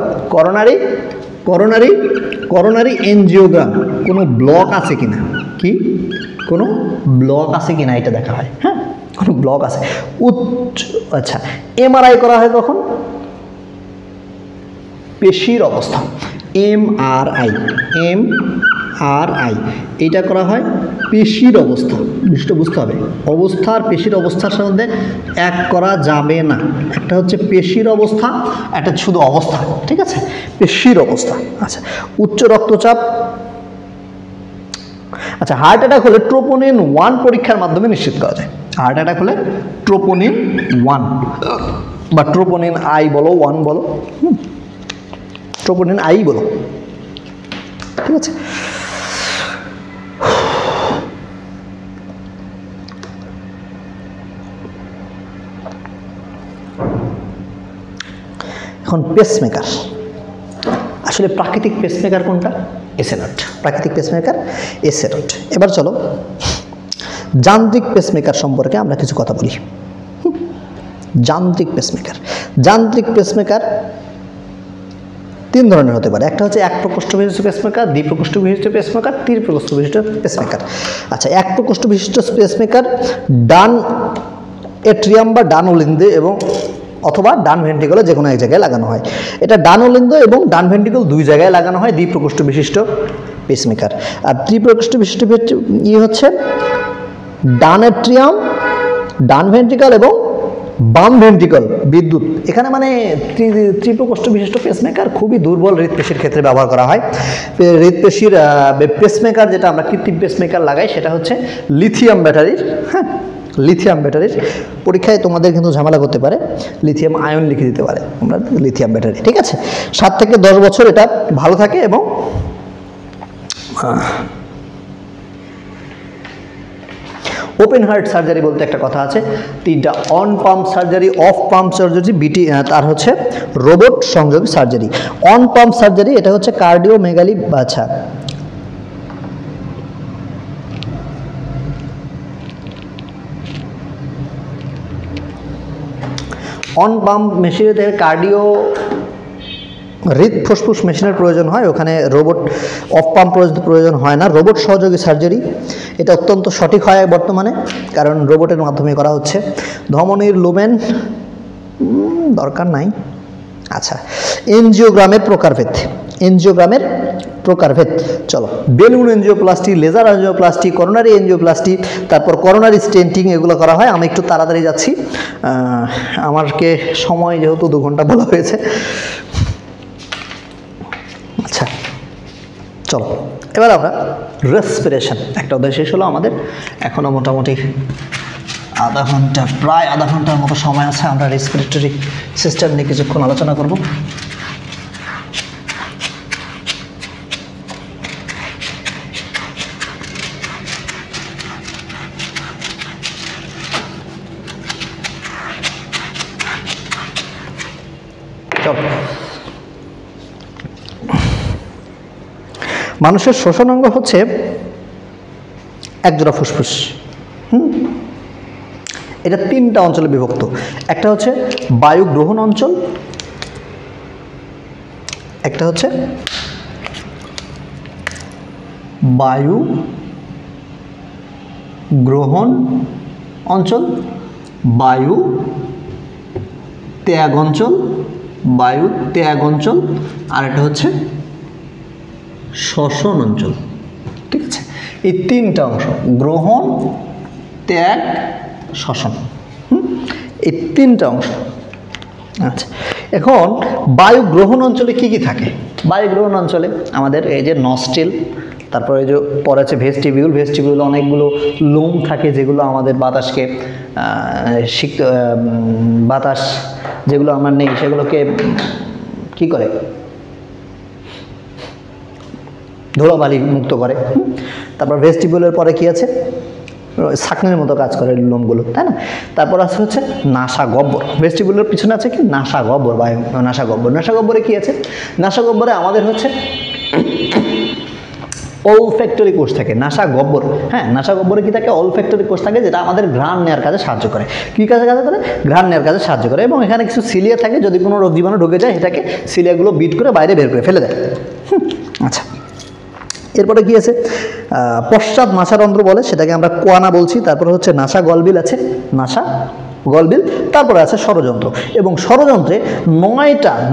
coronary angiogram, কোনো ব্লক আছে কিনা, কি কোনো ব্লক আছে কিনা এটা দেখা হয়, হ্যাঁ, কোনো ব্লক আছে। আচ্ছা, এমআরআই করা হয় কখন? পেশির অবস্থা, এমআরআই আর আই, এইটা করা হয় পেশির অবস্থা। বিষয়টা বুঝতে হবে, অবস্থার পেশির অবস্থার মধ্যে এক করা যাবে না। একটা হচ্ছে পেশির অবস্থা, একটা শুধু অবস্থা, ঠিক আছে, পেশির অবস্থা। আচ্ছা, উচ্চ রক্তচাপ, আচ্ছা হার্ট অ্যাটাক হলে ট্রোপোনিন 1 পরীক্ষার মাধ্যমে নিশ্চিত করা যায়। হার্ট অ্যাটাক হলে ট্রোপোনিন 1 বা ট্রোপোনিন আই বলো, 1 বলো, ট্রোপোনিন আই বলো, ঠিক আছে। এখন পেসমেকার, আসলে প্রাকৃতিক পেসমেকার কোনটা? এসএ নট, প্রাকৃতিক পেসমেকার এসএ নট। এবার চলো যান্ত্রিক পেসমেকার সম্পর্কে আমরা কিছু কথা বলি। যান্ত্রিক পেসমেকার, যান্ত্রিক পেসমেকার 3 ধরনের হতে পারে। একটা হচ্ছে এক প্রকোষ্ঠ বিশিষ্ট পেসমেকার, দ্বিপ্রকোষ্ঠ বিশিষ্ট পেসমেকার, 3 প্রকোষ্ঠ বিশিষ্ট পেসমেকার। আচ্ছা, এক প্রকোষ্ঠ বিশিষ্ট পেসমেকার ডান এট্রিয়াম বা ডান অলিন্দে এবং অথবা ডান ভেন্ট্রিকলে যে কোনো এক জায়গায় লাগানো হয়। এটা ডান অলিন্দ এবং ডান ভেন্ট্রিকল 2 জায়গায় লাগানো হয় দ্বিপ্রকোষ্ঠ বিশিষ্ট পেসমেকার। আর ত্রিপ্রকোষ্ঠ বিশিষ্ট হচ্ছে ডান এট্রিয়াম, ডান ভেন্ট্রিকল এবং বাম ভেন্ট্রিকল বিদ্যুৎ। এখানে মানে ত্রিপ্রকোষ্ঠ বিশিষ্ট পেসমেকার খুবই দুর্বল হৃদপেশির ক্ষেত্রে ব্যবহার করা হয়। হৃদপেশির পেসমেকার যেটা আমরা কৃত্রিম পেসমেকার লাগাই সেটা হচ্ছে লিথিয়াম ব্যাটারির। হ্যাঁ, লিথিয়াম ব্যাটারির। পরীক্ষায় তোমাদের কিন্তু ঝামেলা করতে পারে, লিথিয়াম আয়ন লিখে দিতে পারে, আমরা লিথিয়াম ব্যাটারি, ঠিক আছে। 7 থেকে 10 বছর এটা ভালো থাকে। এবং ওপেন হার্ট সার্জারি বলতে একটা কথা আছে, 3টা: on pump surgery, of pump surgery, বিটি, তার হচ্ছে রোবট সংযোগ সার্জারি। অন পাম্প সার্জারি এটা হচ্ছে কার্ডিওমেগালি, আচ্ছা অন পাম্প মেশিনের কার্ডিও হৃদ ফুসফুস মেশিনের প্রয়োজন হয়, ওখানে রোবট অফ পাম্প প্রয়োজন হয় না। রোবট সহযোগী সার্জারি এটা অত্যন্ত সঠিক হয় বর্তমানে, কারণ রোবটের মাধ্যমে করা হচ্ছে। ধমনীর লুমেন দরকার নাই। আচ্ছা, এনজিওগ্রামের প্রকারভেদ, এনজিওগ্রামের প্রকারভেদ চলো। Balloon angioplasty, laser angioplasty, coronary angioplasty, তারপর করোনারি স্টেন্টিং, এগুলো করা হয়। আমি একটু তাড়াতাড়ি যাচ্ছি, আমাকে সময় যেহেতু 2 ঘন্টা বলা হয়েছে। আচ্ছা চলো, এবার আমরা রেসপিরেশন, একটা অধ্যায় শেষ হলো আমাদের, এখনও মোটামুটি আধা ঘন্টা, প্রায় আধা ঘন্টার মতো সময় আছে। আমরা রেসপিরেটরি সিস্টেম নিয়ে কিছুক্ষণ আলোচনা করব। মানুষের শ্বসন অঙ্গ হচ্ছে একজোড়া ফুসফুস। এটা 3টা অঞ্চলে বিভক্ত। একটা হচ্ছে বায়ু গ্রহণ অঞ্চল, একটা হচ্ছে বায়ু গ্রহণ অঞ্চল, বায়ু ত্যাগ অঞ্চল, বায়ু ত্যাগ অঞ্চল, আর একটা হচ্ছে শ্বসন অঞ্চল, ঠিক আছে। এই 3টা অংশ, গ্রহণ, ত্যাগ, শ্বসন, এই 3টা অংশ। আচ্ছা, এখন বায়ু গ্রহণ অঞ্চলে কি কি থাকে? বায়ু গ্রহণ অঞ্চলে আমাদের এই যে নস্ট্রিল, তারপরে এই যে পরে আছে ভেস্টিবিউল। ভেস্টিবিউল অনেকগুলো লোম থাকে যেগুলো আমাদের বাতাসকে বাতাস যেগুলো আমার নেই সেগুলোকে কি করে, ধুলোবালি মুক্ত করে। তারপর ভেস্টিবিউলের পরে কি আছে, ছাঁকনির মতো কাজ করে লোমগুলো, তাই না। তারপর আছে হচ্ছে নাসা গহ্বর। ভেস্টিবিউলের পিছনে আছে কি, নাসা গহ্বর, বায়ু নাসা গহ্বর। নাসা গহ্বরে কি আছে, নাসা গহ্বরে আমাদের হচ্ছে অলফ্যাক্টরি কোষ থাকে, নাসা গহ্বর। হ্যাঁ, নাসা গহ্বরে কি থাকে, অলফ্যাক্টরি কোষ থাকে, যেটা আমাদের ঘ্রাণ নেওয়ার কাজে সাহায্য করে। কী কাজে করে, ঘ্রাণ নেওয়ার কাজে সাহায্য করে। এবং এখানে কিছু সিলিয়া থাকে, যদি কোনো রোগ জীবাণু ঢুকে যায় সেটাকে সিলিয়াগুলো বিট করে বাইরে বের করে ফেলে দেয়। আচ্ছা, এরপরে কি আছে, পশ্চাৎ নাসারন্ধ্র বলে, সেটাকে আমরা কোয়ানা বলছি। তারপরে হচ্ছে নাসা গলবিল আছে, নাসা গলবিল, তারপরে আছে ষড়যন্ত্র, এবং ষড়যন্ত্রে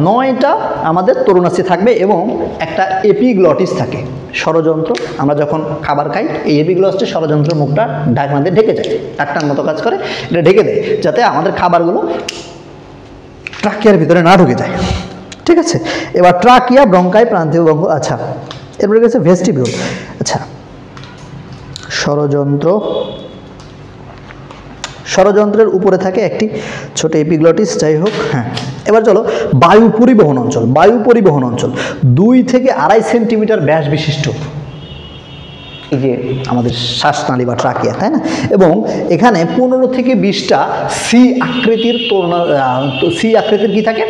নয়টা আমাদের তরুণাস্থি থাকবে এবং একটা এপিগ্লটিস থাকে। ষড়যন্ত্র আমরা যখন খাবার খাই, এই এপিগ্লটিসটি ষড়যন্ত্রের মুখটা ঢাকনা দিয়ে ঢেকে যায়, টাকটার মতো কাজ করে, এটা ঢেকে দেয় যাতে আমাদের খাবারগুলো ট্রাকিয়ার ভিতরে না ঢুকে যায়। ঠিক আছে, এবার ট্রাকিয়া, ব্রঙ্কাই, প্রান্তীয় বঙ্গ। আচ্ছা, এরপরে গেছে ভেস্টিবিউল। আচ্ছা, ষড়যন্ত্রের উপরে থাকে একটি ছোট এপিগ্লটিস, যাই হোক। হ্যাঁ, এবার চলো বায়ু পরিবহন অঞ্চল। বায়ু পরিবহন অঞ্চল 2 থেকে 2.5 সেন্টিমিটার ব্যাস বিশিষ্ট এই যে আমাদের শ্বাসনালী বা ট্রাকিয়া, তাই না? এবং এখানে 15 থেকে 20টা সি আকৃতির সি আকৃতির কি থাকে?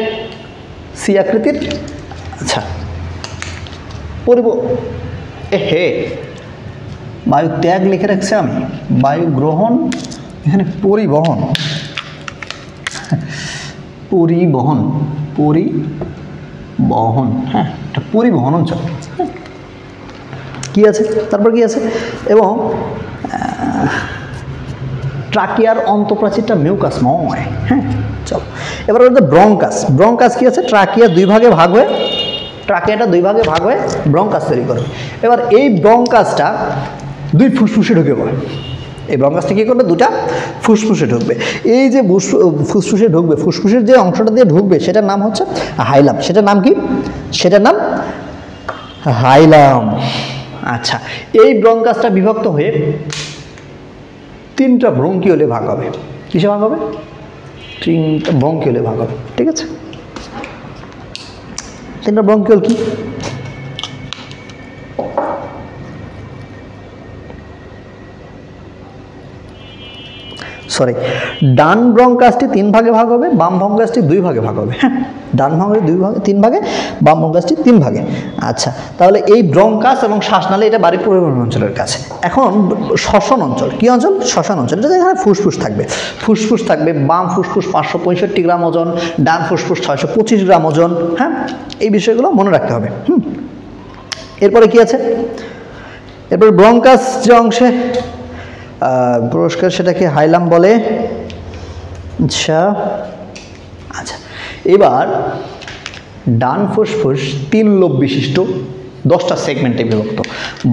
সি আকৃতির। আচ্ছা, বায়ু ত্যাগ লিখে রাখছি আমি, বায়ু গ্রহণ, এখানে পরিবহন, হ্যাঁ, এটা পরিবহন অঞ্চল। কি আছে তারপর, কি আছে? এবং ট্রাকিয়ার অন্তঃপ্রাচীরটা মিউকাসময়। হ্যাঁ, চলো এবার হচ্ছে ব্রঙ্কাস। ব্রঙ্কাস কি আছে? ট্রাকিয়া 2 ভাগে ভাগ হয়ে, ট্রাকিয়াটা 2 ভাগে ভাগ হয়ে ব্রঙ্কাস তৈরি করে। এবার এই ব্রঙ্কাসটা 2 ফুসফুসে ঢুকে পড়ে। এই ব্রঙ্কাসটা কী করবে? 2টা ফুসফুসে ঢুকবে। এই যে ফুসফুসে ঢুকবে, ফুসফুসের যে অংশটা দিয়ে ঢুকবে সেটার নাম হচ্ছে হাইলাম। সেটার নাম কি? সেটার নাম হাইলাম। আচ্ছা, এই ব্রঙ্কাসটা বিভক্ত হয়ে 3টা ব্রঙ্কিওলে ভাগ হবে। কিসে ভাগ হবে? 3টা ব্রঙ্কিওলে ভাগ হবে। ঠিক আছে, 3টা ব্রঙ্কিওল কি? সরি, ডান ব্রঙ্কাসটি 3 ভাগে ভাগ হবে, বাম ব্রঙ্কাসটি 2 ভাগে ভাগ হবে। হ্যাঁ, ডান ভাগে 3 ভাগে, বাম ব্রঙ্কাসটি 3 ভাগে। আচ্ছা, তাহলে এই ব্রঙ্কাস এবং শ্বাসনালী এটা বায়ু পরিবহন অঞ্চলের কাছে। এখন শ্বসন অঞ্চল, কি অঞ্চল? শ্বসন অঞ্চল। এটা এখানে ফুসফুস থাকবে, ফুসফুস থাকবে। বাম ফুসফুস 565 গ্রাম ওজন, ডান ফুসফুস 625 গ্রাম ওজন। হ্যাঁ, এই বিষয়গুলো মনে রাখতে হবে। এরপরে কি আছে? এরপরে ব্রঙ্কাস যে অংশে পুরস্কার, সেটাকে হাইলাম বলে। আচ্ছা, এবার ডান ফুসফুস 3 লোব বিশিষ্ট 10টা সেগমেন্টে বিভক্ত,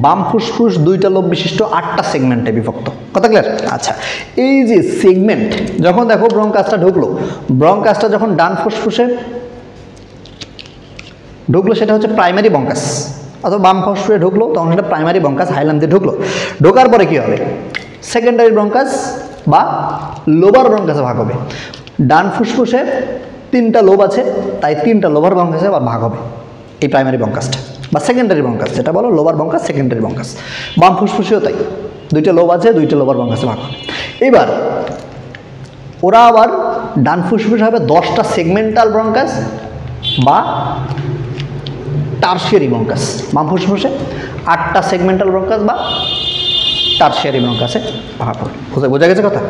বাম ফুসফুস 2টা লোব বিশিষ্ট 8টা সেগমেন্টে বিভক্ত। কথা ক্লিয়ার? আচ্ছা, এই যে সেগমেন্ট, যখন দেখো ব্রঙ্কাসটা ঢুকলো, ব্রঙ্কাসটা যখন ডান ফুসফুসে ঢুকলো সেটা হচ্ছে প্রাইমারি ব্রঙ্কাস, অথবা বাম ফুসফুসে ঢুকলো তখন সেটা প্রাইমারি ব্রঙ্কাস, হাইলাম দিয়ে ঢুকলো। ঢোকার পরে কী হবে? সেকেন্ডারি ব্রঙ্কাস বা লোবার ব্রঙ্কাসে ভাগ হবে। ডান ফুসফুসে 3টা লোব আছে, তাই 3টা লোবার ব্রঙ্কাসে ভাগ হবে এই প্রাইমারি ব্রঙ্কাসটা বা সেকেন্ডারি ব্রঙ্কাস, যেটা বলো লোবার ব্রঙ্কাস, সেকেন্ডারি ব্রঙ্কাস। বাম ফুসফুসেও তাই, 2টা লোব আছে, 2টা লোবার ব্রঙ্কাসে ভাগ হবে। এবার ওরা আবার ডান ফুসফুসে হবে 10টা সেগমেন্টাল ব্রঙ্কাস বা টারশিয়ারি ব্রঙ্কাস, বাম ফুসফুসে 8টা সেগমেন্টাল ব্রঙ্কাস বা টারশিয়ারি ব্রঙ্কাসে ভাগ হবে। বোঝা গেছে কথা?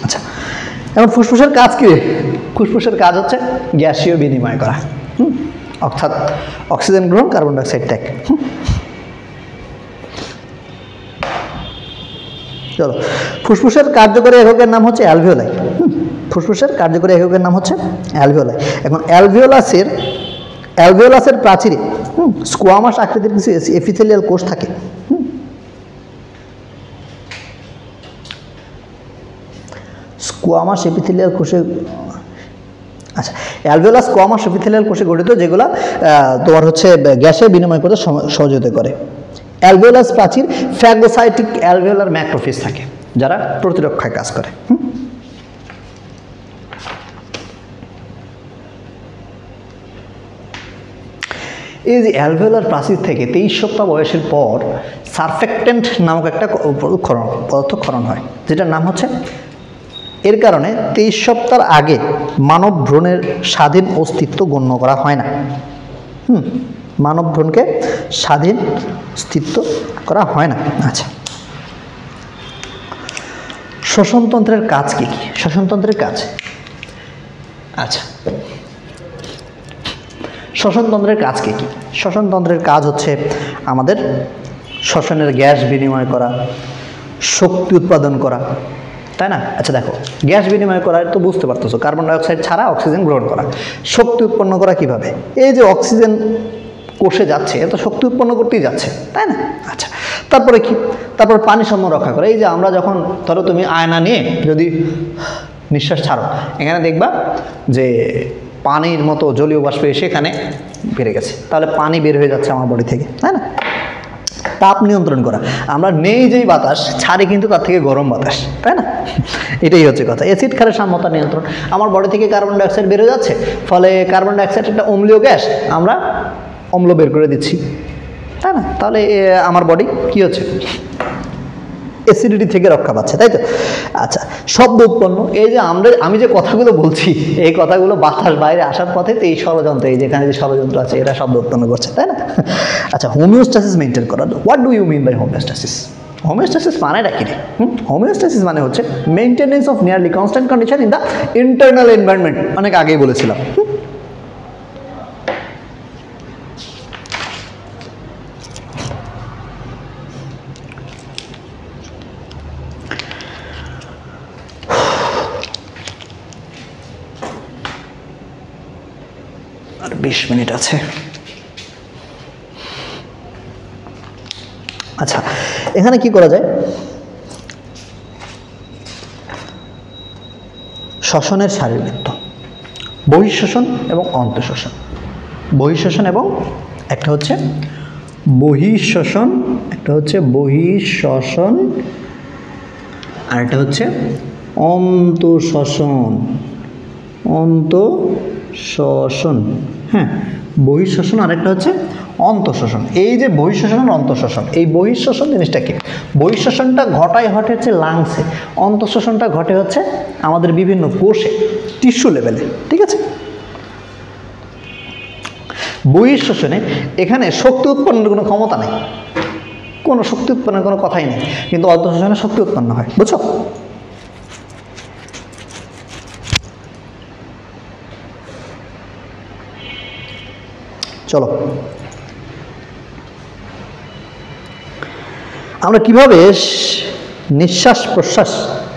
আচ্ছা, এখন ফুসফুসের কাজ কি? ফুসফুসের কাজ হচ্ছে গ্যাসীয় বিনিময় করা, অর্থাৎ অক্সিজেন গ্রহণ, কার্বন ডাইঅক্সাইড ত্যাগ। চলো, ফুসফুসের কার্যকরী এককের নাম হচ্ছে অ্যালভিওলাই। ফুসফুসের কার্যকরী এককের নাম হচ্ছে অ্যালভিওলাই। এখন অ্যালভিওলাসের প্রাচীরে স্কোয়ামাস আকৃতির কিছু এপিথেলিয়াল কোষ থাকে। স্কোয়ামাস এপিথেলিয়াল কোষে, আচ্ছা, অ্যালভিওলাস স্কোয়ামাস এপিথেলিয়াল কোষে গঠিত, যেগুলো তোমার হচ্ছে গ্যাসের বিনিময় করতে সহযোগিতা করে। অ্যালভিওলাস প্রাচীর ফ্যাগোসাইটিক অ্যালভিওলার ম্যাক্রোফেজ থাকে, যারা প্রতিরক্ষায় কাজ করে। এই যে অ্যালভিওলার প্রাচীর থেকে 23 সপ্তাহ বয়সের পর সারফেক্টেন্ট নামক একটা পদার্থ ক্ষরণ হয়, যেটার নাম হচ্ছে, এর কারণে 23 সপ্তাহের আগে মানব ভ্রূণের স্বাধীন অস্তিত্ব গণ্য করা হয় না। মানব ভ্রূণকে স্বাধীন অস্তিত্ব করা হয় না। আচ্ছা, শ্বসনতন্ত্রের কাজ কি কি? শ্বসনতন্ত্রের কাজ, আচ্ছা, শ্বসনতন্ত্রের কাজ কি কি? শ্বসনতন্ত্রের কাজ হচ্ছে আমাদের শ্বসনের গ্যাস বিনিময় করা, শক্তি উৎপাদন করা, তাই না? আচ্ছা দেখো, গ্যাস বিনিময় করা তো বুঝতে পারতেছো, কার্বন ডাইঅক্সাইড ছাড়া অক্সিজেন গ্রহণ করা। শক্তি উৎপন্ন করা কিভাবে? এই যে অক্সিজেন কোষে যাচ্ছে, এত শক্তি উৎপন্ন করতেই যাচ্ছে, তাই না? আচ্ছা, তারপরে কি? তারপর পানি সম্মান রক্ষা করা। এই যে আমরা যখন ধরো তুমি আয়না নিয়ে যদি নিঃশ্বাস ছাড়ো, এখানে দেখবা যে পানির মতো জলীয় বাষ্প এসে এখানে বেড়ে গেছে, তাহলে পানি বের হয়ে যাচ্ছে আমার বডি থেকে, তাই না? তাপ নিয়ন্ত্রণ করা, আমরা নেই যেই বাতাস ছাড়ি কিন্তু তার থেকে গরম বাতাস, তাই না? এটাই হচ্ছে কথা। অ্যাসিড ক্ষারের সাম্যতা নিয়ন্ত্রণ, আমার বডি থেকে কার্বন ডাইঅক্সাইড বের হয়ে যাচ্ছে, ফলে কার্বন ডাইঅক্সাইড একটা অম্লীয় গ্যাস, আমরা অম্ল বের করে দিচ্ছি, তাই না? তাহলে আমার বডি কি হচ্ছে? অ্যাসিডিটি থেকে রক্ষা পাচ্ছে, তাই তো? আচ্ছা, শব্দ উৎপন্ন, এই যে আমি যে কথাগুলো বলছি, এই কথাগুলো বাতাস বাইরে আসার পথে তো এই ষড়যন্ত্র, এই যেখানে যে ষড়যন্ত্র আছে এরা শব্দ উৎপন্ন করছে, তাই না? আচ্ছা, হোমিওস্ট্যাসিস মেনটেন করা। What do you mean by homeostasis? Homeostasis মানেটা কি রে? হোমিওস্ট্যাসিস মানে হচ্ছে maintenance of nearly constant condition in the internal environment. অনেক আগেই বলেছিলাম। আর 20 মিনিট আছে। আচ্ছা, এখানে কি করা যায়? শ্বসনের শারীরবৃত্ত, বহিঃশ্বসন এবং অন্তঃশ্বসন। বহিঃশ্বসন এবং একটা হচ্ছে বহিঃশ্বসন, একটা হচ্ছে বহিঃশ্বসন, আর একটা হচ্ছে অন্তঃশ্বসন। অন্তঃশ্বসন, হ্যাঁ, বহিঃশ্বসন, আরেকটা হচ্ছে অন্তঃশ্বসন। এই যে বহিঃশ্বসন আর অন্তঃশ্বসন, এই বহিঃশ্বসন জিনিসটা কি? বহিঃশ্বসনটা ঘটে হচ্ছে লাংসে, অন্তঃশ্বসনটা ঘটে হচ্ছে আমাদের বিভিন্ন কোষে, টিস্যু লেভেলে, ঠিক আছে? বহিঃশ্বসনে এখানে শক্তি উৎপন্নের কোনো ক্ষমতা নেই, কোনো শক্তি উৎপন্নের কোনো কথাই নেই, কিন্তু অন্তঃশ্বসনে শক্তি উৎপন্ন হয়, বুঝছো? চলো, আমরা কিভাবে নিঃশ্বাস প্রশ্বাস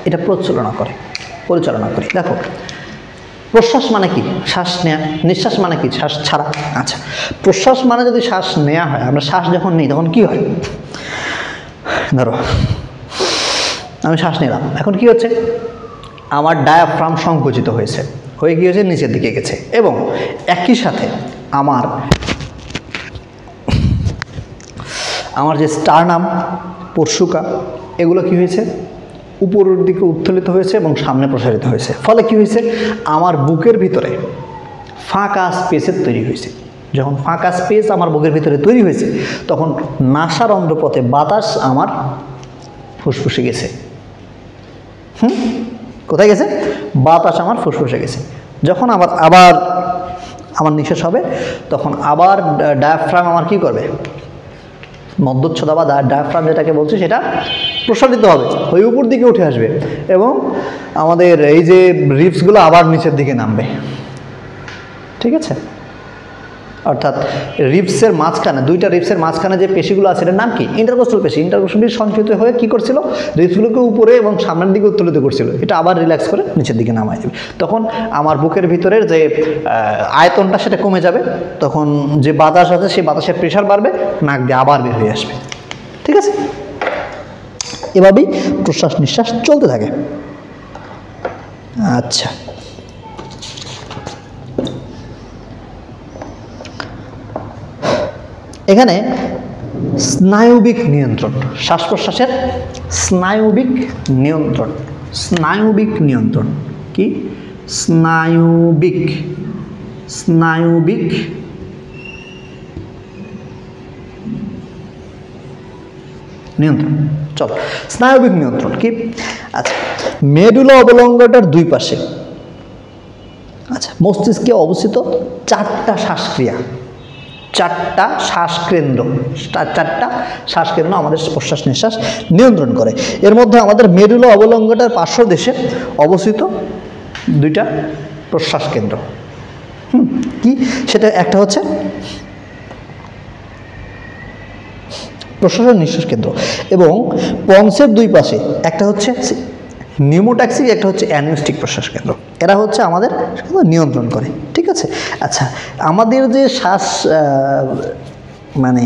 এটা পরিচালনা করি। দেখো, প্রশ্বাস মানে কি? শ্বাস নেওয়া। নিঃশ্বাস মানে কি? শ্বাস ছাড়া। আচ্ছা, প্রশ্বাস মানে যদি শ্বাস নেওয়া হয়, আমরা শ্বাস যখন নিই তখন কি হয়? ধরো আমি শ্বাস নিলাম, এখন কি হচ্ছে? আমার ডায়াফ্রাম সংকুচিত হয়েছে, হয়ে গিয়েছে নিচের দিকে গেছে, এবং একই সাথে আমার যে স্টারনাম, পরশুকা, এগুলো কি হয়েছে? উপরের দিকে উত্তোলিত হয়েছে এবং সামনে প্রসারিত হয়েছে। ফলে কি হয়েছে? আমার বুকের ভিতরে ফাঁকা স্পেসের তৈরি হয়েছে। যখন ফাঁকা স্পেস আমার বুকের ভিতরে তৈরি হয়েছে, তখন নাসার অন্ধ্রপথে বাতাস আমার ফুসফুসে গেছে। কোথায় গেছে? বাতাস আমার ফুসফুসে গেছে। যখন আবার আমার নিঃশ্বাস হবে, তখন আবার ডায়াফ্রাম আমার কি করবে? মধ্যচ্ছদা বা ডায়াফ্রাম যেটাকে বলছে, সেটা প্রসারিত হবে, ওই উপর দিকে উঠে আসবে, এবং আমাদের এই যে রিবসগুলো আবার নিচের দিকে নামবে, ঠিক আছে? অর্থাৎ রিবসের মাঝখানে, দুইটা রিবসের মাঝখানে যে পেশিগুলো আছে, এটার নাম কি? ইন্টারকোস্টাল পেশি। ইন্টারকোস্টাল পেশি সঞ্চিত হয়ে কী করছিল? রিবসগুলোকে উপরে এবং সামনের দিকে উত্তোলিত করছিল, এটা আবার রিল্যাক্স করে নিচের দিকে নামায় দেবে। তখন আমার বুকের ভিতরের যে আয়তনটা সেটা কমে যাবে, তখন যে বাতাস আছে সেই বাতাসের প্রেশার বাড়বে, নাক দিয়ে আবার বের হয়ে আসবে, ঠিক আছে? এভাবেই প্রশ্বাস নিঃশ্বাস চলতে থাকে। আচ্ছা, এখানে স্নায়বিক নিয়ন্ত্রণ, শ্বাস প্রশ্বাসের স্নায়বিক নিয়ন্ত্রণ কি? স্নায়বিক নিয়ন্ত্রণ। চলো, স্নায়বিক নিয়ন্ত্রণ কি? আচ্ছা, মেডুলা অবলঙ্গটার দুই পাশে, আচ্ছা, মস্তিষ্কে অবস্থিত চারটা শ্বাসক্রিয়া, চারটা শ্বাসকেন্দ্র আমাদের প্রশ্বাস নিঃশ্বাস নিয়ন্ত্রণ করে। এর মধ্যে আমাদের মেডুলা অবলঙ্গটার পার্শ্বদেশে অবস্থিত দুইটা প্রশ্বাস কেন্দ্র। কি সেটা? একটা হচ্ছে প্রশ্বাস নিঃশ্বাস কেন্দ্র, এবং পন্সের দুই পাশে একটা হচ্ছে নিউমোট্যাক্সিক, একটা হচ্ছে অ্যানিউস্টিক প্রশ্বাস কেন্দ্র। এরা হচ্ছে আমাদের নিয়ন্ত্রণ করে, ঠিক আছে। আচ্ছা, আমাদের যে শ্বাস মানে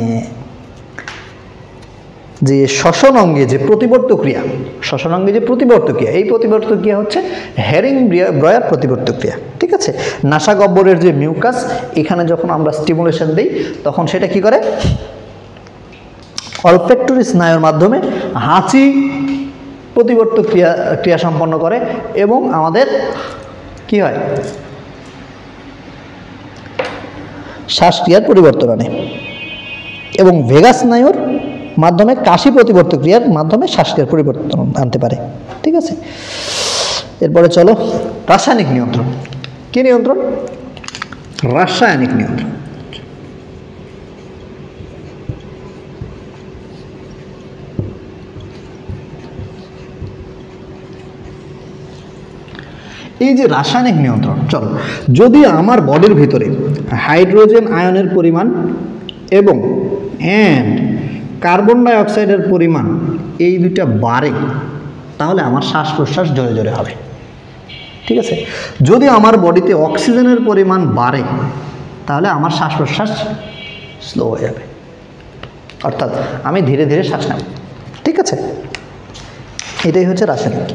যে শ্বসন অঙ্গে যে প্রতিবর্ত ক্রিয়া, শ্বসন অঙ্গে যে প্রতিবর্ত ক্রিয়া, এই প্রতিবর্ত ক্রিয়া হচ্ছে হেরিং ব্রয়ার প্রতিবর্ত ক্রিয়া, ঠিক আছে। নাসাগহ্বরের যে মিউকাস, এখানে যখন আমরা স্টিমুলেশন দিই তখন সেটা কি করে, অলফ্যাক্টরি স্নায়ুর মাধ্যমে হাঁচি প্রতিবর্ত ক্রিয়া সম্পন্ন করে এবং আমাদের কি হয়, শ্বাসক্রিয়ার পরিবর্তন আনে। এবং ভেগাস স্নায়ুর মাধ্যমে কাশি প্রতিবর্ত ক্রিয়ার মাধ্যমে শ্বাসক্রিয়ার পরিবর্তন আনতে পারে, ঠিক আছে। এরপরে চলো রাসায়নিক নিয়ন্ত্রণ। কি নিয়ন্ত্রণ? রাসায়নিক নিয়ন্ত্রণ। এই যে রাসায়নিক নিয়ন্ত্রণ, চলো, যদি আমার বডির ভিতরে হাইড্রোজেন আয়নের পরিমাণ এবং কার্বন ডাই অক্সাইডের পরিমাণ এই দুইটা বাড়ে, তাহলে আমার শ্বাস প্রশ্বাস জোরে জোরে হবে, ঠিক আছে। যদি আমার বডিতে অক্সিজেনের পরিমাণ বাড়ে, তাহলে আমার শ্বাস প্রশ্বাস স্লো হয়ে যাবে, অর্থাৎ আমি ধীরে ধীরে শ্বাস নেব, ঠিক আছে। এটাই হচ্ছে রাসায়নিক।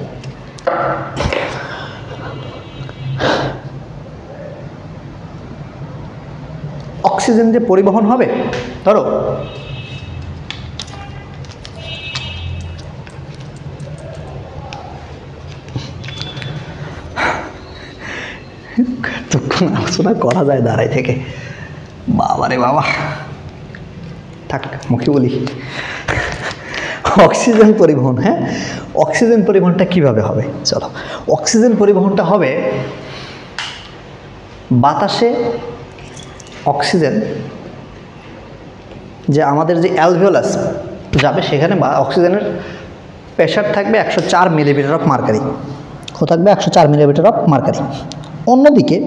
অক্সিজেন যে পরিবহন হবে, ধরো তখন আলোচনা করা যায় দাঁড়াই থেকে, বাবারে বাবা, থাক মুখে বলি। অক্সিজেন পরিবহন, হ্যাঁ, অক্সিজেন পরিবহনটা কিভাবে হবে? চলো, অক্সিজেন পরিবহনটা হবে বাতাসে অক্সিজেন যে আমাদের যে অ্যালভিওলাস যাবে, সেখানে অক্সিজেনের প্রেশার থাকবে 104 মিলিমিটার অফ মার্কারি, থাকবে 104 মিলিমিটার অফ মার্কারি। অন্যদিকে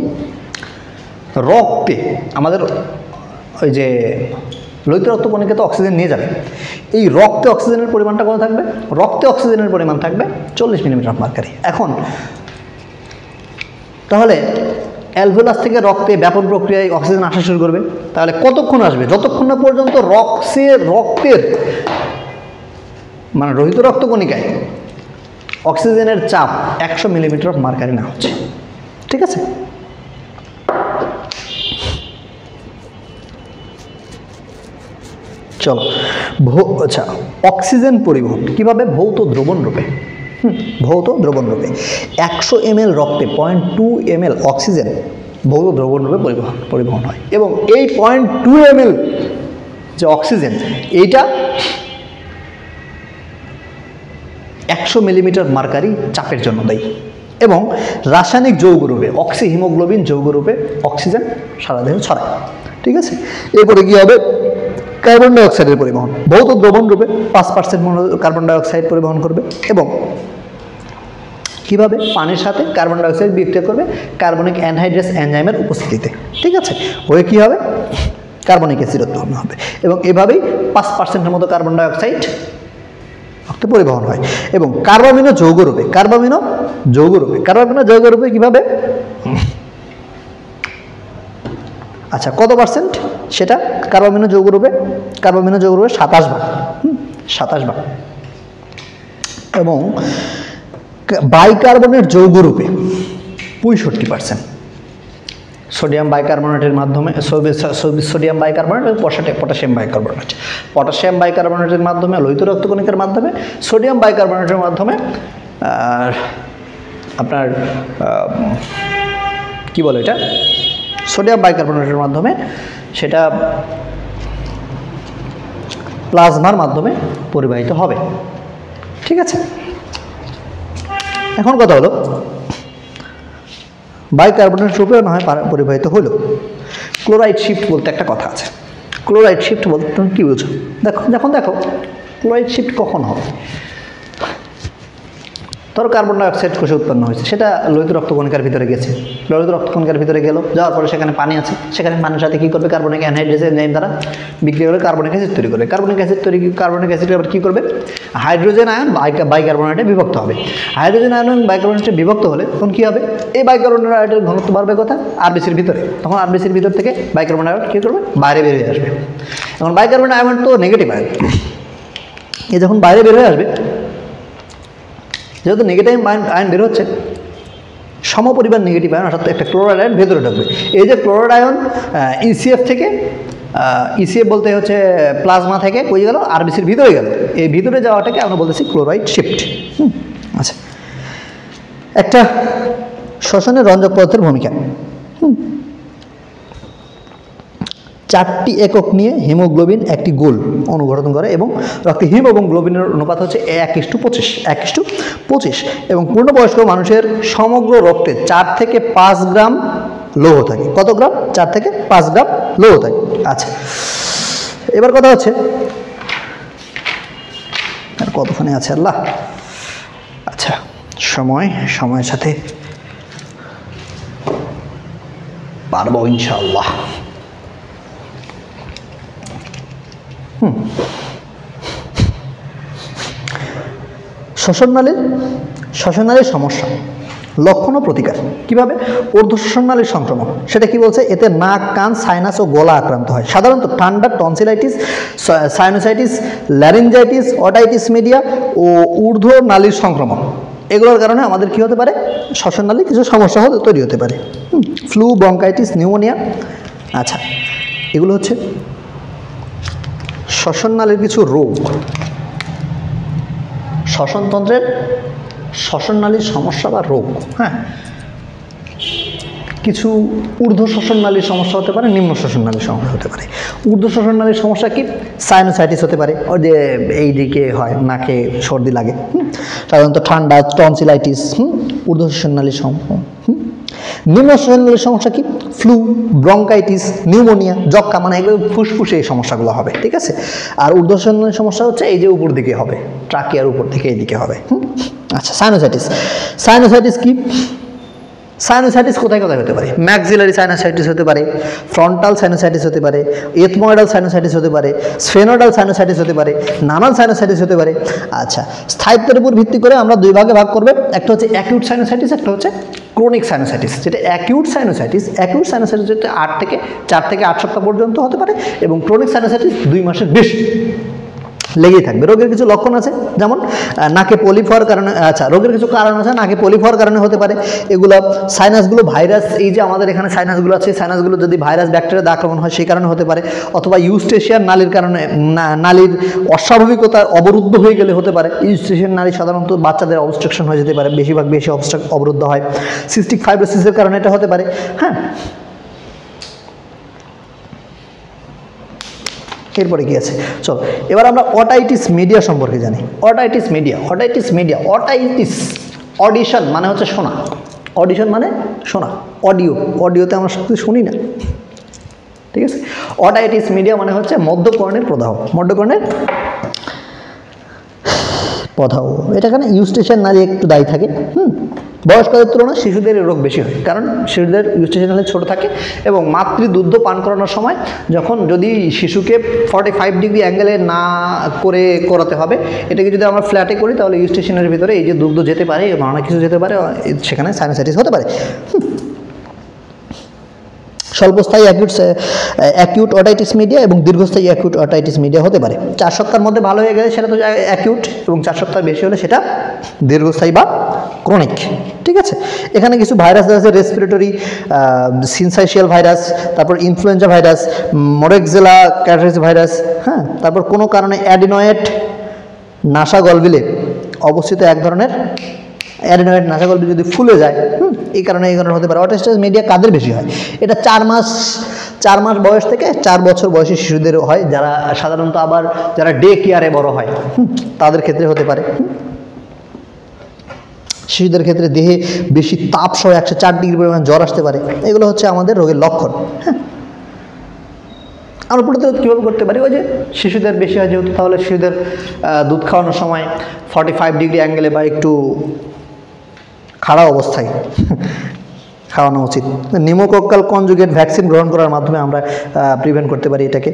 রক্তে আমাদের ওই যে লোহিত রক্তকণিকা তো অক্সিজেন নিয়ে যাবে, এই রক্তে অক্সিজেনের পরিমাণটা কত থাকবে? রক্তে অক্সিজেনের পরিমাণ থাকবে 40 মিলিমিটার অফ মার্কারি। এখন তাহলে অ্যালভিওলাস থেকে রক্তে ব্যাপন প্রক্রিয়ায় অক্সিজেন আসা শুরু করবে, তাহলে কতক্ষণ আসবে? যতক্ষণ না পর্যন্ত রক্তের মানে রোহিত রক্তকণিকায় অক্সিজেনের চাপ 100 মিলিমিটার অফ মার্কারি না হচ্ছে, ঠিক আছে। চলো, আচ্ছা, অক্সিজেন পরিবহন কিভাবে? ভৌত দ্রবণ রূপে, ভৌত দ্রবণ রূপে 100 ml রক্তে 0.2 ml অক্সিজেন ভৌত দ্রবণ রূপে পরিবহন হয়, এবং এই 0.2 ml যে অক্সিজেন, এইটা 100 মিলিমিটার মার্কারি চাপের জন্য দায়ী। এবং রাসায়নিক যৌগরূপে অক্সিহিমোগ্লোবিন যৌগরূপে অক্সিজেন সারা দেহে ছড়ায়, ঠিক আছে। এরপরে কী হবে? কার্বন ডাইঅক্সাইডের পরিবহন ভৌত দ্রবণ রূপে 5% কার্বন ডাইঅক্সাইড পরিবহন করবে, এবং কিভাবে? পানির সাথে কার্বন ডাইঅক্সাইড বিক্রিয়া করবে কার্বনিক অ্যানহাইড্রেস এনজাইমের উপস্থিতিতে, ঠিক আছে। হয়ে কী হবে? কার্বনিক অ্যাসিড উৎপন্ন হবে, এবং এভাবেই 5%-এর মতো কার্বন ডাইঅক্সাইড রক্তে পরিবহন হয়। এবং কার্বামিনো যৌগরূপে কীভাবে? আচ্ছা, কত পার্সেন্ট সেটা? কার্বামিনো যৌগরূপে 27 ভাগ, 27 ভাগ। এবং বাইকার্বনেট যৌগরূপে 65%। সোডিয়াম বাইকার্বনেটের মাধ্যমে সোডিয়াম বাইকার্বনেট এবং পটাশিয়াম বাইকার্বনেটের মাধ্যমে লোহিত রক্তকণিকার মাধ্যমে, সোডিয়াম বাইকার্বনেটের মাধ্যমে আপনার কি বলে এটা, সোডিয়াম বাইকার্বনেটের মাধ্যমে সেটা প্লাজমার মাধ্যমে পরিবাহিত হবে, ঠিক আছে। এখন কথা হলো, বাইকার্বনেট রূপেও না হয় পরিবাহিত হলো। ক্লোরাইড শিফট বলতে একটা কথা আছে। ক্লোরাইড শিফট বলতে তুমি কী বুঝো? দেখো ক্লোরাইড শিফট কখন হবে? ধরো কার্বন ডাইঅক্সাইড কোষে উৎপন্ন হয়েছে, সেটা লোহিত রক্তকণিকার ভিতরে গেছে, লোহিত রক্তকণিকার ভিতরে গেল, যাওয়ার পরে সেখানে পানি আছে, সেখানে পানির সাথে কী করবে কার্বনিক অ্যানহাইড্রেজ এনজাইম দ্বারা বিক্রিয়া করে কার্বনিক অ্যাসিড তৈরি করবে। কার্বনিক অ্যাসিড আবার কী করবে, হাইড্রোজেন আয়ন বাইকার্বনেটে বিভক্ত হবে। হাইড্রোজেন আয়ন বাইকার্বনেটে বিভক্ত হলে তখন কী হবে, এই বাইকার্বনেটের ঘনত্ব বাড়বে কোথা, আরবিসির ভিতরে, তখন আরবিসির ভিতর থেকে বাইকার্বন আয়ন কী করবে, বাইরে বেরিয়ে আসবে। এখন বাইকার্বন আয়ন তো নেগেটিভ আয়ন, এ যখন বাইরে বের হয়ে আসবে, যেহেতু নেগেটিভ আয়ন বের হচ্ছে, সমপরিমাণ নেগেটিভ আয়ন অর্থাৎ একটা ক্লোরাইড আয়ন ভেতরে ঢুকবে। এই যে ক্লোরাইড আয়ন ইসিএফ থেকে, ইসিএফ বলতে হচ্ছে প্লাজমা থেকে কই গেল, আরবিসির ভিতরে গেল, এই ভিতরে যাওয়াটাকে আমরা বলতেছি ক্লোরাইড শিফট। আচ্ছা, একটা শ্বসনের রঞ্জক পদার্থের ভূমিকা। 4টি একক নিয়ে হিমোগ্লোবিন একটি গোল অনুঘটন করে এবং রক্তে হিম এবং গ্লোবিনের অনুপাত হচ্ছে 1:25 এবং পূর্ণবয়স্ক মানুষের সমগ্র রক্তে 4 থেকে 5 গ্রাম লৌহ থাকে। কত গ্রাম? 4 থেকে 5 গ্রাম লৌহ থাকে। আচ্ছা, এবার কথা হচ্ছে আর কতখানি আছে আল্লাহ। আচ্ছা, সময়ের সাথে পারবো ইনশাআল্লাহ। শ্বসননালীর সমস্যা, লক্ষণ ও প্রতিকার। কীভাবে? ঊর্ধ্ব শ্বসননালীর সংক্রমণ, সেটা কি বলছে, এতে নাক, কান, সাইনাস ও গলা আক্রান্ত হয়। সাধারণত ঠান্ডা, tonsillitis, sinusitis, laryngitis, otitis media ও ঊর্ধ্ব নালীর সংক্রমণ, এগুলোর কারণে আমাদের কি হতে পারে, শ্বসননালীর কিছু সমস্যা তৈরি হতে পারে। Flu, bronchitis, pneumonia. আচ্ছা, এগুলো হচ্ছে শ্বসননালীর কিছু রোগ, শ্বসনতন্ত্রের শ্বসননালীর সমস্যা বা রোগ। হ্যাঁ, কিছু ঊর্ধ্ব শ্বসননালীর সমস্যা হতে পারে, নিম্ন শ্বসননালীর সমস্যা হতে পারে। ঊর্ধ্ব শ্বসননালীর সমস্যা কি, সাইনোসাইটিস হতে পারে, ওই যে এই দিকে হয়, নাকে সর্দি লাগে। সাধারণত ঠান্ডা, টনসিলাইটিস, ঊর্ধ্ব শ্বসননালীর সমস্যা। নিম্ন শ্বসননালীর সমস্যা কি, ফ্লু, ব্রঙ্কাইটিস, নিউমোনিয়া, যক্কা, মানে এগুলো ফুসফুসে এই সমস্যাগুলো হবে। ঠিক আছে, আর ঊর্ধ্ব শ্বসননালীর সমস্যা হচ্ছে এই যে উপর দিকে হবে, ট্রাকিয়ার উপর থেকে এইদিকে হবে। আচ্ছা, সাইনোসাইটিস কি, সাইনোসাইটিস কোথায় কোথায় হতে পারে, ম্যাক্সিলারি সাইনোসাইটিস হতে পারে, ফ্রন্টাল সাইনোসাইটিস হতে পারে, এথময়েডাল সাইনোসাইটিস হতে পারে, স্ফেনোডাল সাইনোসাইটিস হতে পারে, নানান সাইনোসাইটিস হতে পারে। আচ্ছা, স্থায়িত্বের উপর ভিত্তি করে আমরা দুই ভাগে ভাগ করবে, একটা হচ্ছে অ্যাকিউট সাইনোসাইটিস, একটা হচ্ছে ক্রনিক সাইনোসাইটিস। যেটা অ্যাকিউট সাইনোসাইটিস 4 থেকে 8 সপ্তাহ পর্যন্ত হতে পারে এবং ক্রনিক সাইনোসাইটিস 2 মাসের বেশি লেগেই থাকবে। রোগের কিছু লক্ষণ আছে, যেমন নাকে পলিপ হওয়ার কারণে, আচ্ছা রোগের কিছু কারণ আছে, নাকে পলিপ হওয়ার কারণে হতে পারে। এগুলো সাইনাসগুলো ভাইরাস, এই যে আমাদের এখানে সাইনাসগুলো আছে, সাইনাসগুলো যদি ভাইরাস ব্যাকটেরিয়া আক্রমণ হয় সেই কারণে হতে পারে, অথবা ইউস্টেশিয়ার নালীর কারণে, নালীর অস্বাভাবিকতার অবরুদ্ধ হয়ে গেলে হতে পারে। ইউস্টেশিয়ার নালী সাধারণত বাচ্চাদের অবস্ট্রাকশন হয়ে যেতে পারে, বেশি অবরুদ্ধ হয়। সিস্টিক ফাইব্রোসিসের কারণে এটা হতে পারে। হ্যাঁ, এরপরে কি আছে, চলো এবার আমরা অটাইটিস মিডিয়া সম্পর্কে জানি। অটাইটিস, অডিশন মানে হচ্ছে শোনা, অডিশন মানে শোনা, অডিওতে আমরা শুনি না। ঠিক আছে, অটাইটিস মিডিয়া মানে হচ্ছে মধ্যকর্ণের প্রদাহ, এটা কেন, ইউস্টেশিয়ার নালী একটু দায়ী থাকে। বয়স্কদের তুলনায় শিশুদের রোগ বেশি হয়, কারণ শিশুদের ইউস্টেশিয়ার নালী ছোটো থাকে এবং মাতৃদুগ্ধ পান করানোর সময় যদি শিশুকে 45 ডিগ্রি অ্যাঙ্গেলে না করে করাতে হবে, এটাকে যদি আমরা ফ্ল্যাটে করি তাহলে ইউস্টেশনের ভিতরে এই যে দুগ্ধ যেতে পারে, অনেক কিছু যেতে পারে, সেখানে সাইনোসাইটিস হতে পারে। স্বল্পস্থায়ী অ্যাকিউট অটাইটিস মিডিয়া এবং দীর্ঘস্থায়ী অ্যাকিউট অটাইটিস মিডিয়া হতে পারে। 4 সপ্তাহের মধ্যে ভালো হয়ে গেলে সেটা তো অ্যাকিউট, এবং 4 সপ্তাহ বেশি হলে সেটা দীর্ঘস্থায়ী বা ক্রনিক। ঠিক আছে, এখানে কিছু ভাইরাস আছে, রেসপিরেটরি সিনসাইশিয়াল ভাইরাস, তারপর ইনফ্লুয়েঞ্জা ভাইরাস, মোরেক্সেলা ক্যাটারিস ভাইরাস। হ্যাঁ, তারপর কোনো কারণে অ্যাডিনয়েড নাসাগলবিলে অবস্থিত এক ধরনের অ্যাডিনয়েড নাসাগলবি যদি ফুলে যায়, এই কারণে হতে পারে। অটাইটিস মিডিয়া কাদের বেশি হয়, এটা 4 মাস বয়স থেকে 4 বছর বয়সী শিশুদের হয়, যারা সাধারণত আবার যারা ডে কেয়ারে বড় হয় তাদের ক্ষেত্রে হতে পারে। শিশুদের ক্ষেত্রে দেহে বেশি তাপ সহ 104 ডিগ্রি পরিমাণ জ্বর আসতে পারে। এগুলো হচ্ছে আমাদের রোগের লক্ষণ। হ্যাঁ, আমরা প্রতিরোধ কীভাবে করতে পারি, ওই যে শিশুদের বেশি হয় যেহেতু, তাহলে শিশুদের দুধ খাওয়ানোর সময় 45 ডিগ্রি অ্যাঙ্গেলে বা একটু খাড়া অবস্থায় খাওয়ানো উচিত। নিউমোকক্কাল কনজুগেট ভ্যাকসিন গ্রহণ করার মাধ্যমে আমরা প্রিভেন্ট করতে পারি এটাকে।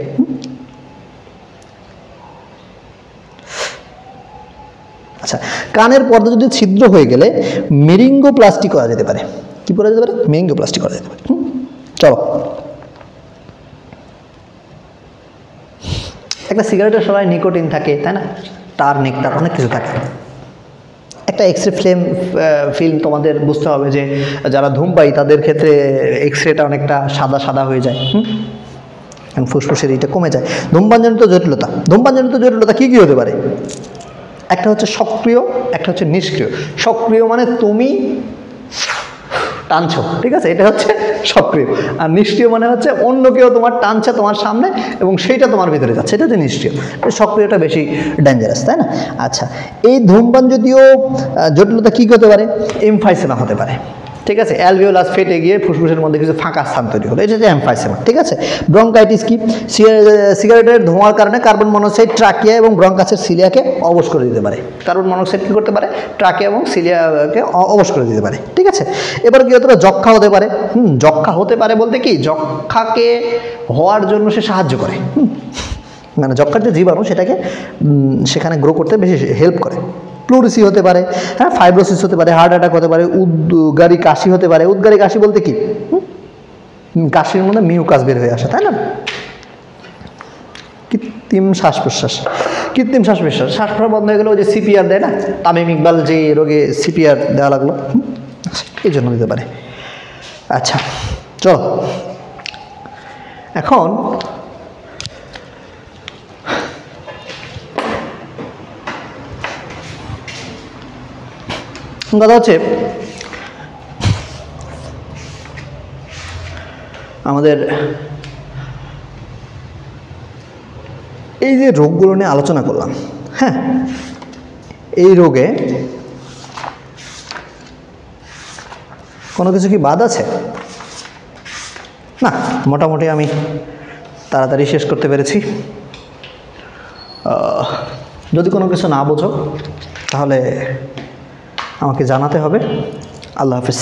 আচ্ছা, কানের পর্দা যদি ছিদ্র হয়ে গেলে মেরিঙ্গোপ্লাস্টি করা যেতে পারে। কি করা যেতে পারে? মেরিঙ্গোপ্লাস্টি করা যেতে পারে। চলো, একটা সিগারেটের সবাই নিকোটিন থাকে, তাই না? টার নেকটার অনেক কিছু থাকে। একটা এক্সরে ফিল্ম তোমাদের বুঝতে হবে যে যারা ধূমপায়ী তাদের ক্ষেত্রে এক্সরেটা অনেকটা সাদা সাদা হয়ে যায়, ফুসফুসের এইটা কমে যায়। ধূমপানজনিত জটিলতা, ধূমপানজনিত জটিলতা কী কী হতে পারে? একটা হচ্ছে সক্রিয়, একটা হচ্ছে নিষ্ক্রিয়। সক্রিয় মানে তুমি টানছো, ঠিক আছে, এটা হচ্ছে সক্রিয়। আর নিষ্ক্রিয় মানে হচ্ছে অন্য কেউ তোমার টানছে তোমার সামনে এবং সেইটা তোমার ভিতরে যাচ্ছে, এটা হচ্ছে নিষ্ক্রিয়। সক্রিয়টা বেশি ডেঞ্জারাস, তাই না? আচ্ছা, এই ধূমপান যদিও জটিলতা কী হতে পারে? এমফাইসেমা হতে পারে, ঠিক আছে। অ্যালভিওলাস ফেটে গিয়ে ফুসফুসের মধ্যে কিছু ফাঁকা স্থান তৈরি হলো, এটা হচ্ছে এমফাইসেমা, ঠিক আছে। ব্রঙ্কাইটিস কি? সিগারেটের ধোঁয়ার কারণে কার্বন মনোক্সাইড ট্রাকিয়া এবং ব্রঙ্কাসের সিলিয়াকে অবশ করে দিতে পারে। কার্বন মনোক্সাইড কী করতে পারে? ট্রাকিয়া এবং সিলিয়াকে অবশ করে দিতে পারে, ঠিক আছে। এবার কি হতে পারে? যক্ষা হতে পারে। যক্ষা হতে পারে বলতে কি, যক্ষাকে হওয়ার জন্য সে সাহায্য করে, মানে যক্ষার যে জীবাণু সেটাকে সেখানে গ্রো করতে বেশি হেল্প করে। প্লুরিসি হতে পারে, হ্যাঁ, ফাইব্রোসিস হতে পারে, হার্ট অ্যাটাক হতে পারে, উদ্গারী কাশি হতে পারে। উদ্গারী কাশি বলতে কি? কাশির মধ্যে মিউকাস বের হয়ে আসে, তাই না? কৃত্রিম শ্বাস প্রশ্বাস, কৃত্রিম শ্বাস প্রশ্বাস, শ্বাস প্রশ্বাস বন্ধ হয়ে গেলে ওই যে সিপিআর দেয় না, তামিম ইকবাল যে রোগে সিপিআর দেওয়া লাগলো, এই জন্য দিতে পারে। আচ্ছা, চলো এখন কথা হচ্ছে আমাদের এই যে রোগগুলো নিয়ে আলোচনা করলাম, হ্যাঁ, এই রোগে কোনো কিছু কি বাদ আছে? না, মোটামুটি আমি তাড়াতাড়ি শেষ করতে পেরেছি। যদি কোনো কিছু না বোঝো তাহলে আমাকে জানাতে হবে। আল্লাহ হাফিজ।